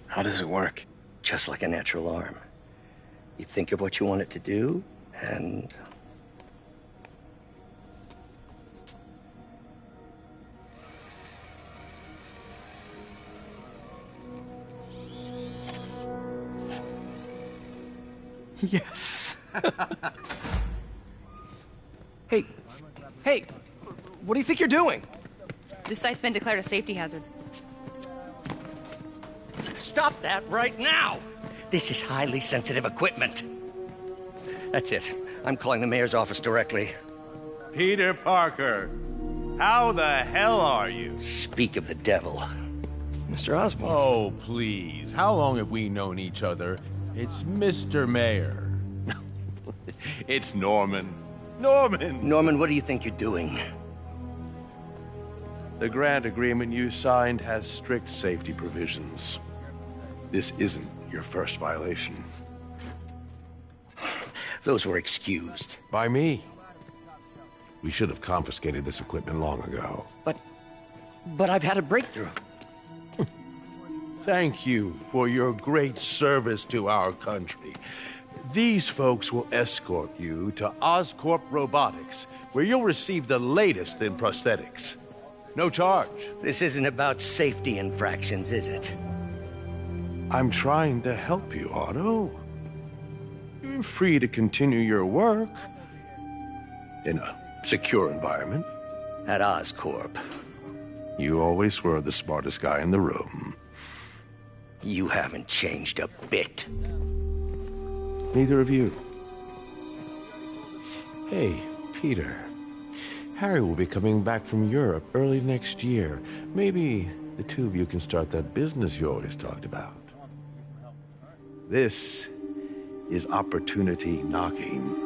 How does it work? Just like a natural arm. You think of what you want it to do, and... Yes. Hey, what do you think you're doing? This site's been declared a safety hazard. Stop that right now! This is highly sensitive equipment. That's it. I'm calling the mayor's office directly. Peter Parker, how the hell are you? Speak of the devil. Mr. Osborn. Oh, please. How long have we known each other? It's Mr. Mayor. It's Norman. Norman, what do you think you're doing? The grant agreement you signed has strict safety provisions. This isn't your first violation. Those were excused. By me. We should have confiscated this equipment long ago. But I've had a breakthrough. Thank you for your great service to our country. These folks will escort you to Oscorp Robotics, where you'll receive the latest in prosthetics. No charge. This isn't about safety infractions, is it? I'm trying to help you, Otto. You're free to continue your work in a secure environment. At Oscorp. You always were the smartest guy in the room. You haven't changed a bit. Neither of you. Hey, Peter. Harry will be coming back from Europe early next year. Maybe the two of you can start that business you always talked about. This is opportunity knocking.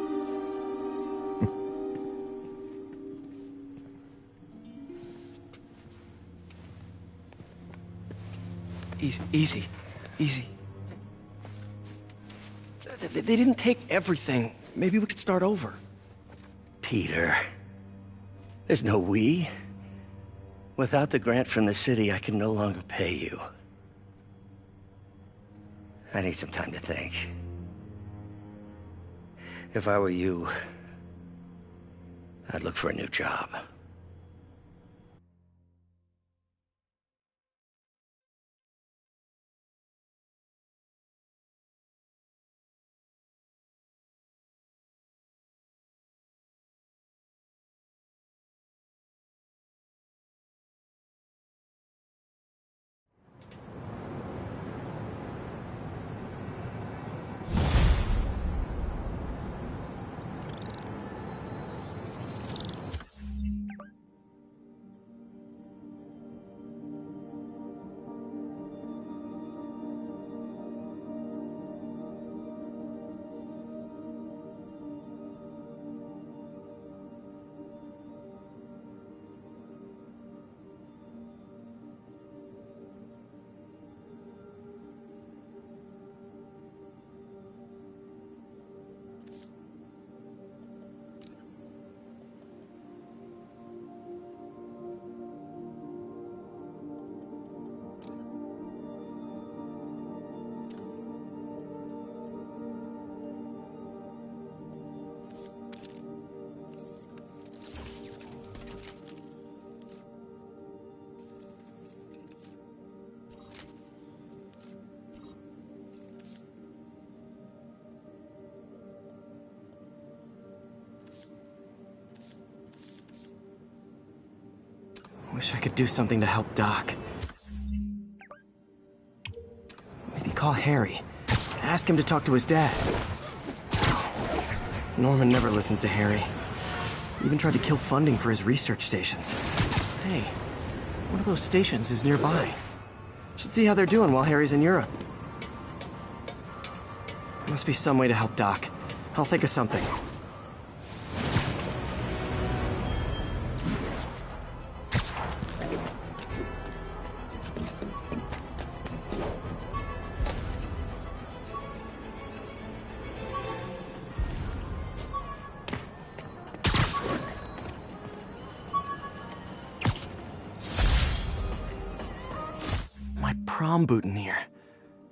Easy. They didn't take everything. Maybe we could start over. Peter, there's no we. Without the grant from the city, I can no longer pay you. I need some time to think. If I were you, I'd look for a new job. Wish I could do something to help Doc. Maybe call Harry. Ask him to talk to his dad. Norman never listens to Harry. Even tried to kill funding for his research stations. Hey, one of those stations is nearby. Should see how they're doing while Harry's in Europe. Must be some way to help Doc. I'll think of something. Prom boutonniere.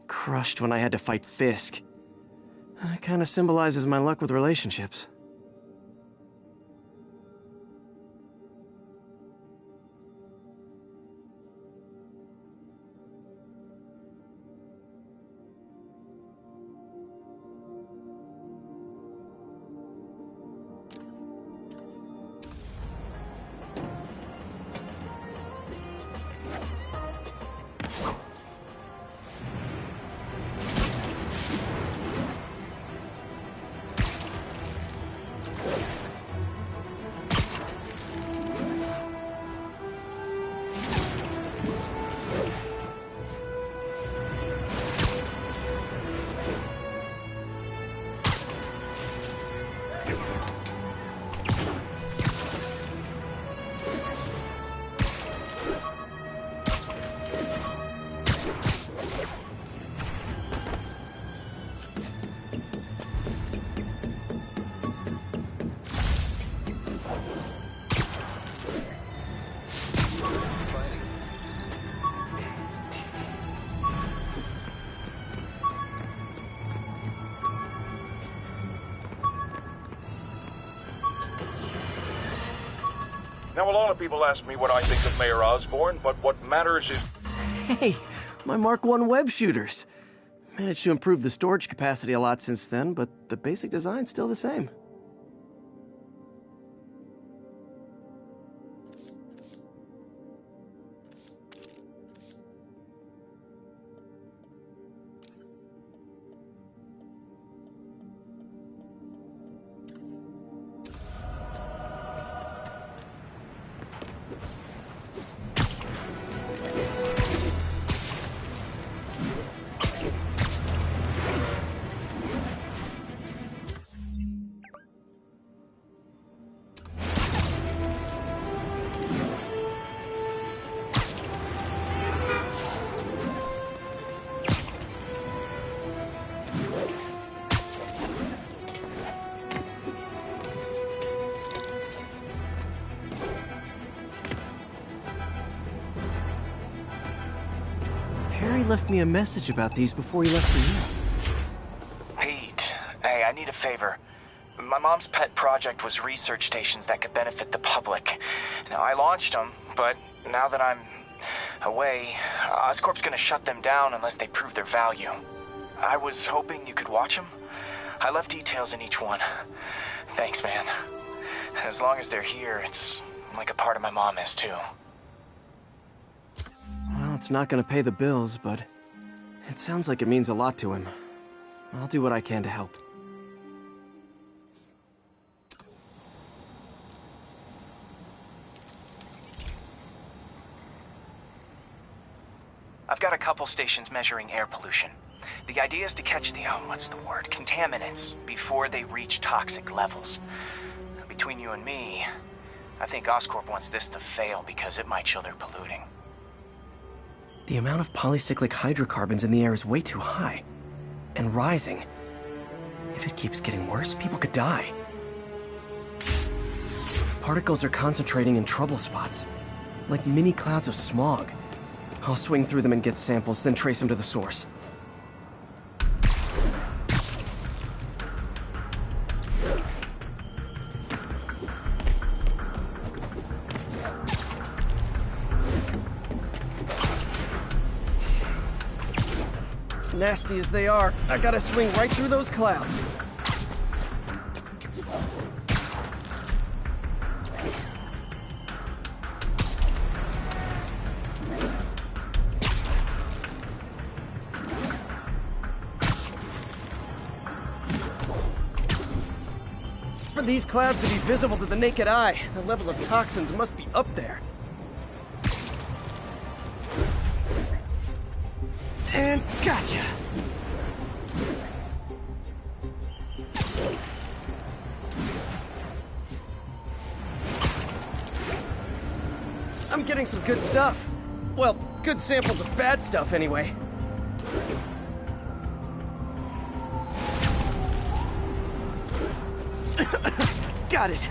Crushed when I had to fight Fisk. Kinda symbolizes my luck with relationships. Now, a lot of people ask me what I think of Mayor Osborn, but what matters is... Hey, my Mark I web shooters. Managed to improve the storage capacity a lot since then, but the basic design's still the same. Left me a message about these before he left for you. Pete, hey, I need a favor. My mom's pet project was research stations that could benefit the public. Now, I launched them, but now that I'm away, Oscorp's gonna shut them down unless they prove their value. I was hoping you could watch them. I left details in each one. Thanks, man. As long as they're here, it's like a part of my mom is, too. Well, it's not gonna pay the bills, but it sounds like it means a lot to him. I'll do what I can to help. I've got a couple stations measuring air pollution. The idea is to catch the, contaminants before they reach toxic levels. Between you and me, I think Oscorp wants this to fail because it might show they're polluting. The amount of polycyclic hydrocarbons in the air is way too high. And rising. If it keeps getting worse, people could die. Particles are concentrating in trouble spots. Like mini clouds of smog. I'll swing through them and get samples, then trace them to the source. Nasty as they are, I gotta swing right through those clouds. For these clouds to be visible to the naked eye, the level of toxins must be up there. And gotcha! I'm getting some good stuff. Well, good samples of bad stuff, anyway. Got it.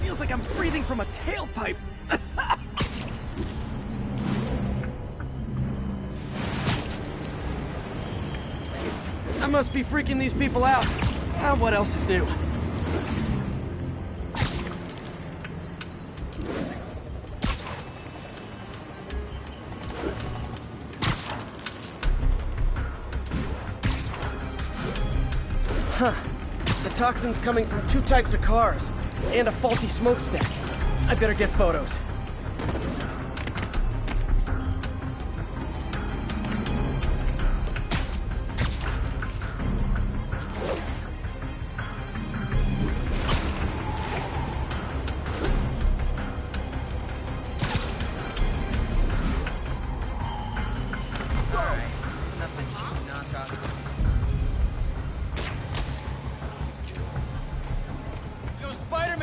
Feels like I'm breathing from a tailpipe. I must be freaking these people out. What else is new? Huh. The toxin's coming from two types of cars, and a faulty smokestack. I better get photos.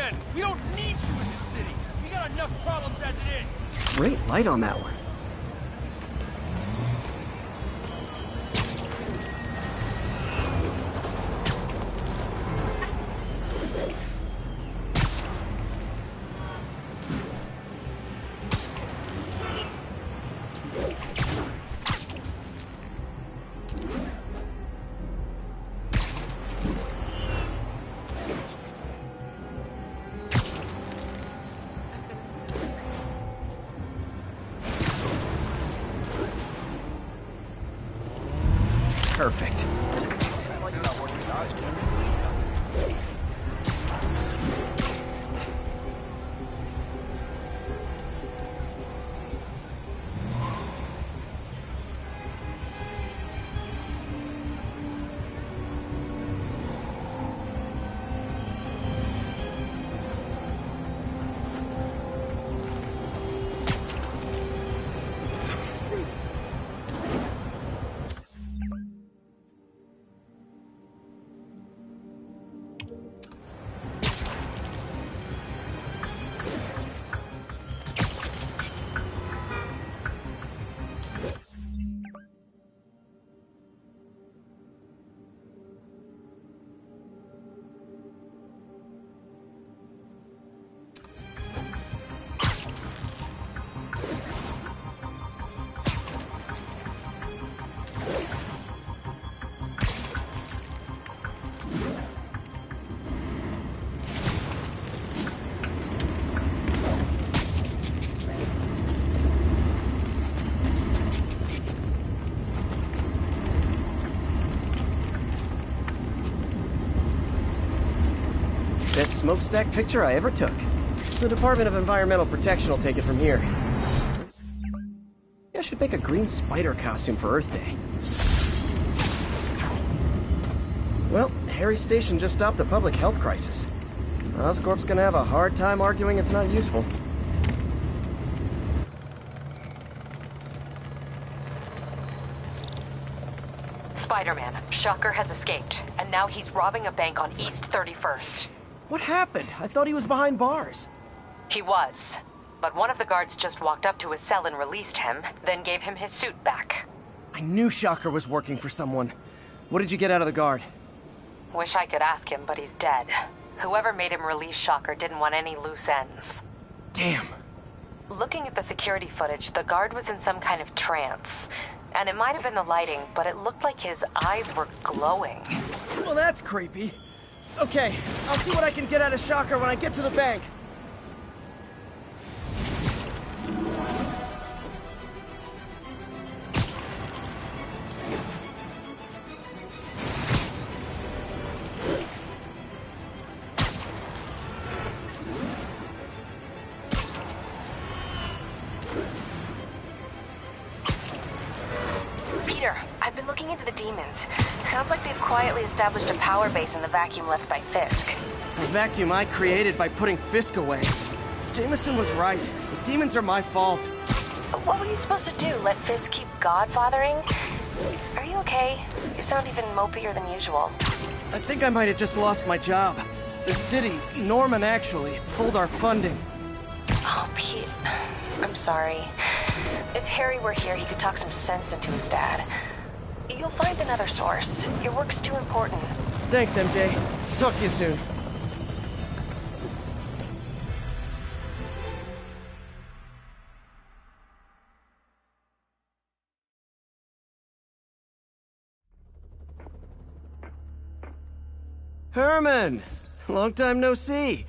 Spider-Man! We don't need you in this city! We got enough problems as it is! Great light on that one. Perfect. Best smokestack picture I ever took. The Department of Environmental Protection will take it from here. I should make a green spider costume for Earth Day. Well, Harry's station just stopped a public health crisis. Oscorp's gonna have a hard time arguing it's not useful. Spider-Man, Shocker has escaped, and now he's robbing a bank on East 31st. What happened? I thought he was behind bars. He was, but one of the guards just walked up to his cell and released him, then gave him his suit back. I knew Shocker was working for someone. What did you get out of the guard? Wish I could ask him, but he's dead. Whoever made him release Shocker didn't want any loose ends. Damn. Looking at the security footage, the guard was in some kind of trance. And it might have been the lighting, but it looked like his eyes were glowing. Well, that's creepy. Okay, I'll see what I can get out of Shocker when I get to the bank. Peter, I've been looking into the demons. Sounds like they've quietly established a power base in the vacuum left by Fisk. A vacuum I created by putting Fisk away. Jameson was right. The demons are my fault. What were you supposed to do? Let Fisk keep godfathering? Are you okay? You sound even mopier than usual. I think I might have just lost my job. The city, Norman actually, pulled our funding. Oh, Pete. I'm sorry. If Harry were here, he could talk some sense into his dad. You'll find another source. Your work's too important. Thanks, MJ. Talk to you soon. Herman! Long time no see.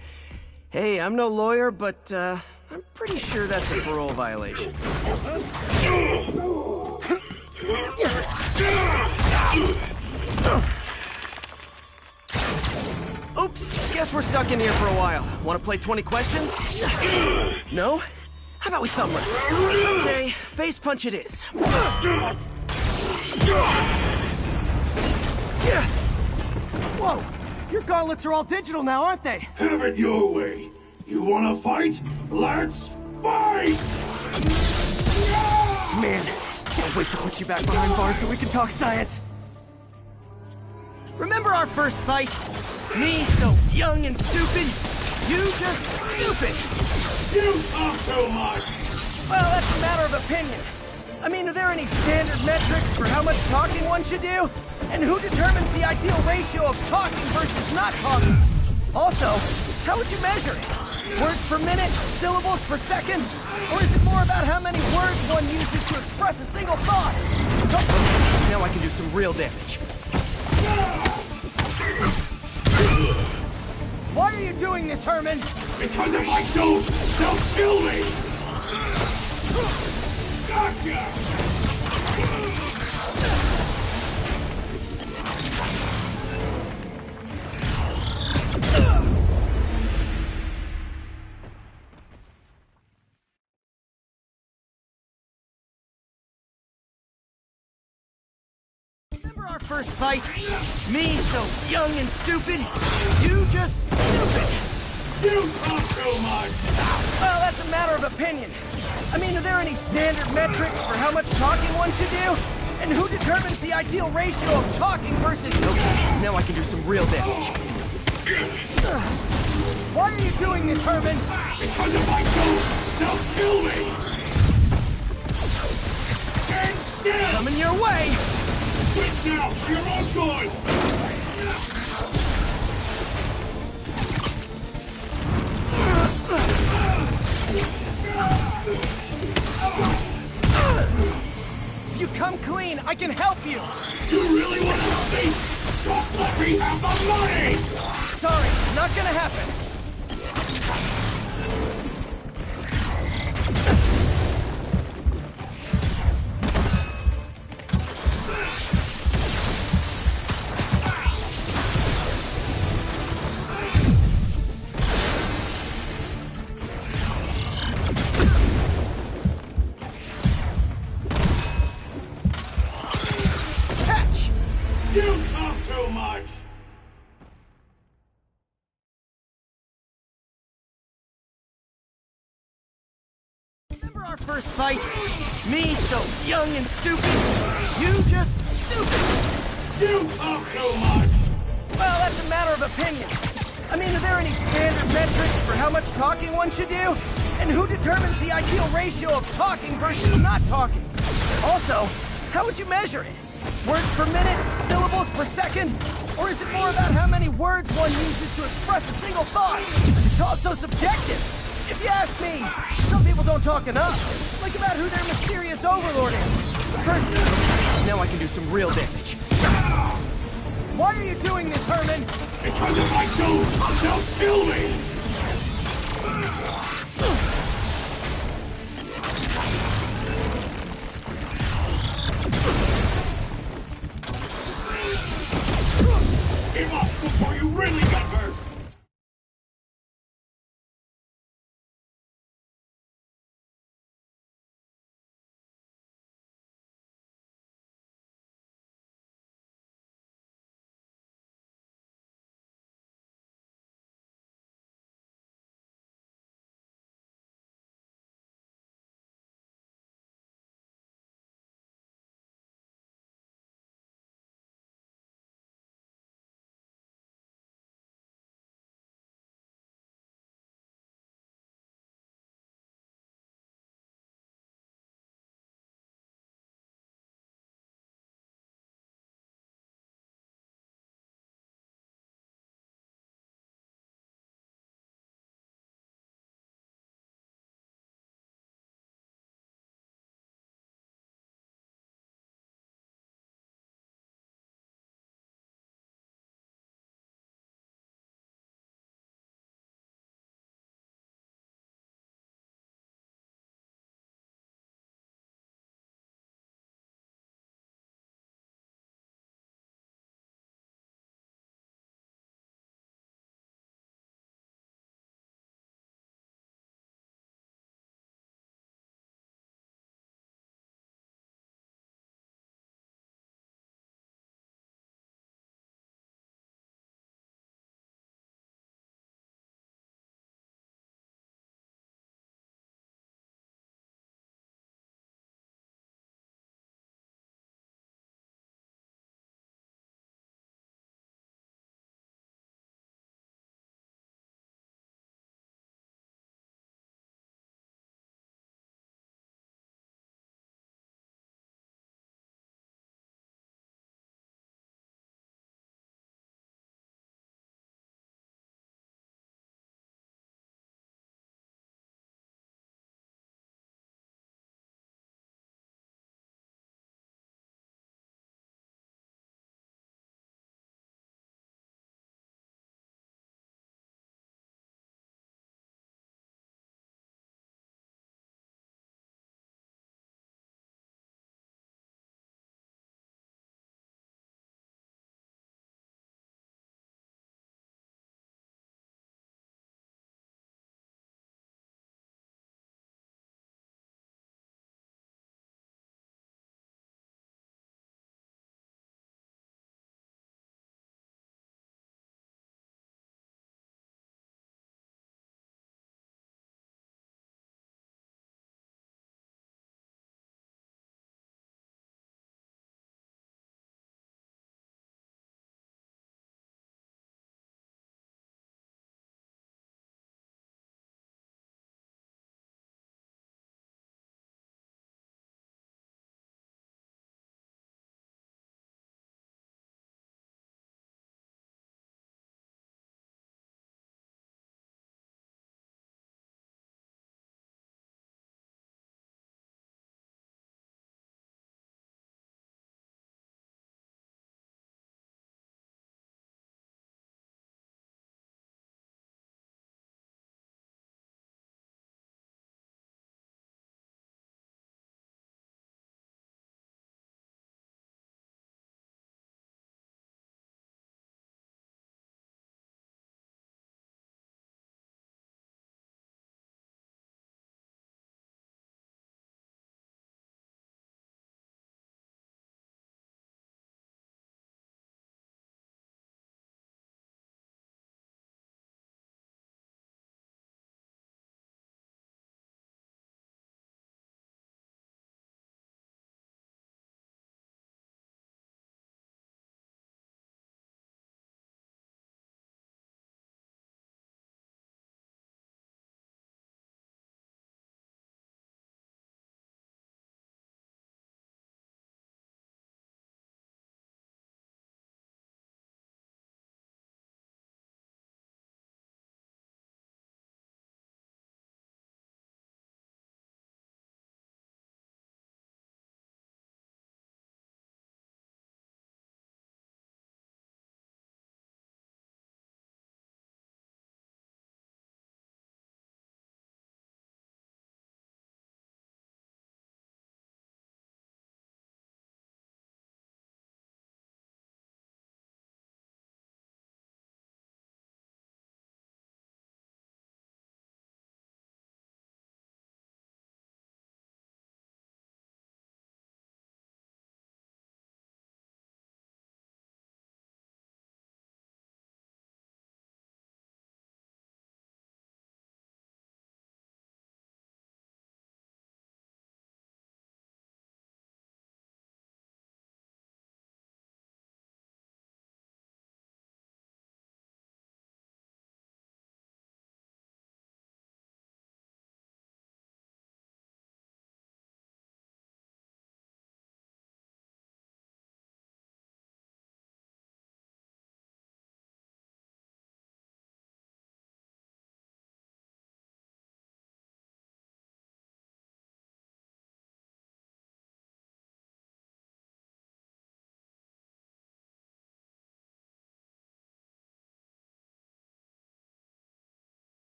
Hey, I'm no lawyer, but, I'm pretty sure that's a parole violation. Oops, guess we're stuck in here for a while. Want to play 20 questions? No? How about we thumb wrestle? Okay, face punch it is. Whoa! Your gauntlets are all digital now, aren't they? Have it your way. You wanna fight? Let's fight! Man, can't wait to put you back behind bars so we can talk science. Remember our first fight? Me, so young and stupid? You just stupid! You talk too much! Well, that's a matter of opinion. I mean, are there any standard metrics for how much talking one should do? And who determines the ideal ratio of talking versus not talking? Also, how would you measure it? Words per minute? Syllables per second? Or is it more about how many words one uses to express a single thought? Now I can do some real damage. Why are you doing this, Herman? Because if I don't, they'll kill me! Gotcha! Remember our first fight? Me, so young and stupid? You just stupid! You talk too much! Well, that's a matter of opinion. I mean, are there any standard metrics for how much talking one should do? And who determines the ideal ratio of talking versus... Okay, now I can do some real damage. Why are you doing this, Herman? Because if I don't, they'll kill me! And still! Coming your way! Quit now! You're all good! If you come clean, I can help you! You really want to help me? Just let me have the money! Sorry, not gonna happen. You talk too much! Remember our first fight? Me, so young and stupid? You just stupid! You talk too much! Well, that's a matter of opinion. I mean, are there any standard metrics for how much talking one should do? And who determines the ideal ratio of talking versus not talking? Also, how would you measure it? Words per minute? Syllables per second? Or is it more about how many words one uses to express a single thought? It's all so subjective. If you ask me, some people don't talk enough. Like about who their mysterious overlord is. Personally, now I can do some real damage. Why are you doing this, Herman? Because if I don't, they'll kill me!